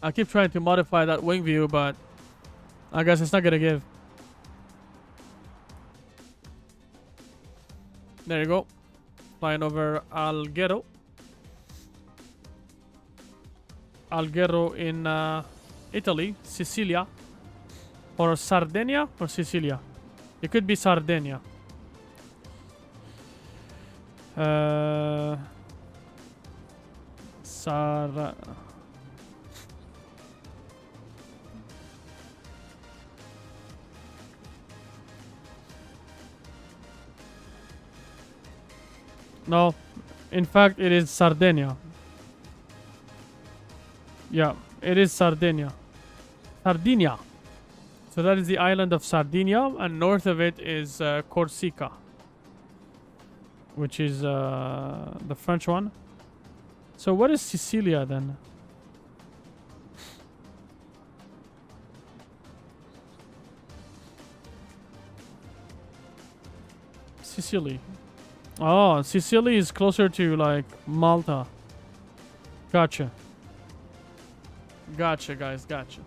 I keep trying to modify that wing view, but I guess it's not gonna give. There you go. Flying over Alghero. Alghero in Italy, Sicilia. Or Sardinia or Sicilia. It could be Sardinia. No, in fact, it is Sardinia. Yeah, it is Sardinia. Sardinia. So that is the island of Sardinia, and north of it is Corsica, which is the French one. So what is Sicilia then? Sicily. Oh, Sicily is closer to like Malta. Gotcha. Gotcha, guys. Gotcha.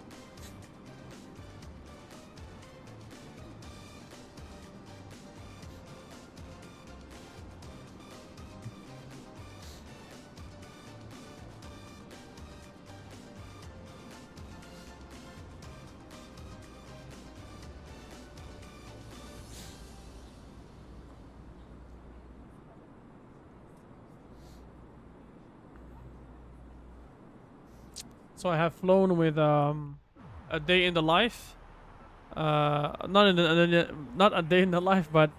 So I have flown with a day in the life, not a day in the life, but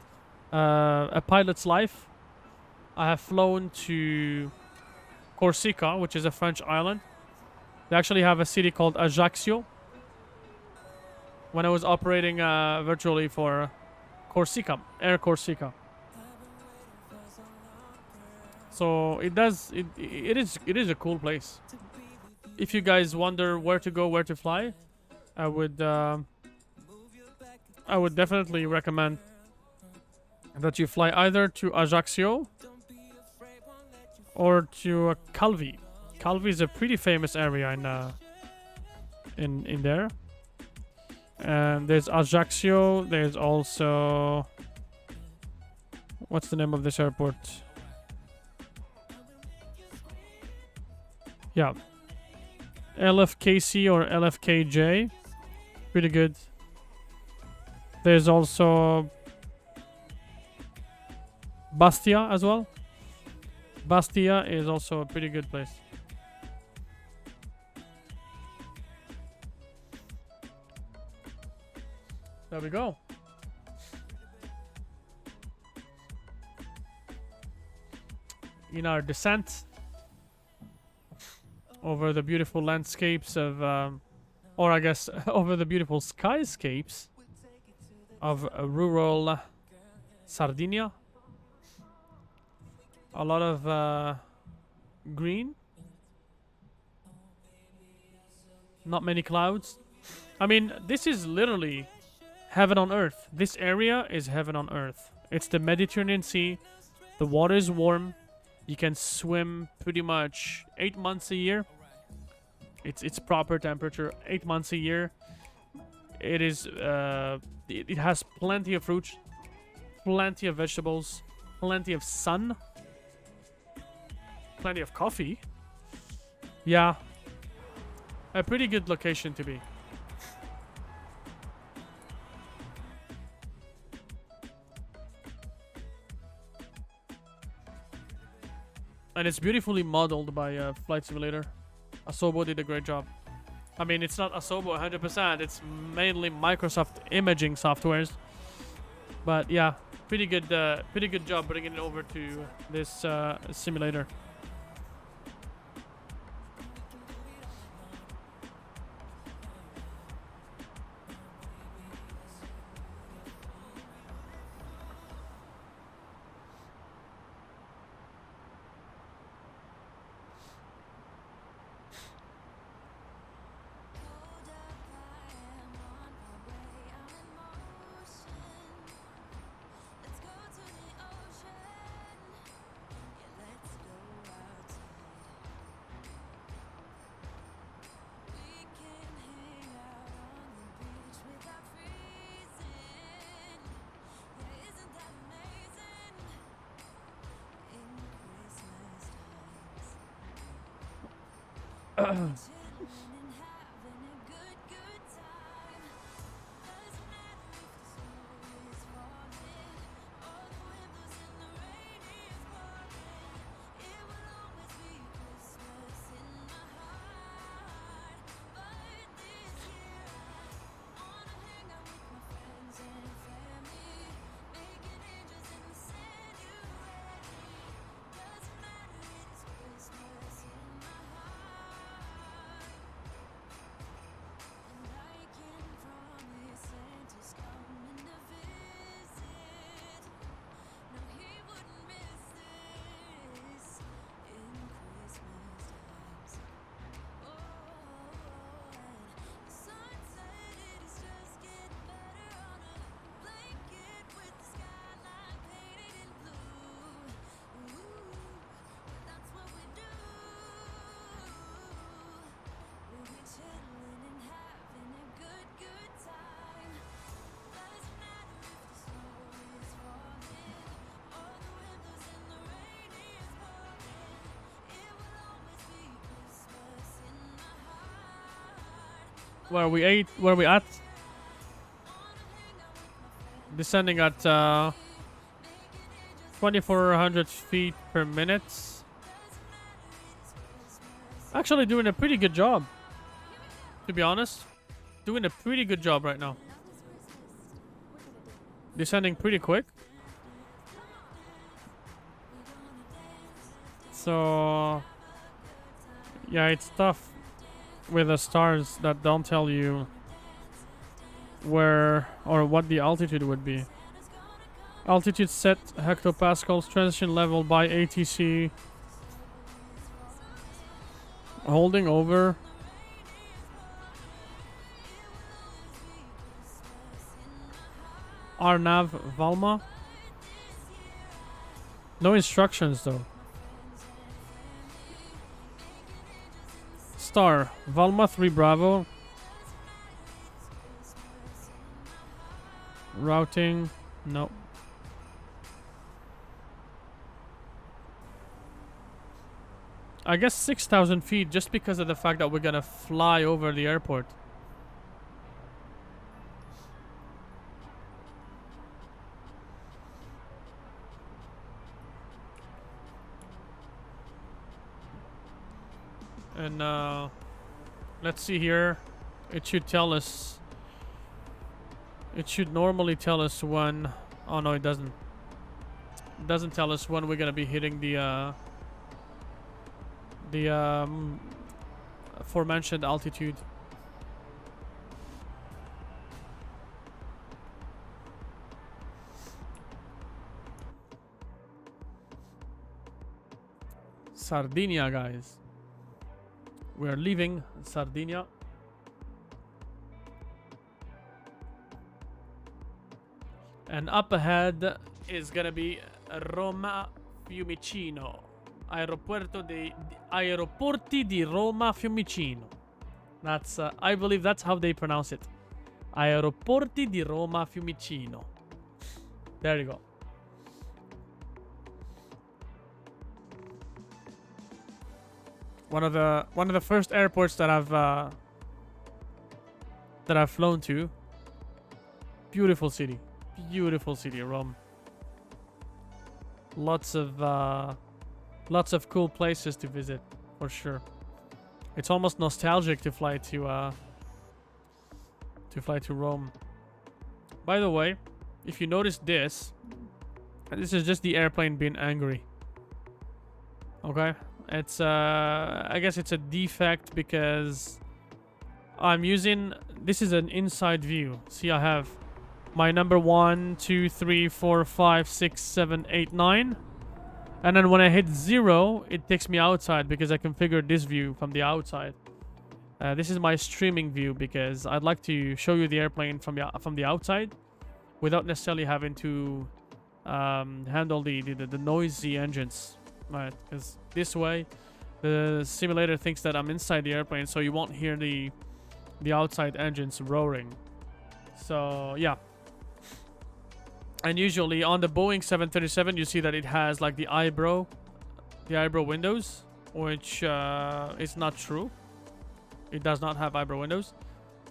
a pilot's life. I have flown to Corsica, which is a French island. They actually have a city called Ajaccio. When I was operating virtually for Corsica, Air Corsica. So it is a cool place. If you guys wonder where to go, where to fly, I would definitely recommend that you fly either to Ajaccio or to Calvi. Calvi is a pretty famous area in there. And there's Ajaccio. There's also, what's the name of this airport? Yeah. LFKC or LFKJ. Pretty good. There's also Bastia as well. Bastia is also a pretty good place. There we go. in our descent over the beautiful landscapes of, or I guess over the beautiful skyscapes of rural Sardinia. A lot of green. Not many clouds. I mean, this is literally heaven on earth. This area is heaven on earth. It's the Mediterranean Sea. The water is warm. You can swim pretty much 8 months a year. It's proper temperature 8 months a year. It is it has plenty of fruits, plenty of vegetables, plenty of sun, plenty of coffee. Yeah, a pretty good location to be. And it's beautifully modeled by Flight Simulator. Asobo did a great job. I mean, it's not Asobo 100%. It's mainly Microsoft imaging softwares. But yeah, pretty good job bringing it over to this simulator. Where are we at? Descending at 2400 feet per minute. Actually doing a pretty good job, to be honest. Doing a pretty good job right now. Descending pretty quick. So yeah, it's tough with the stars that don't tell you where or what the altitude would be. Altitude set hectopascals, transition level by ATC. Holding over. Arnav Valma. No instructions though. Star Valma 3 Bravo. Routing. No. I guess 6,000 feet just because of the fact that we're gonna fly over the airport. And let's see here. It should tell us. It should normally tell us when. Oh no, it doesn't. It doesn't tell us when we're gonna be hitting the the aforementioned altitude. Sardinia, guys. We are leaving Sardinia. And up ahead is gonna be Roma Fiumicino. Aeroporti di Roma Fiumicino. That's I believe that's how they pronounce it. Aeroporti di Roma Fiumicino. There you go. One of the first airports that I've flown to. Beautiful city, Rome. Lots of cool places to visit, for sure. It's almost nostalgic to fly to Rome. By the way, if you notice this is just the airplane being angry. Okay. It's I guess it's a defect because I'm using, this is an inside view. See, I have my number 1, 2, 3, 4, 5, 6, 7, 8, 9. And then when I hit 0, it takes me outside because I configured this view from the outside. This is my streaming view because I'd like to show you the airplane from the outside without necessarily having to handle the noisy engines. Right, because this way the simulator thinks that I'm inside the airplane, so you won't hear the outside engines roaring. So yeah. And usually on the Boeing 737 you see that it has like the eyebrow windows, which is not true. It does not have eyebrow windows.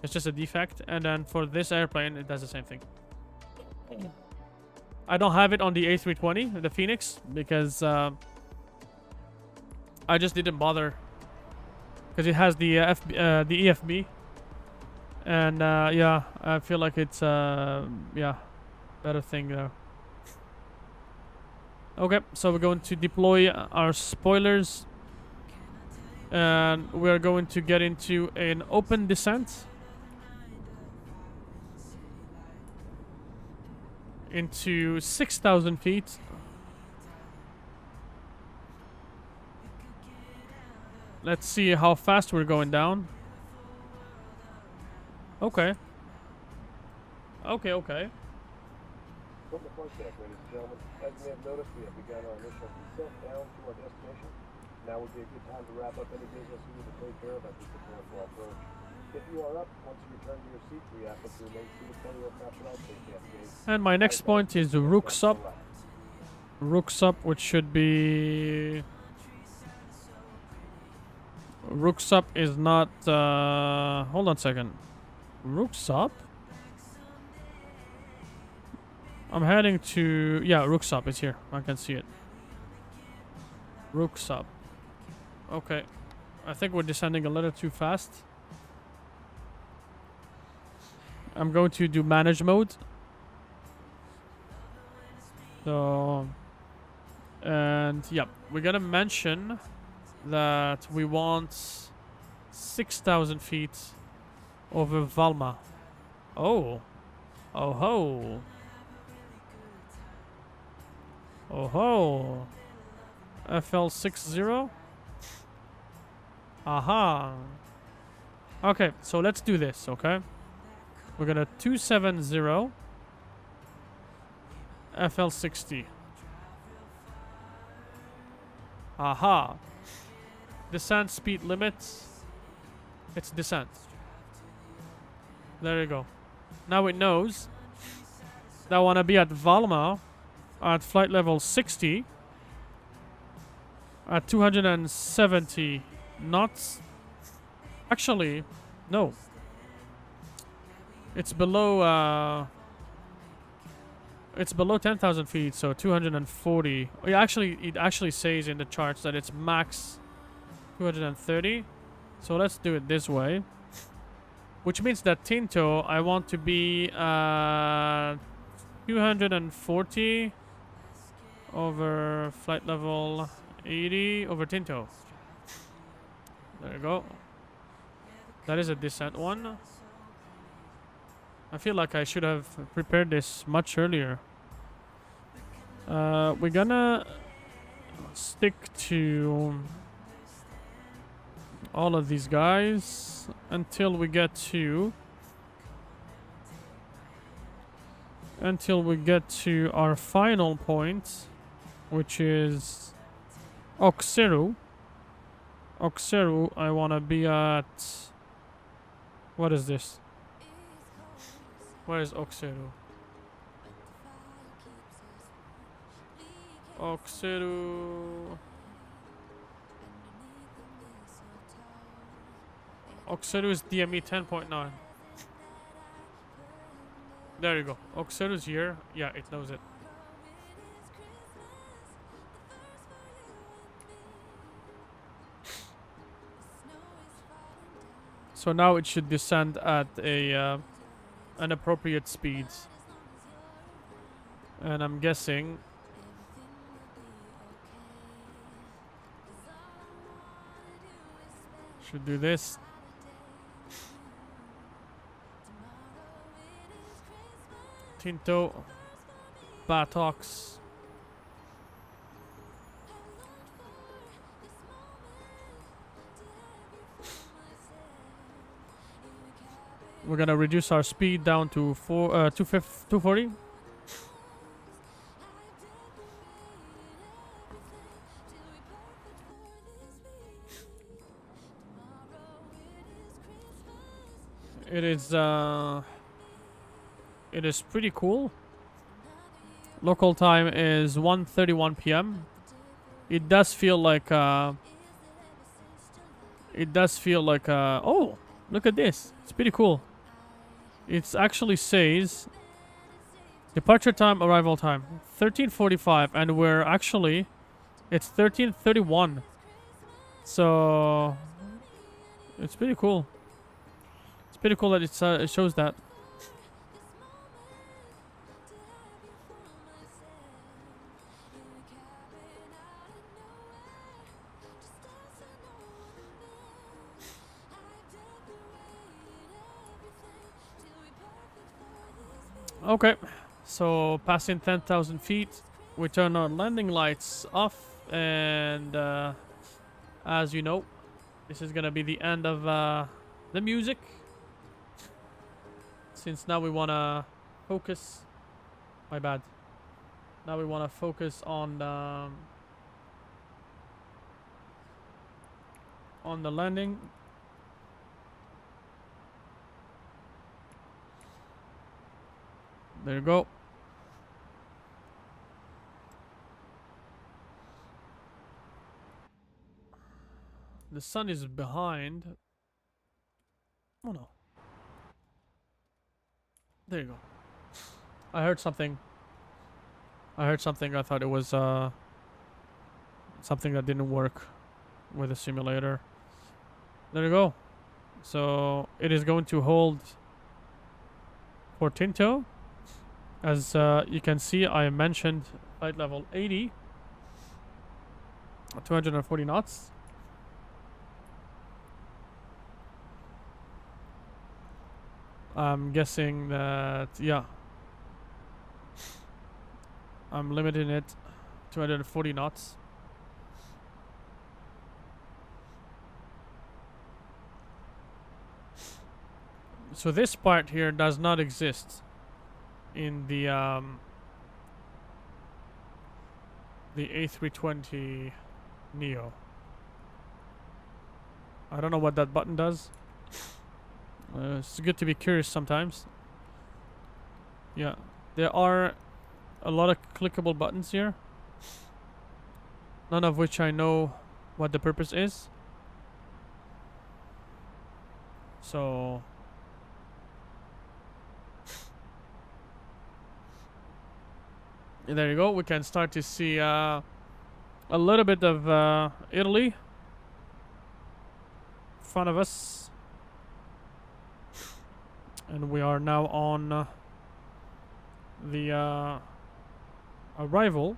It's just a defect. And then for this airplane it does the same thing. I don't have it on the A320, the Phoenix, because I just didn't bother because it has the EFB, and yeah, I feel like it's yeah, better thing though. Okay, so we're going to deploy our spoilers, and we're going to get into an open descent into 6,000 feet. Let's see how fast we're going down. Okay. Okay. From the flight deck, ladies and gentlemen, as you may have noticed, we have begun our initial descent down to our destination. Now would be a good time to wrap up any business you need to take care of as we prepare for our approach. If you are up, once you return to your seat, we ask that you remain seated for the aircraft without safety updates. And my next point is Rooks Up. Rooks Up, which should be... Rooks Up is not... hold on a second. Rooks Up? I'm heading to... Yeah, Rooks Up is here. I can see it. Rooks Up. Okay. I think we're descending a little too fast. I'm going to do manage mode. So... And, yeah. We're gonna mention that we want 6,000 feet over Valma. Oh. Oh ho. Oh ho. FL60. Aha. Okay, so let's do this, okay? We're gonna 270 FL60. Aha. Descent speed limits. It's descent. There you go. Now it knows that I want to be at Valma at flight level 60 at 270 knots. Actually, no. It's below 10,000 feet, so 240. Oh, yeah, actually, it actually says in the charts that it's max 230. So let's do it this way. Which means that Tinto, I want to be 240 over flight level 80 over Tinto. There you go. That is a descent one. I feel like I should have prepared this much earlier. We're gonna stick to all of these guys until we get to our final point, which is Auxerre. Auxerre, I wanna be at. What is this? Where is Auxerre? Auxerre. Auxerre is DME 10.9. There you go. Auxerre is here. Yeah, it knows it. So now it should descend at a an appropriate speed. And I'm guessing should do this. Tinto Batox. We're gonna reduce our speed down to 240. It is pretty cool. Local time is 1:31 p.m. It does feel like oh, look at this. It's pretty cool. It actually says departure time, arrival time 13:45, and we're actually it's 13:31. So it's pretty cool. It's pretty cool that it shows that. Okay, so passing 10,000 feet, we turn our landing lights off, and as you know, this is gonna be the end of the music. Since now we wanna focus. My bad. Now we wanna focus on the landing. There you go. The sun is behind. Oh no. There you go. I heard something. I thought it was something that didn't work with the simulator. There you go. So it is going to hold for Tinto. As you can see, I mentioned flight level 80, 240 knots. I'm guessing that, yeah, I'm limiting it 240 knots. So this part here does not exist in the A330neo. I don't know what that button does. It's good to be curious sometimes. Yeah, there are a lot of clickable buttons here, none of which I know what the purpose is. So there you go. We can start to see a little bit of Italy in front of us. And we are now on the arrival.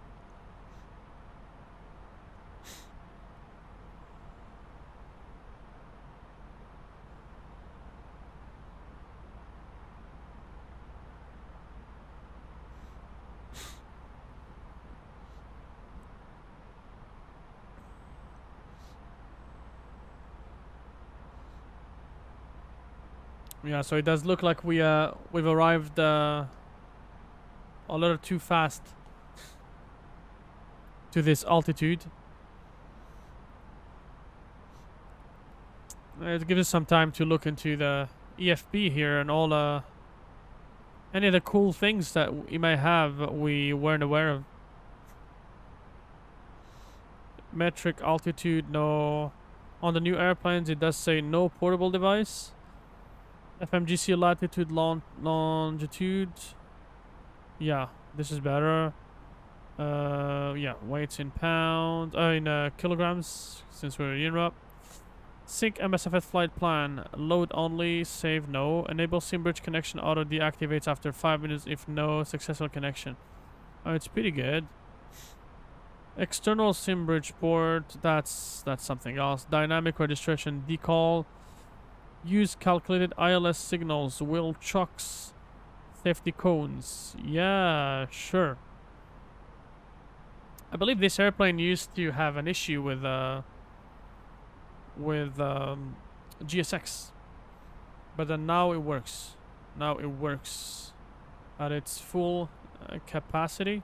Yeah, so it does look like we've arrived a little too fast to this altitude. It gives us some time to look into the EFB here and all any of the cool things that we may have we weren't aware of. Metric altitude, no. On the new airplanes, it does say no portable device. FMGC latitude, longitude. Yeah, this is better. Yeah, weights in pounds, in kilograms, since we're in Europe. Sync MSFS flight plan. Load only. Save no. Enable SIM-bridge connection. Auto deactivates after 5 minutes if no successful connection. Oh, it's pretty good. External SIM-bridge port. That's something else. Dynamic registration decal. Use calculated ILS signals. Will chocks. Safety cones. Yeah, sure. I believe this airplane used to have an issue with GSX, but then now it works. Now it works at its full capacity.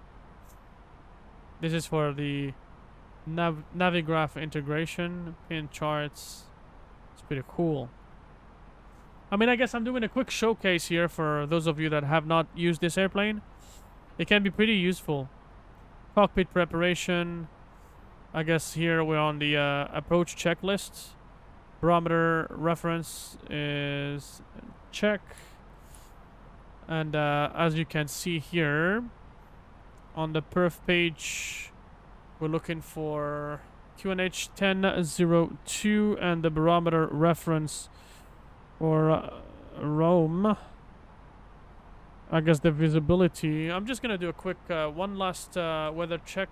This is for the Navigraph integration, pin charts. It's pretty cool. I mean, I guess I'm doing a quick showcase here for those of you that have not used this airplane. It can be pretty useful. Cockpit preparation. I guess here we're on the approach checklist. Barometer reference is check. And as you can see here, on the perf page, we're looking for QNH 1002 and the barometer reference for Rome. I guess the visibility. I'm just gonna do a quick one last weather check.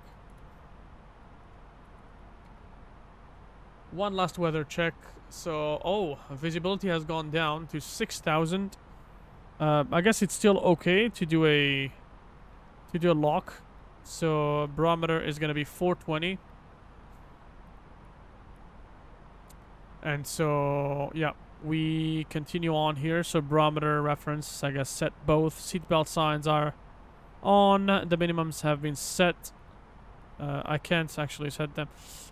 One last weather check. So, visibility has gone down to 6,000. I guess it's still okay to do a lock. So barometer is gonna be 420. And so yeah, we continue on here. So barometer reference, I guess set both. Seatbelt signs are on. The minimums have been set. I can't actually set them.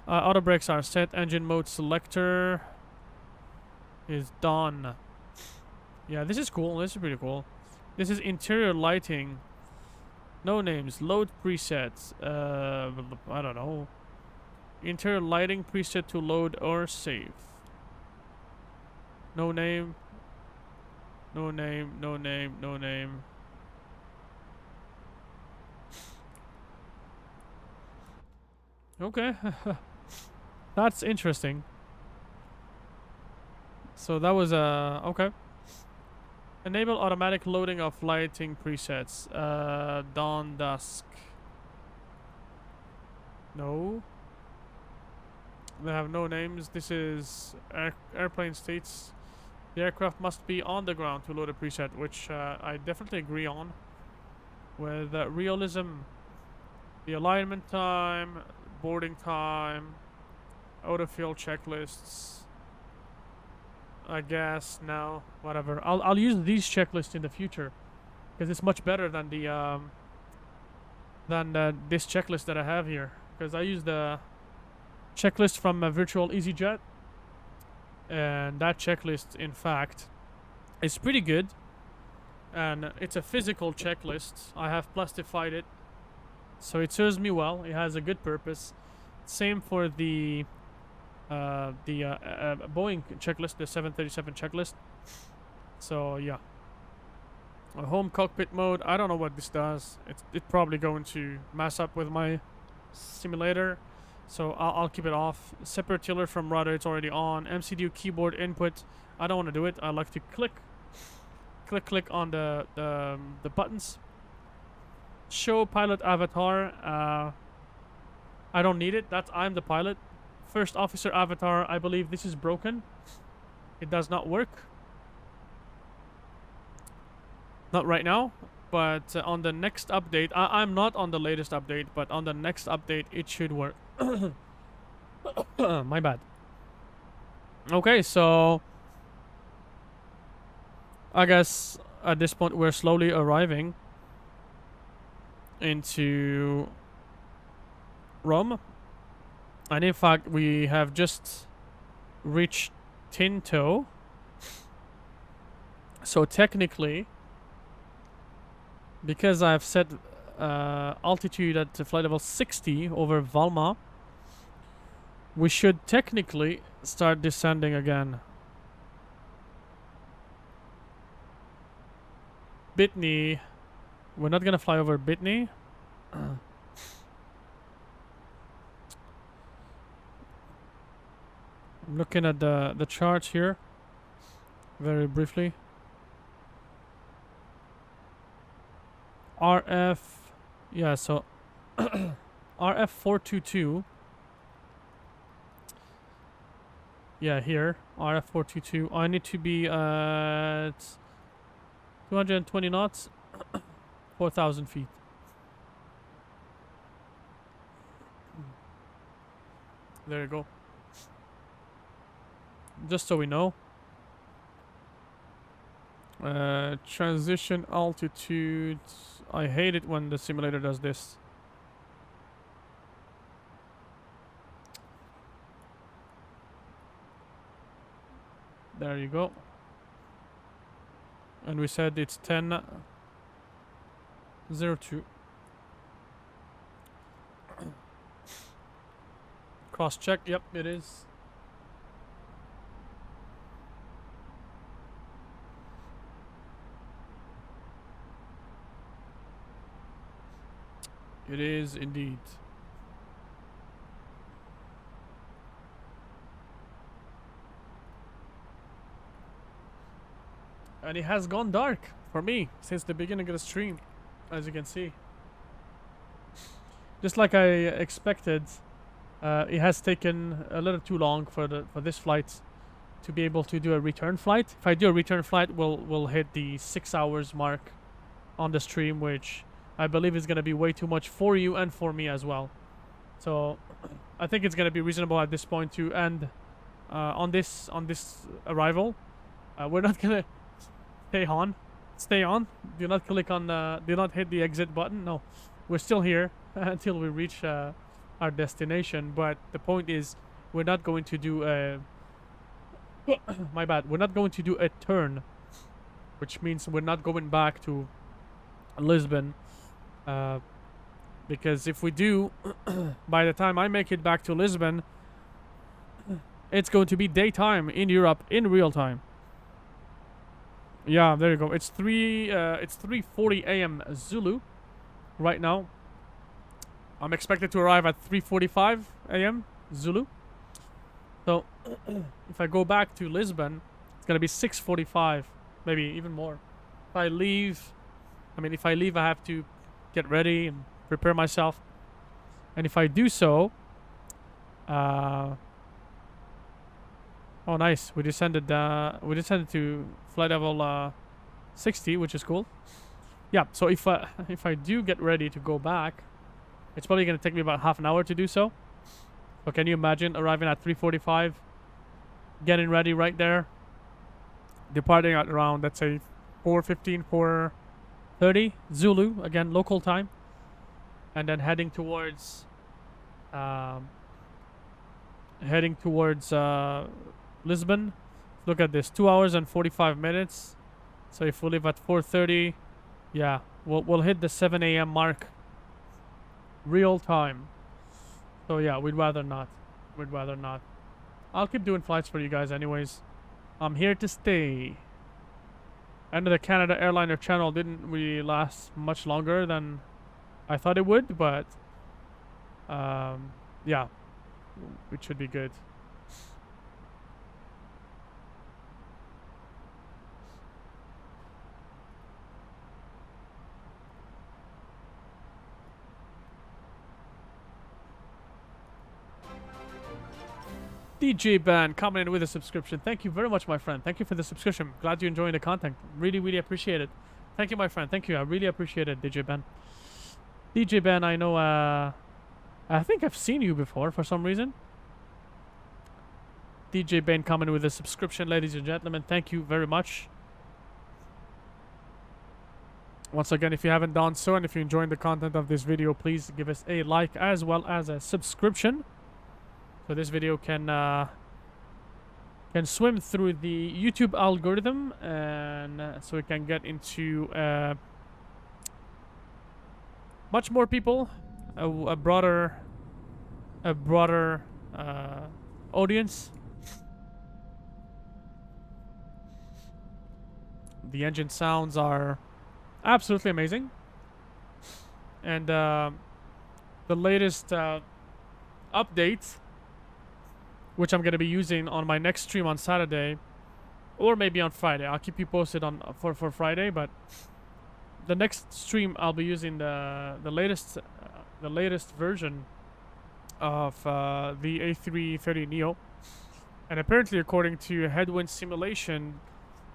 Auto brakes are set. Engine mode selector is done. Yeah, this is cool. This is pretty cool. This is interior lighting. No names. Load presets. I don't know. Interior lighting preset to load or save. No name. No name. No name. No name. Okay. That's interesting. So that was okay. Enable automatic loading of lighting presets. Dawn, dusk. No. They have no names. This is airplane states. The aircraft must be on the ground to load a preset, which I definitely agree on. With realism, the alignment time, boarding time, autofill checklists. I guess now, whatever. I'll use these checklists in the future because it's much better than the this checklist that I have here. Because I use the checklist from a virtual EasyJet, and that checklist, in fact, is pretty good. And it's a physical checklist. I have plastified it, so it serves me well. It has a good purpose. Same for the Boeing checklist, the 737 checklist. So yeah, a home cockpit mode. I don't know what this does. It's probably going to mess up with my simulator, so I'll keep it off. Separate tiller from rudder, it's already on. MCU keyboard input, I don't want to do it. I like to click on the buttons. Show pilot avatar. I don't need it. I'm the pilot. First officer avatar, I believe this is broken. It does not work. Not right now, but on the next update, I'm not on the latest update, but on the next update it should work. My bad. Okay, so I guess at this point we're slowly arriving into Rome. And in fact, we have just reached Tinto. So technically, because I've set altitude at flight level 60 over Valma, we should technically start descending again. Bitney. We're not gonna fly over Bitney. I'm looking at the charts here very briefly. RF, yeah, so RF 422. Yeah, here RF 422. I need to be at 220 knots, 4,000 feet. There you go. Just so we know. Transition altitude. I hate it when the simulator does this. There you go. And we said it's 10:02. Cross check. Yep, it is. It is indeed. And it has gone dark for me since the beginning of the stream, as you can see. Just like I expected, it has taken a little too long for this flight to be able to do a return flight. If I do a return flight, we'll hit the 6 hours mark on the stream, which I believe is going to be way too much for you and for me as well. So I think it's going to be reasonable at this point to end on this arrival. We're not going to stay on. Do not click on do not hit the exit button. No, we're still here until we reach our destination. But the point is, we're not going to do a my bad. We're not going to do a turn, which means we're not going back to Lisbon. Because if we do, by the time I make it back to Lisbon, it's going to be daytime in Europe in real time. Yeah, there you go. It's 3:40 a.m. Zulu right now. I'm expected to arrive at 3:45 a.m. Zulu. So if I go back to Lisbon, it's gonna be 6:45, maybe even more. If I leave, I have to get ready and prepare myself. And if I do so, oh nice, we descended to flight level 60, which is cool. Yeah, so if I do get ready to go back, it's probably gonna take me about half an hour to do so. But can you imagine arriving at 3:45, getting ready right there, departing at around, let's say 4:15, 4:30 Zulu, again local time, and then heading towards Lisbon. Look at this, 2 hours and 45 minutes. So if we leave at 4:30, yeah, we'll hit the 7 a.m. mark real time. So yeah, we'd rather not. I'll keep doing flights for you guys anyways. I'm here to stay. And the Canada Airliner channel didn't really last much longer than I thought it would, but yeah, it should be good. DJ Ban coming in with a subscription. Thank you very much, my friend. Thank you for the subscription. Glad you're enjoying the content. Really appreciate it. Thank you, my friend. Thank you. I really appreciate it, DJ Ban. DJ Ban, I know, I think I've seen you before for some reason. DJ Ban coming with a subscription, ladies and gentlemen. Thank you very much. Once again, if you haven't done so, and if you're enjoying the content of this video, please give us a like as well as a subscription, so this video can swim through the YouTube algorithm, and so it can get into much more people, a broader audience. The engine sounds are absolutely amazing, and the latest update, which I'm gonna be using on my next stream on Saturday, or maybe on Friday. I'll keep you posted on for Friday, but the next stream I'll be using the latest version of the A330neo, and apparently, according to Headwind simulation,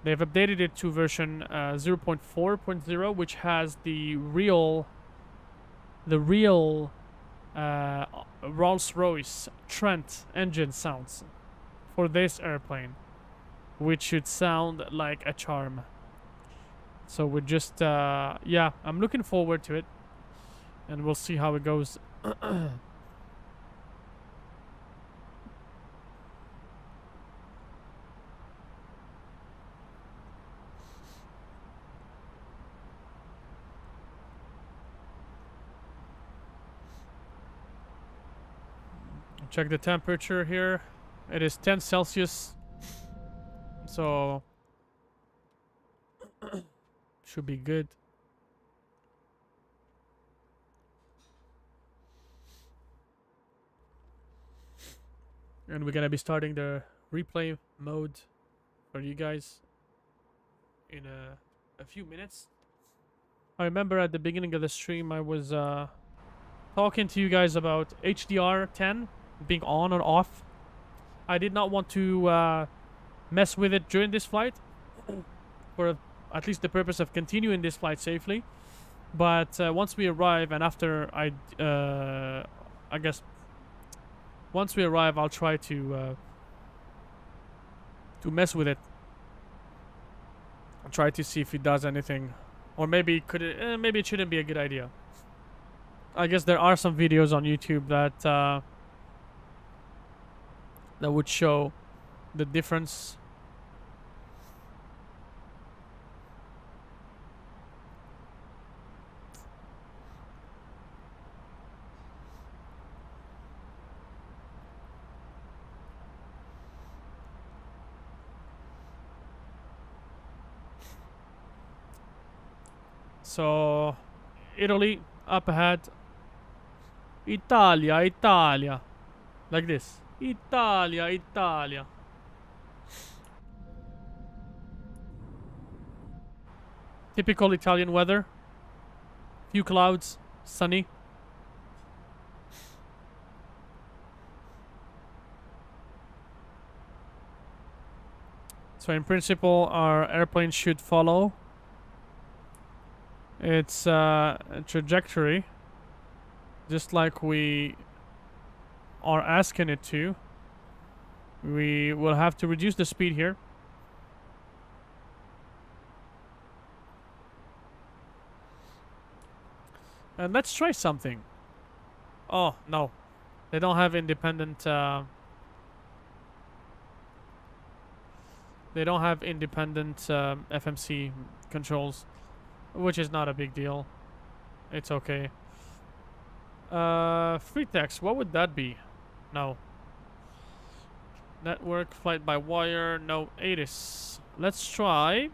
they've updated it to version 0.4.0, which has the real Rolls-Royce Trent engine sounds for this airplane, which should sound like a charm. So we're just yeah, I'm looking forward to it, and we'll see how it goes. Check the temperature here. It is 10 Celsius. So should be good. And we're gonna be starting the replay mode for you guys in a few minutes. I remember at the beginning of the stream I was talking to you guys about HDR10 being on or off. I did not want to mess with it during this flight, for at least the purpose of continuing this flight safely. But once we arrive, and after I guess once we arrive, I'll try to mess with it. I'll try to see if it does anything, or maybe maybe it shouldn't be a good idea. I guess there are some videos on YouTube that that would show the difference. So, Italy up ahead. Italia, Italia. Like this. Italia, Italia. Typical Italian weather. Few clouds, sunny. So in principle, our airplane should follow its trajectory, just like we are asking it to. We will have to reduce the speed here. And let's try something. Oh, no. They don't have independent FMC controls, which is not a big deal. It's okay. Free text, what would that be? No. Network, flight by wire, no. ATIS. Let's try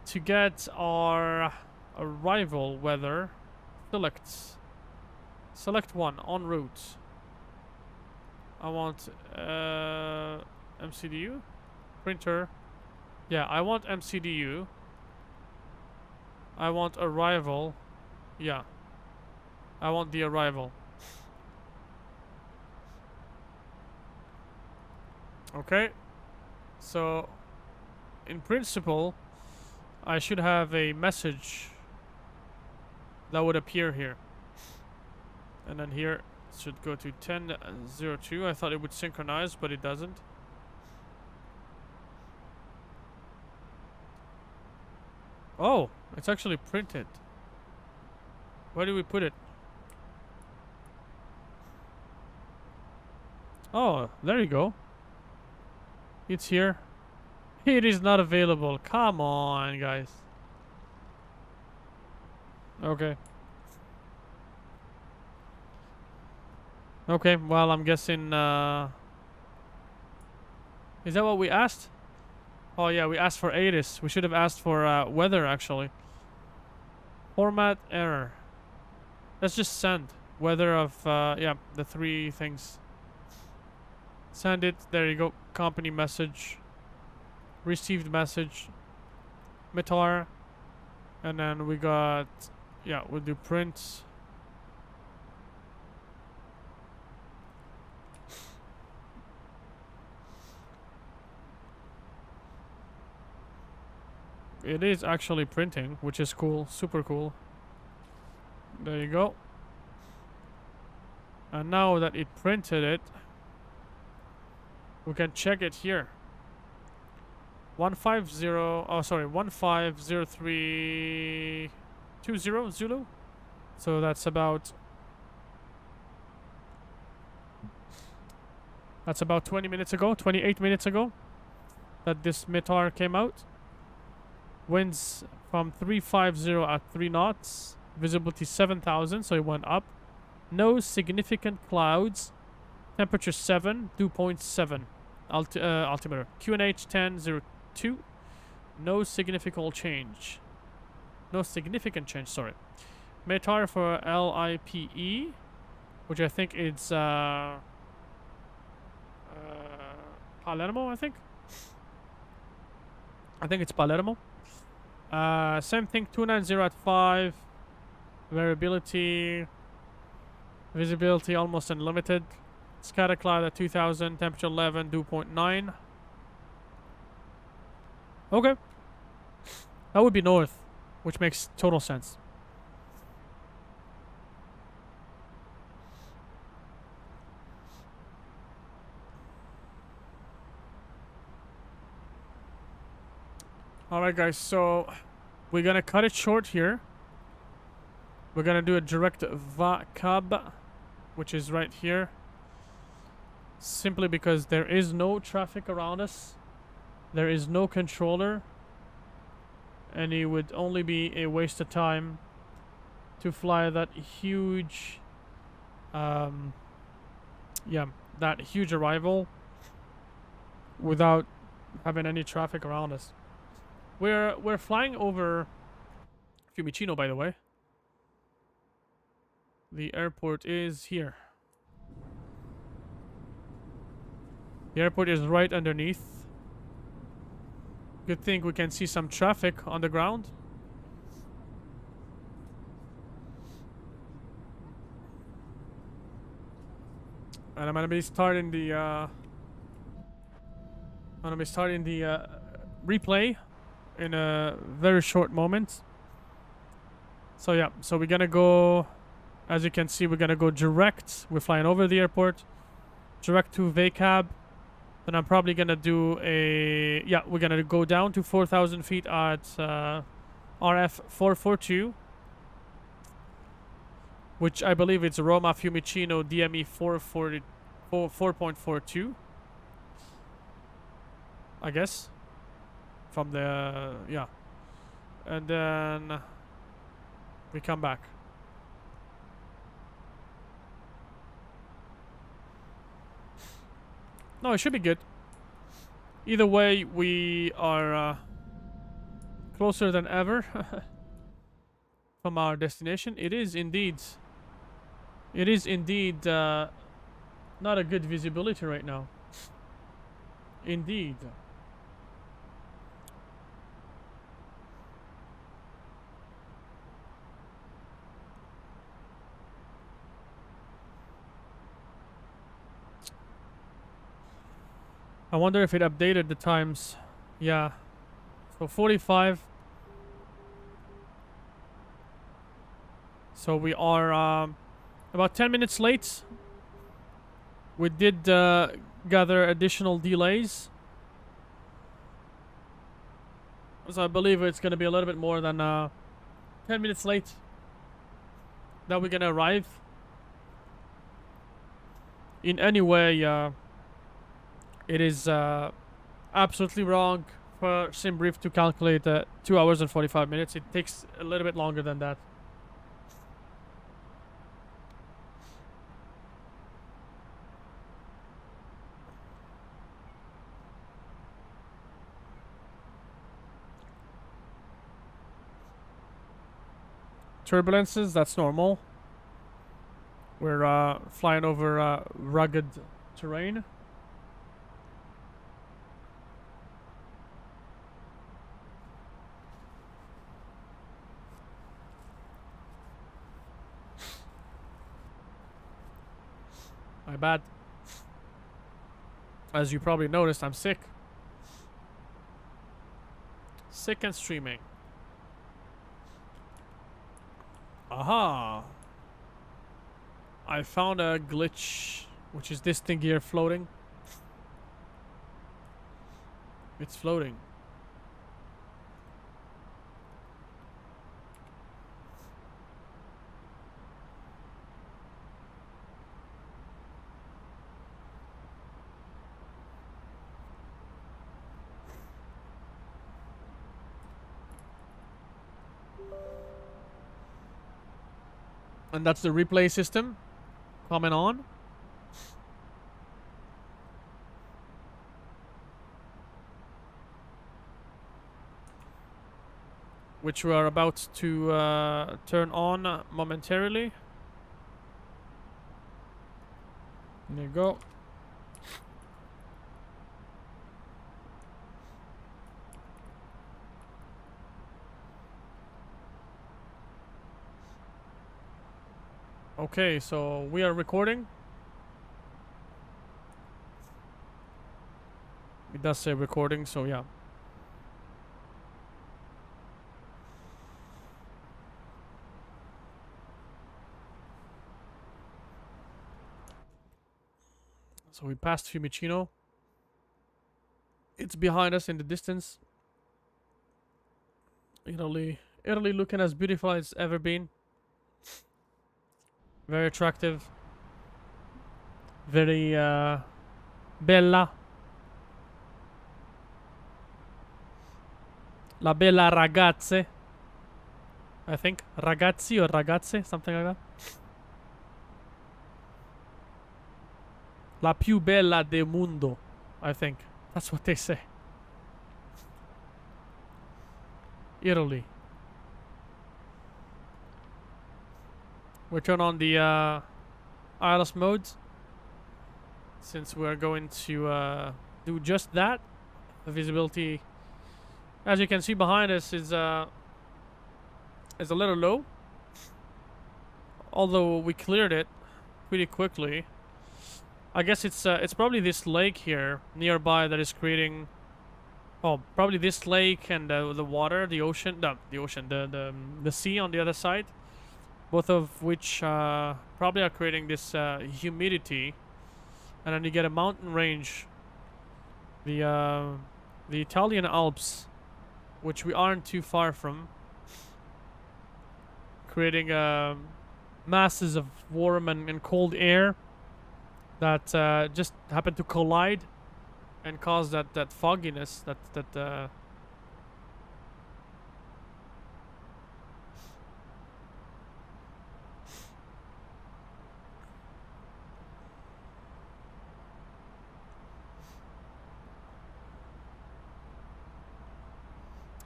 to get our arrival weather. Select one, en route. I want MCDU? Printer. Yeah, I want MCDU. I want arrival. Yeah. I want the arrival. Okay. So, in principle, I should have a message that would appear here. And then here it should go to 10:02. I thought it would synchronize, but it doesn't. Oh, it's actually printed. Where do we put it? Oh, there you go. It's here. It is not available. Come on, guys. Okay. Okay, well, I'm guessing, is that what we asked? Oh, yeah, we asked for ATIS. We should have asked for, weather, actually. Format error. Let's just send. Weather of, yeah, the 3 things. Send it. There you go. Company message. Received message. Metar. And then we got, yeah, we'll do print. It is actually printing, which is cool. Super cool. There you go. And now that it printed it, we can check it here. 150, oh sorry, 150320 Zulu. So that's about 20 minutes ago, 28 minutes ago that this Metar came out. Winds from 350 at 3 knots. Visibility 7,000, so it went up. No significant clouds. Temperature 7, dew point 7. Altimeter. QNH 1002. No significant change. No significant change, sorry. Metar for LIPE, which I think is Palermo, I think. I think it's Palermo. Same thing, 290 at 5. Variability. Visibility almost unlimited. Scatter cloud at 2000. Temperature 11. Dew point 9. Okay. That would be north, which makes total sense. Alright guys, so we're gonna cut it short here. We're gonna do a direct VACAB, which is right here. Simply because there is no traffic around us. There is no controller. And it would only be a waste of time to fly that huge that huge arrival without having any traffic around us. We're flying over Fiumicino, by the way. The airport is here. The airport is right underneath. Good thing we can see some traffic on the ground. And I'm gonna be starting the replay in a very short moment. So yeah, so we're gonna go, as you can see, we're gonna go direct. We're flying over the airport, direct to VACAB. Then I'm probably gonna do a, yeah, we're gonna go down to 4,000 feet at RF 442, which I believe it's Roma Fiumicino DME 4.42, I guess, from the, yeah, and then we come back. No, it should be good. Either way, we are closer than ever from our destination. It is indeed not a good visibility right now. Indeed. I wonder if it updated the times. Yeah. So 45. So we are about 10 minutes late. We did gather additional delays. So I believe it's gonna be a little bit more than 10 minutes late that we're gonna arrive. In any way, it is absolutely wrong for SimBrief to calculate 2 hours and 45 minutes. It takes a little bit longer than that. Turbulences, that's normal. We're flying over rugged terrain. My bad. As you probably noticed, I'm sick. Sick and streaming. Aha! I found a glitch, which is this thing here floating. It's floating. And that's the replay system coming on. Which we are about to turn on momentarily. There you go. Okay, so we are recording. It does say recording, so yeah. So we passed Fiumicino. It's behind us in the distance. Italy looking as beautiful as it's ever been. Very attractive. Very bella. La bella ragazze. I think. Ragazzi or ragazze, something like that. La più bella del mundo, I think. That's what they say. Italy. We turn on the ILS modes, since we're going to do just that. The visibility, as you can see behind us, is a little low. Although we cleared it pretty quickly. I guess it's probably this lake here nearby that is creating. Oh, probably this lake and the water, the ocean, the sea on the other side. Both of which probably are creating this humidity, and then you get a mountain range, the Italian Alps, which we aren't too far from, creating masses of warm and cold air that just happen to collide and cause that fogginess that.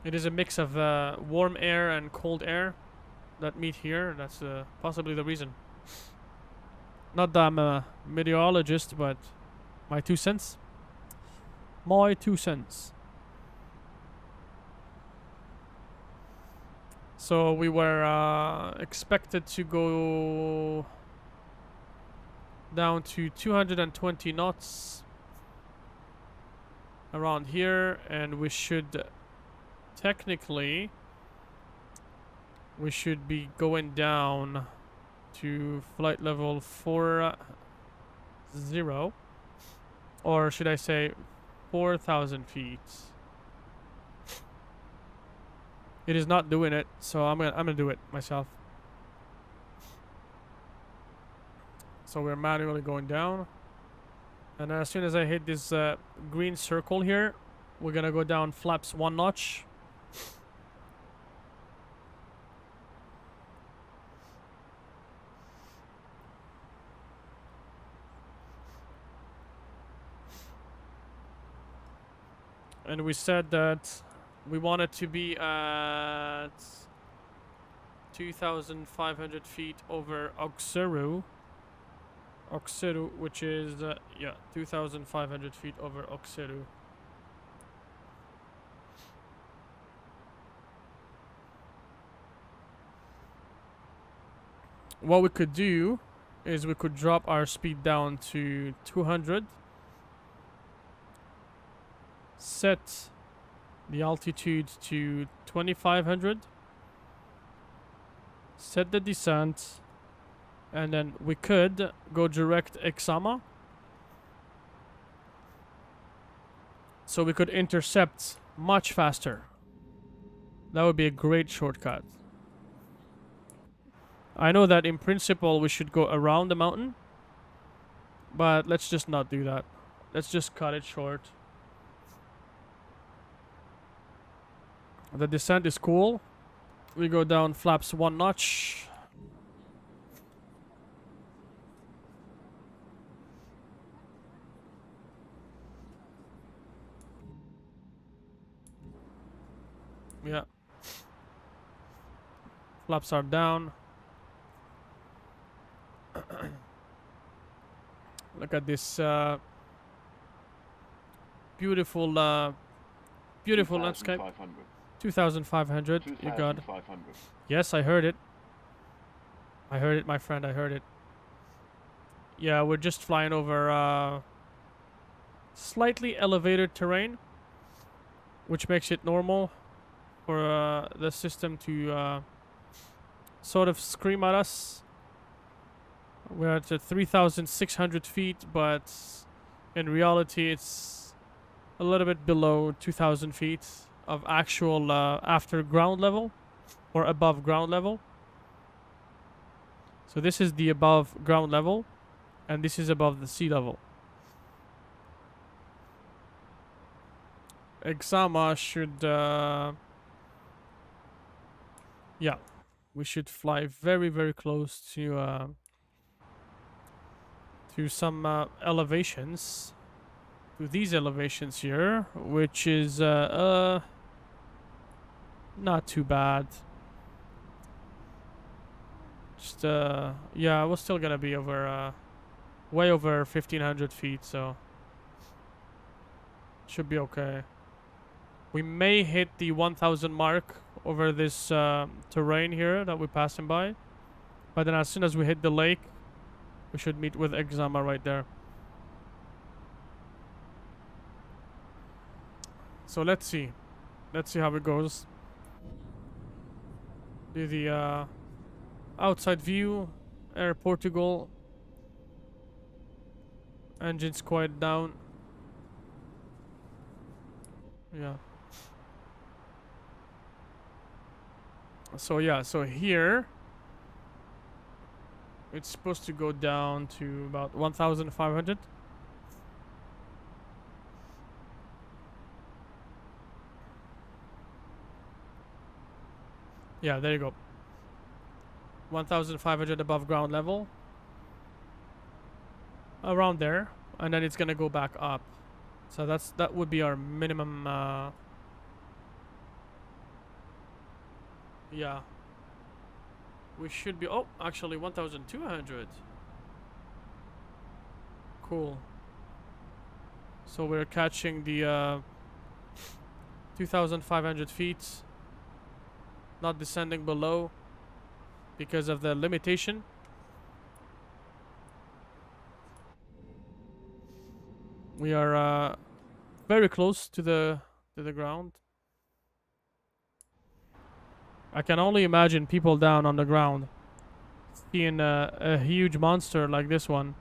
It is a mix of warm air and cold air that meet here. That's possibly the reason. Not that I'm a meteorologist, but my 2 cents. My 2 cents. So we were expected to go down to 220 knots around here, and we should technically be going down to flight level 40, or should I say 4,000 feet. It is not doing it, so I'm gonna do it myself. So we're manually going down, and as soon as I hit this green circle here, we're gonna go down flaps 1 notch. And we said that we want it to be at 2,500 feet over Accès, which is, yeah, 2,500 feet over Accès. What we could do is we could drop our speed down to 200. Set the altitude to 2,500. Set the descent. And then we could go direct Exama. So we could intercept much faster. That would be a great shortcut. I know that in principle we should go around the mountain. But let's just not do that. Let's just cut it short. The descent is cool. We go down flaps 1 notch. Yeah. Flaps are down. Look at this beautiful beautiful landscape. 2,500. You got it. Yes, I heard it. I heard it, my friend. I heard it. Yeah, we're just flying over slightly elevated terrain, which makes it normal for the system to sort of scream at us. We're at 3,600 feet, but in reality it's a little bit below 2,000 feet of actual after ground level or above ground level. So this is the above ground level, and this is above the sea level. Exama should yeah, we should fly very, very close to some elevations, to these elevations here, which is not too bad. Just yeah, we're still gonna be over way over 1,500 feet, so should be okay. We may hit the 1,000 mark over this terrain here that we're passing by, but then as soon as we hit the lake, we should meet with Exama right there. So let's see how it goes. Do the outside view, Air Portugal. Engines quiet down. Yeah. So yeah, so here it's supposed to go down to about 1,500. Yeah, there you go. 1,500 above ground level. Around there. And then it's gonna go back up. So that would be our minimum yeah. We should be actually 1,200. Cool. So we're catching the 2,500 feet. Not descending below because of the limitation. We are very close to the ground. I can only imagine people down on the ground seeing a huge monster like this one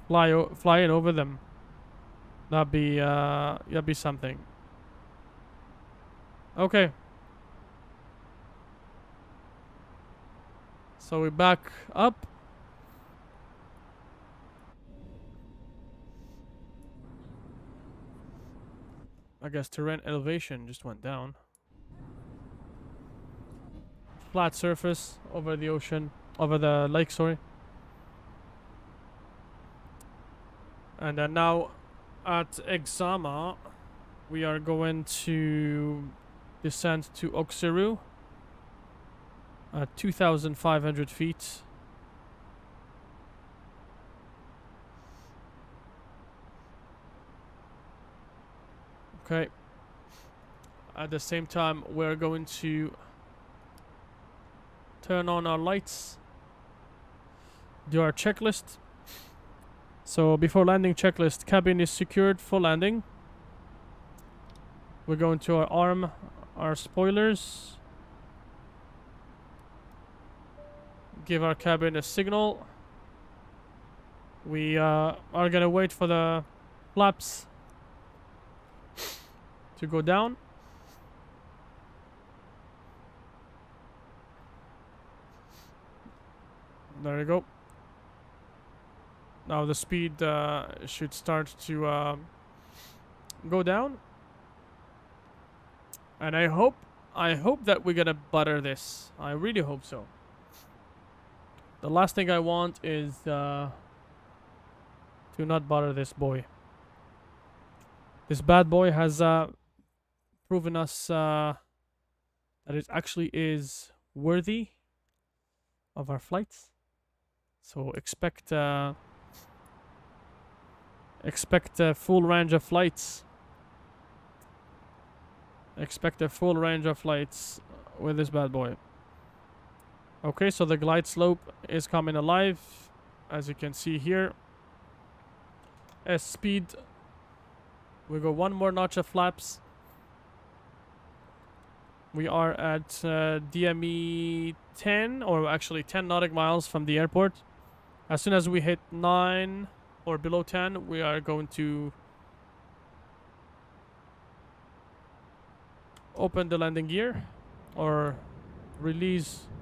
flying over them. That'd be something. Okay. So we back up. I guess terrain elevation just went down. Flat surface over the ocean, over the lake, sorry. And then now at Exama, we are going to descend to Oxeru at 2,500 feet. Okay. At the same time, we're going to turn on our lights, do our checklist. So before landing checklist, cabin is secured for landing. We're going to arm our spoilers. Give our cabin a signal. We are gonna wait for the flaps to go down. There you go. Now the speed should start to go down. And I hope that we're gonna butter this. I really hope so. The last thing I want is to not butter this boy. This bad boy has proven us that it actually is worthy of our flights. So expect a full range of flights. Expect a full range of flights with this bad boy. Okay, so the glide slope is coming alive, as you can see here. S speed. We go one more notch of flaps. We are at DME 10, or actually 10 nautical miles from the airport. As soon as we hit 9 or below 10, we are going to open the landing gear, or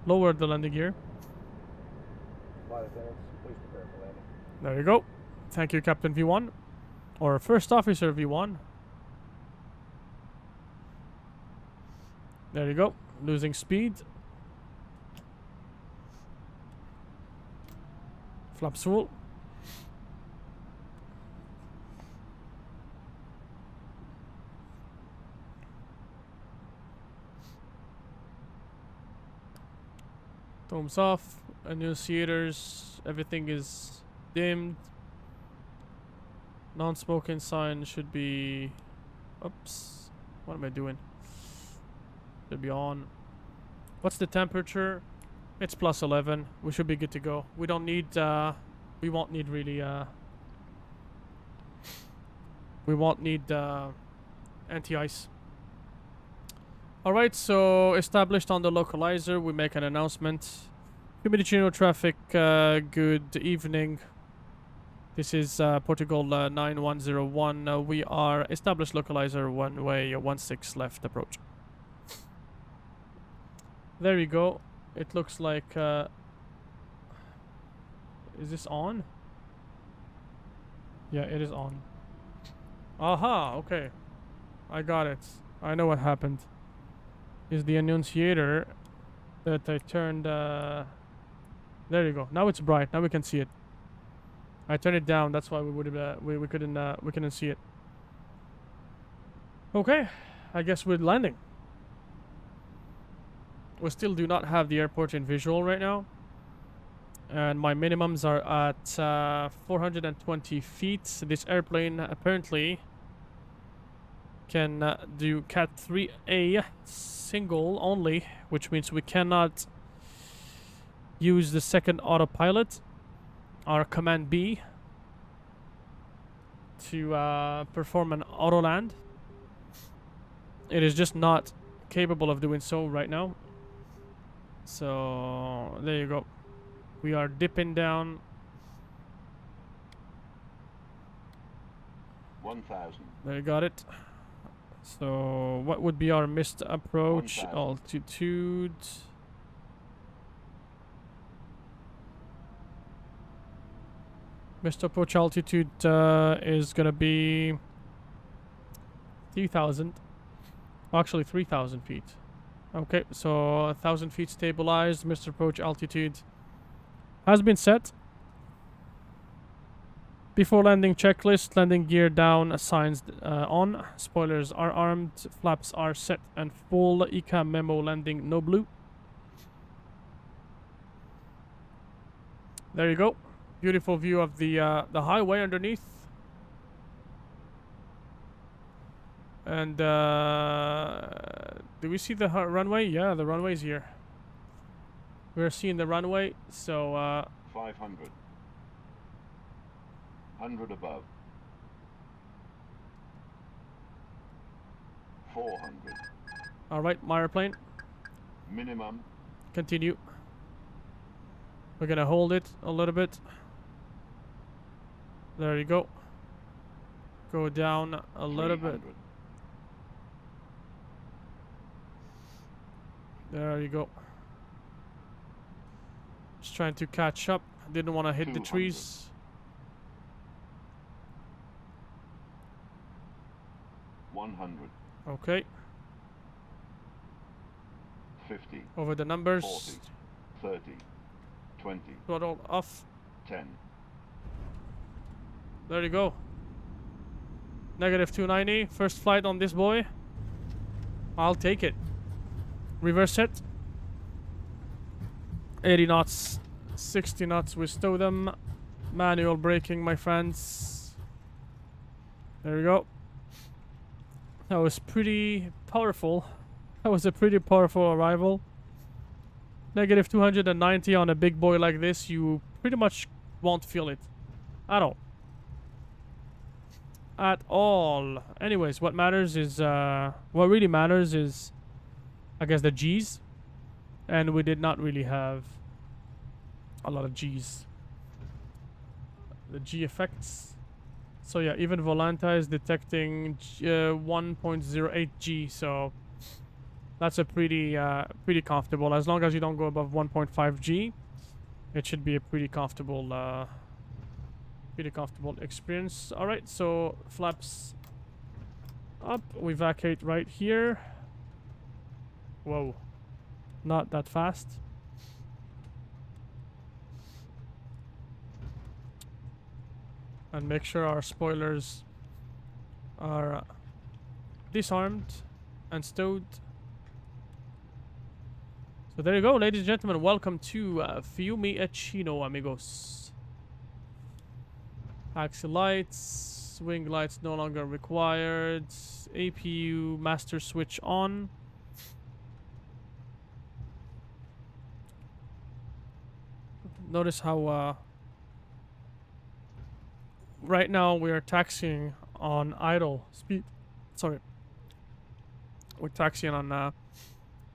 lower the landing gear. Flight attendants, please prepare for landing. There you go. Thank you, Captain V1. Or First Officer V1. There you go. Losing speed. Flaps full. Thumbs off. Annunciators. Everything is dimmed. Non-smoking sign should be... Oops. What am I doing? Should be on. What's the temperature? It's plus 11. We should be good to go. We don't need... we won't need really... we won't need anti-ice. Alright, so established on the localizer. We make an announcement. Humidity no traffic. Good evening. This is Portugal 9101. We are established localizer, one way, 16 left approach. There we go. It looks like... is this on? Yeah, it is on. Aha, okay. I got it. I know what happened. Is the annunciator that I turned... there you go. Now it's bright. Now we can see it. I turned it down. That's why we would we couldn't see it. Okay, I guess we're landing. We still do not have the airport in visual right now, and my minimums are at 420 feet. This airplane apparently can do Cat 3A single only, which means we cannot use the second autopilot, our command B, to perform an auto land. It is just not capable of doing so right now. So there you go. We are dipping down 1,000. There you got it. So what would be our missed approach 1,000. altitude? Mr. Approach altitude is gonna be 3,000. Actually, 3,000 feet. Okay, so 1,000 feet stabilized. Mr. Approach altitude has been set. Before landing checklist, landing gear down, signs on. Spoilers are armed, flaps are set and full. ECAM memo landing no blue. There you go. Beautiful view of the highway underneath. And do we see the runway? Yeah, the runway's here. We're seeing the runway, so 500. 100 above. 400. Alright, my airplane. Minimum. Continue. We're gonna hold it a little bit. There you go. Go down a little bit. 300. There you go. Just trying to catch up. Didn't want to hit the 200. trees. 100. Okay. 50. Over the numbers. 40. 30. 20. Throttle off. 10. There you go. Negative 290. First flight on this boy. I'll take it. Reverse set. 80 knots. 60 knots. We stow them. Manual braking, my friends. There we go. That was pretty powerful. That was a pretty powerful arrival. Negative 290 on a big boy like this. You pretty much won't feel it. At all. At all. Anyways, what matters is what really matters is, I guess, the G's, and we did not really have a lot of G's. The G effects. So yeah, even Volanta is detecting 1.08 G, so that's a pretty comfortable. As long as you don't go above 1.5 G, it should be a pretty comfortable experience. All right, so flaps up. We vacate right here. Whoa, not that fast. And make sure our spoilers are disarmed and stowed. So there you go, ladies and gentlemen. Welcome to Fiumi e Chino, amigos. Axle lights, wing lights no longer required. APU master switch on. Notice how right now we are taxiing on idle speed. Sorry, we're taxiing on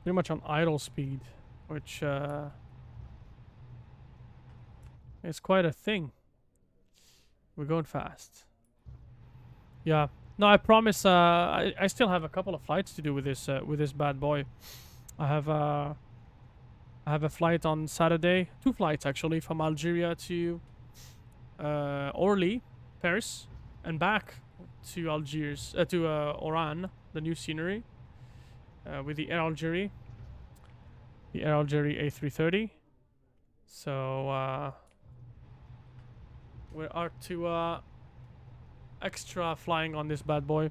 pretty much on idle speed, which is quite a thing. We're going fast. Yeah. No, I promise. I still have a couple of flights to do with this bad boy. I have a flight on Saturday. 2 flights actually, from Algeria to Orly, Paris, and back to Algiers, to Oran, the new scenery, with the Air Algerie, A330. So we are to extra flying on this bad boy,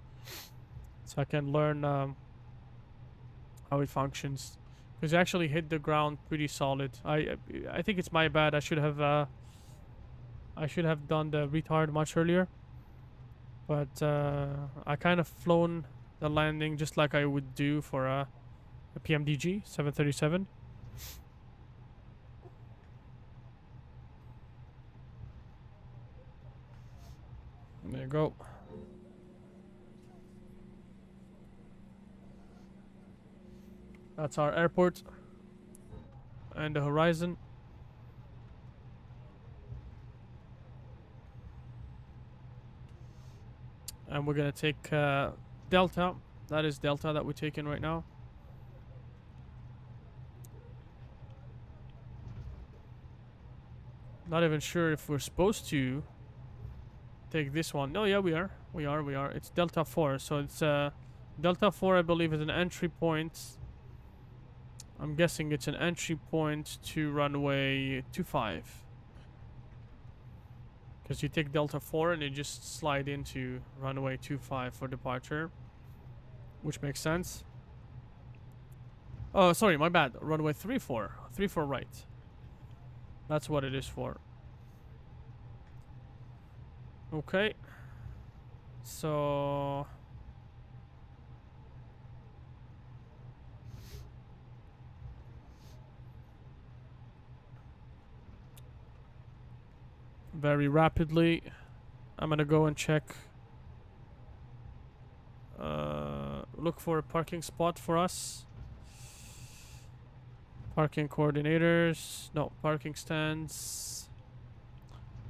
so I can learn how it functions. Because it actually hit the ground pretty solid. I think it's my bad. I should have done the retard much earlier. But I kind of flown the landing just like I would do for a PMDG 737. There you go. That's our airport and the horizon. And we're gonna take Delta. That is Delta that we're taking right now. Not even sure if we're supposed to take this one. No, yeah, we are. It's Delta 4. So it's Delta 4, I believe, is an entry point. I'm guessing it's an entry point to runway 25. Because you take Delta 4 and you just slide into runway 25 for departure. Which makes sense. Oh, sorry, my bad. Runway 34. 34 right. That's what it is for. Okay. So... very rapidly, I'm gonna go and check. Look for a parking spot for us. Parking coordinators. No, parking stands.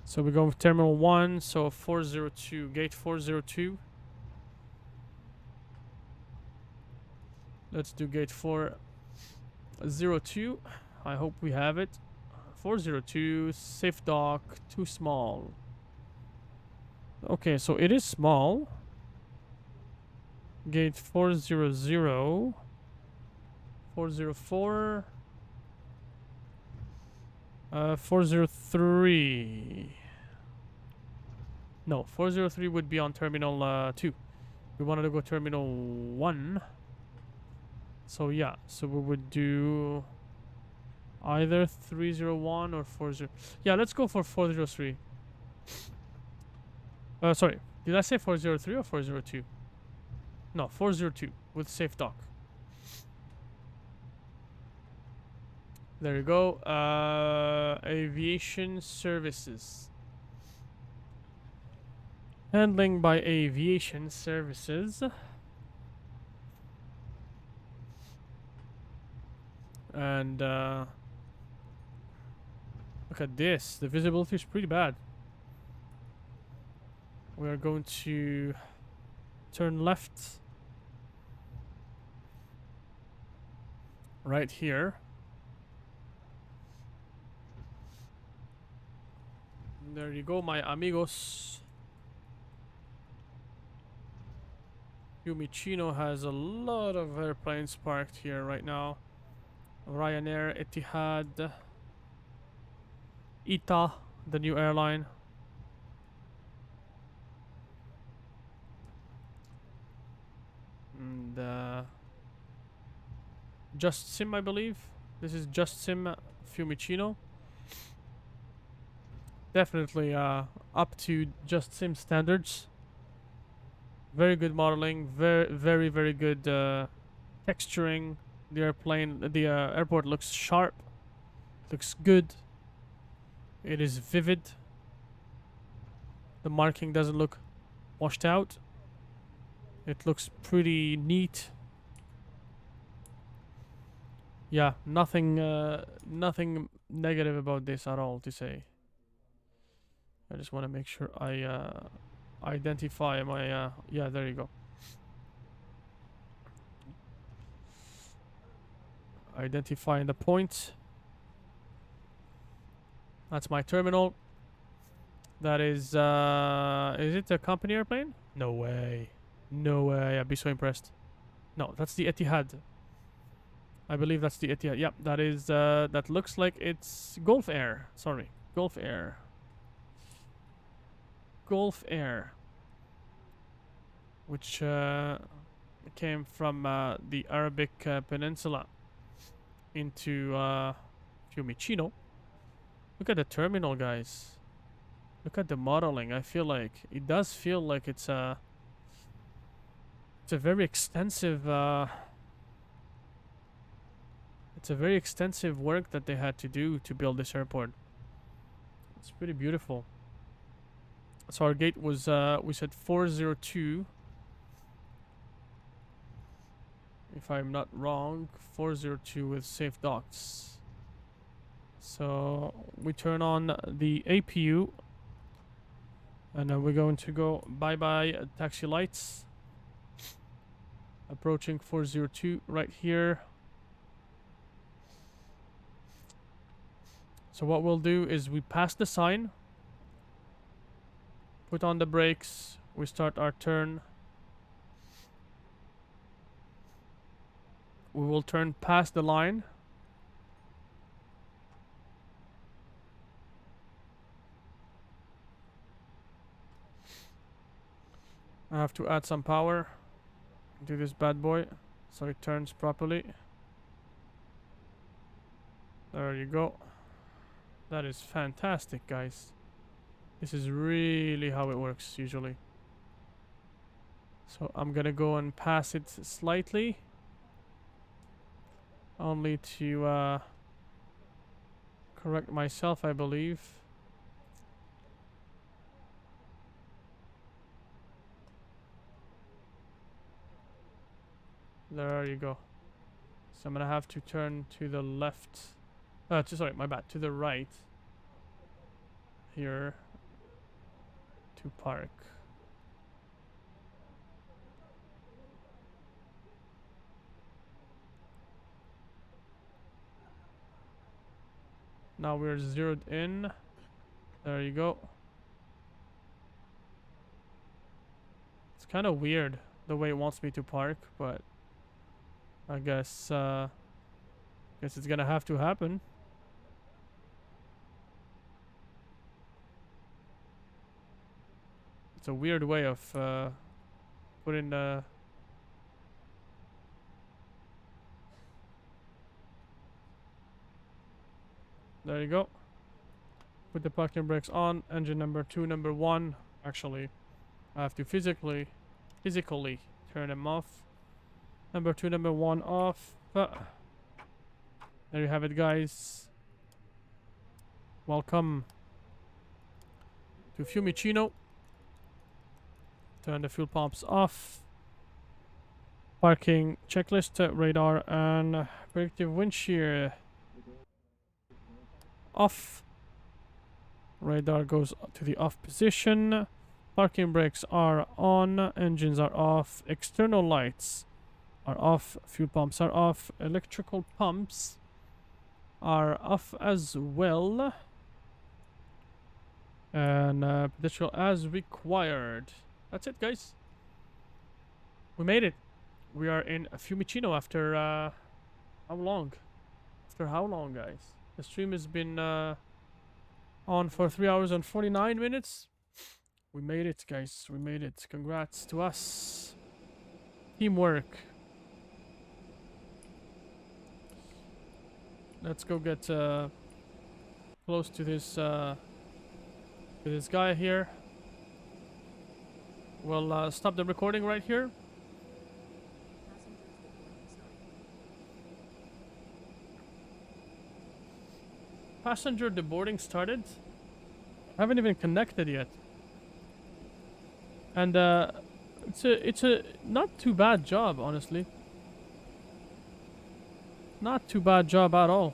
So we go with Terminal 1, so 402, gate 402. Let's do gate 402. I hope we have it. 402, safe dock, too small. Okay, so it is small. Gate 400, 404, 403. No, 403 would be on Terminal 2. We wanted to go Terminal 1. So yeah, so we would do either 301 or 40. Yeah, let's go for 403. Sorry, did I say 403 or 402? No, 402 with safe dock. There you go. Aviation services. Handling by aviation services. And look at this. The visibility is pretty bad. We are going to turn left right here. There you go, my amigos. Fiumicino has a lot of airplanes parked here right now. Ryanair, Etihad, ITA, the new airline. And Just Sim, I believe. This is Just Sim Fiumicino. Definitely up to Just Sim standards. Very good modeling, very good texturing. The airplane, the airport looks sharp, looks good. It is vivid. The marking doesn't look washed out. It looks pretty neat. Yeah, nothing negative about this at all to say. I just want to make sure I identify my yeah, there you go. Identifying the point. That's my terminal. That is it a company airplane? No way. No way. I'd be so impressed. No, that's the Etihad. I believe that's the Etihad. Yep, that is that looks like it's Gulf Air. Sorry, Gulf Air. Gulf Air, which came from the Arabic Peninsula into Fiumicino. Look at the terminal, guys. Look at the modeling. I feel like it does feel like it's a very extensive work that they had to do to build this airport. It's pretty beautiful. So our gate was we said 402. If I'm not wrong, 402 with safe docks. So we turn on the APU, and then we're going to go bye-bye taxi lights. Approaching 402 right here. So what we'll do is we pass the sign. Put on the brakes. We start our turn. We will turn past the line. I have to add some power to this bad boy so it turns properly. There you go. That is fantastic, guys. This is really how it works usually. So I'm gonna go and pass it slightly. Only to correct myself, I believe. There you go. So I'm gonna have to turn to the left. Sorry, my bad. To the right. Here. To park. Now we're zeroed in. There you go. It's kind of weird the way it wants me to park, but I guess it's gonna have to happen. It's a weird way of putting the there you go. Put the parking brakes on. Engine number 2, number 1. Actually, I have to physically turn them off. Number 2, number 1 off. There you have it, guys. Welcome to Fiumicino. Turn the fuel pumps off. Parking checklist, radar and predictive wind shear off. Radar goes to the off position. Parking brakes are on. Engines are off. External lights are off. Fuel pumps are off. Electrical pumps are off as well. And pedestrian as required. That's it, guys. We made it. We are in Fiumicino after how long? After how long, guys? The stream has been on for 3 hours and 49 minutes. We made it, guys. We made it. Congrats to us. Teamwork. Let's go get close to this guy here. We'll stop the recording right here. Passenger deboarding started. I haven't even connected yet. And it's a not too bad job, honestly. Not too bad job at all.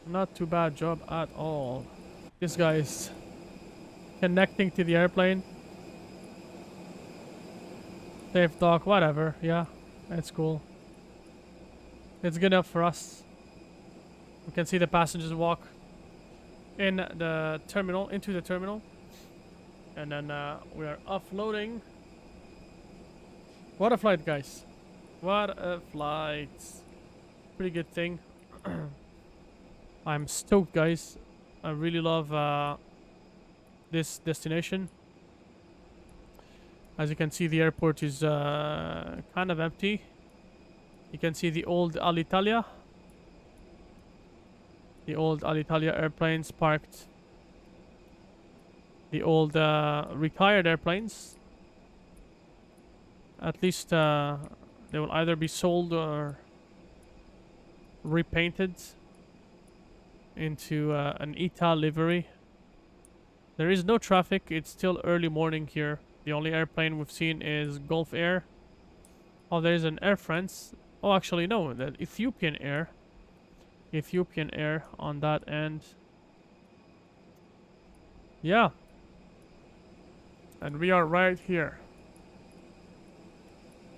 Not too bad job at all. This guy is connecting to the airplane. Safe dock, whatever. Yeah, that's cool. It's good enough for us. We can see the passengers walk in the terminal, into the terminal. And then we are offloading. What a flight, guys. What a flight. Pretty good thing. I'm stoked, guys. I really love this destination. As you can see, the airport is kind of empty. You can see the old Alitalia. The old Alitalia airplanes parked. The old retired airplanes. At least they will either be sold or repainted into an ETA livery. There is no traffic. It's still early morning here. The only airplane we've seen is Gulf Air. Oh, there's an Air France. Oh, actually, no. The Ethiopian Air. Ethiopian Air on that end. Yeah. And we are right here.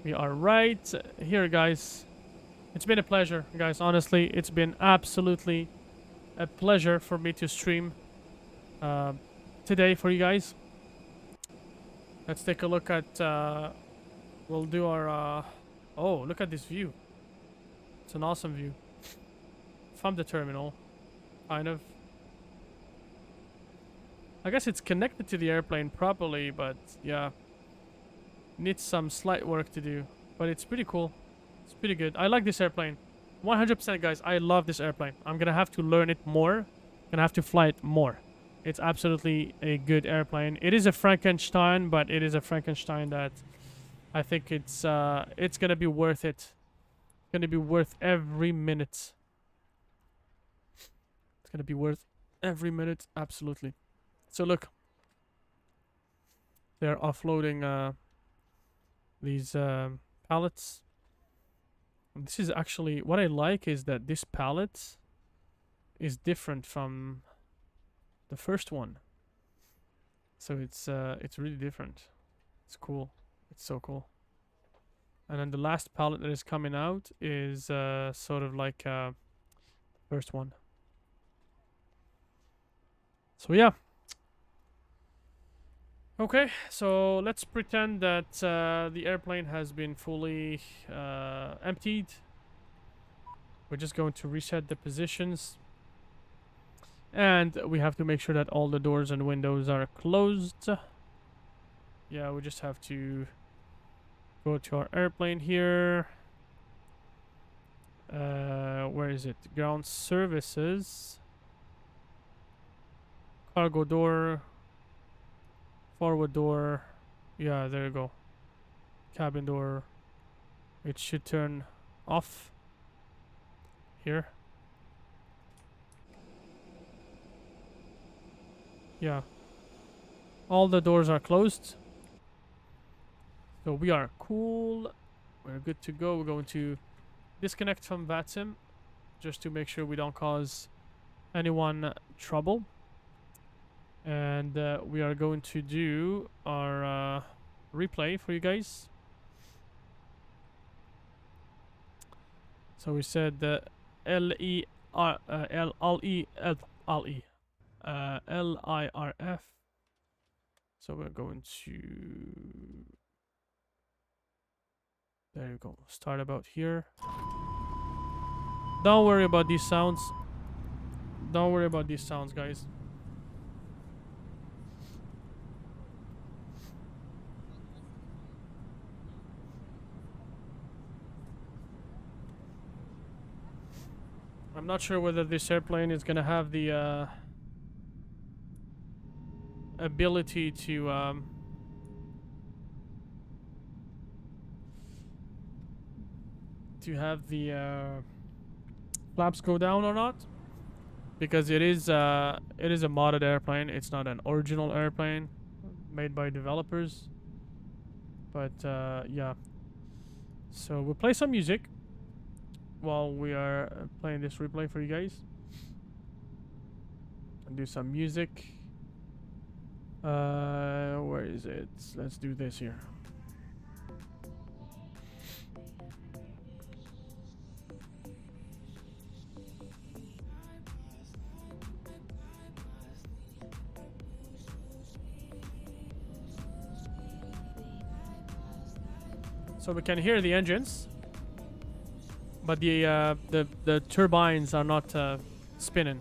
We are right here, guys. It's been a pleasure, guys. Honestly, it's been absolutely a pleasure for me to stream today for you guys. Let's take a look at... we'll do our... oh, look at this view. It's an awesome view. From the terminal. Kind of. I guess it's connected to the airplane properly, but yeah. Needs some slight work to do. But it's pretty cool. It's pretty good. I like this airplane. 100% guys, I love this airplane. I'm gonna have to learn it more. Gonna have to fly it more. It's absolutely a good airplane. It is a Frankenstein, but it is a Frankenstein that I think it's gonna be worth it. It's gonna be worth every minute. It's gonna be worth every minute, absolutely. So look, they're offloading these pallets. And this is actually what I like is that this pallet is different from the first one. So it's really different. It's cool. It's so cool. And then the last pallet that is coming out is sort of like the first one. So yeah. Okay, so let's pretend that the airplane has been fully emptied. We're just going to reset the positions. And we have to make sure that all the doors and windows are closed. Yeah, we just have to go to our airplane here. Where is it? Ground services. Cargo door. Forward door. Yeah, there you go. Cabin door. It should turn off. Here. Yeah. All the doors are closed. So we are cool. We're good to go. We're going to disconnect from VATSIM just to make sure we don't cause anyone trouble. And we are going to do our replay for you guys. So we said LIRF. So we're going to... there you go. Start about here. Don't worry about these sounds. Don't worry about these sounds, guys. I'm not sure whether this airplane is gonna have the ability to have the flaps go down or not, because it is a modded airplane. It's not an original airplane made by developers, but yeah. So we'll play some music while we are playing this replay for you guys, and do some music. Where is it? Let's do this here. So we can hear the engines, but the turbines are not spinning.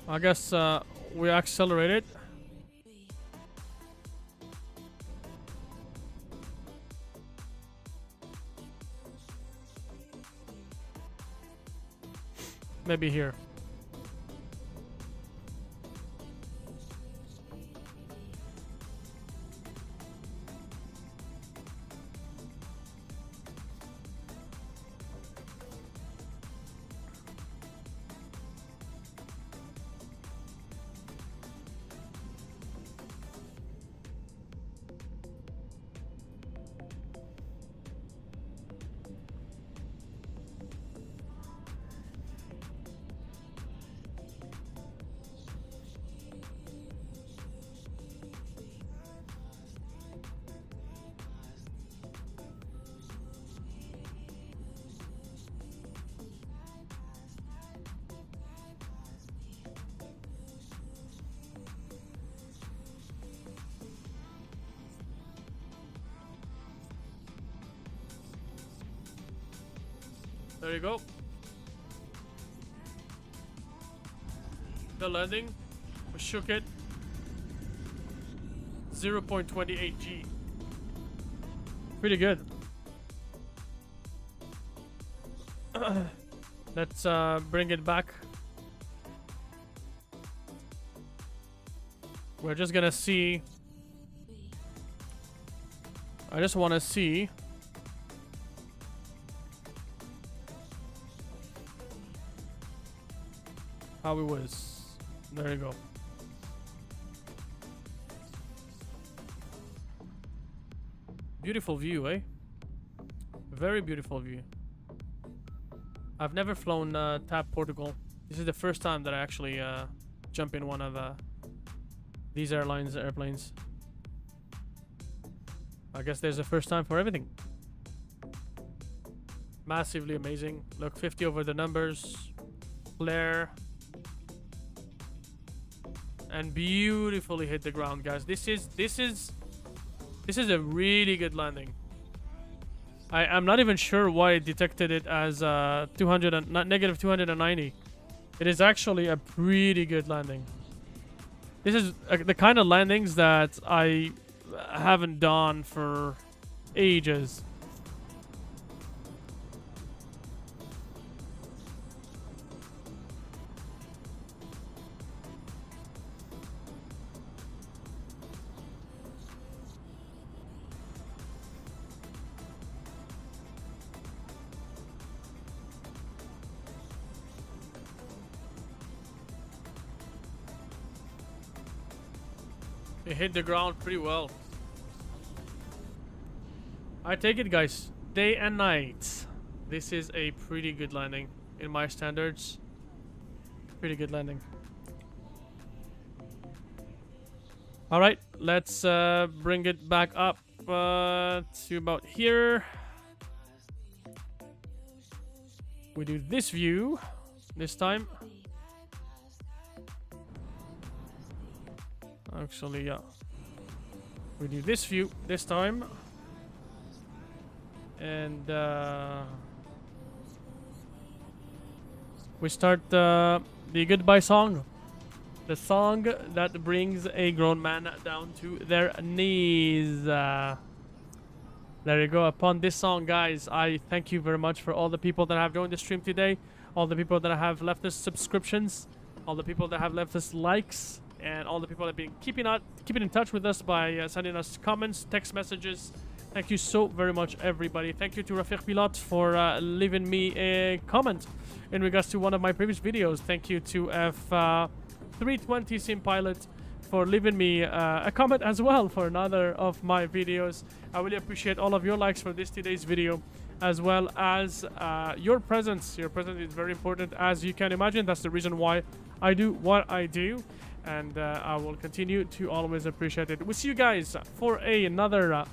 I guess we accelerated. Maybe here. There you go. The landing. We shook it. 0.28 G. Pretty good. Let's bring it back. We're just gonna see. I just want to see how it was. There you go. Beautiful view, eh? Very beautiful view. I've never flown TAP Portugal. This is the first time that I actually jump in one of these airplanes. I guess there's a first time for everything. Massively amazing. Look, 50 over the numbers. Flare. And beautifully hit the ground, guys. This is a really good landing. I'm not even sure why it detected it as negative 290. It is actually a pretty good landing. This is the kind of landings that I haven't done for ages. It hit the ground pretty well. I take it, guys. Day and night. This is a pretty good landing in my standards. Pretty good landing. Alright, let's bring it back up to about here. We do this view this time. Actually, yeah. We do this view this time. And we start the goodbye song. The song that brings a grown man down to their knees. There you go. Upon this song, guys, I thank you very much for all the people that have joined the stream today. All the people that have left us subscriptions. All the people that have left us likes. And all the people that have been keeping in touch with us by sending us comments, text messages. Thank you so very much, everybody. Thank you to Rafiq Pilot for leaving me a comment in regards to one of my previous videos. Thank you to F320 Sim Pilot for leaving me a comment as well for another of my videos. I really appreciate all of your likes for today's video, as well as your presence. Your presence is very important, as you can imagine. That's the reason why I do what I do. And I will continue to always appreciate it. We'll see you guys for another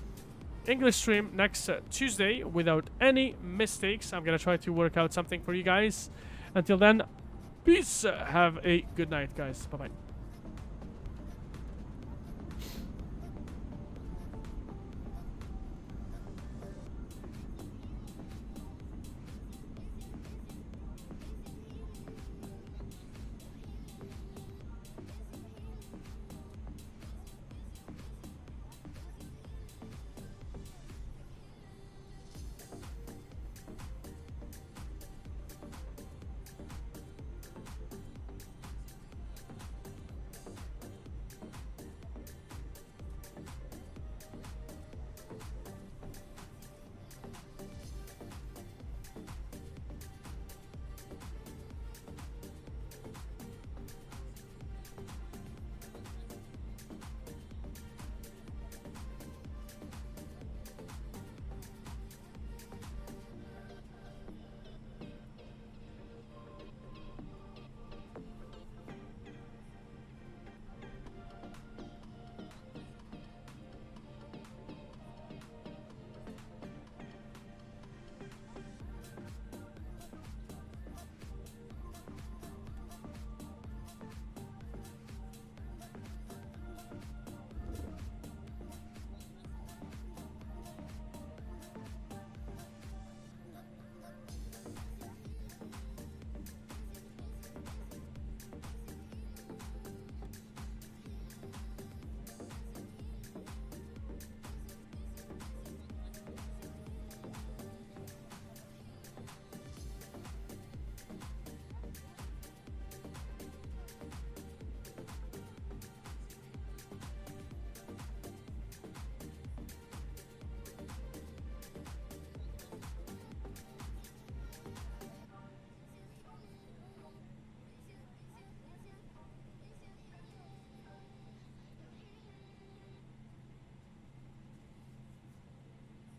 English stream next Tuesday without any mistakes. I'm going to try to work out something for you guys. Until then, peace. Have a good night, guys. Bye-bye.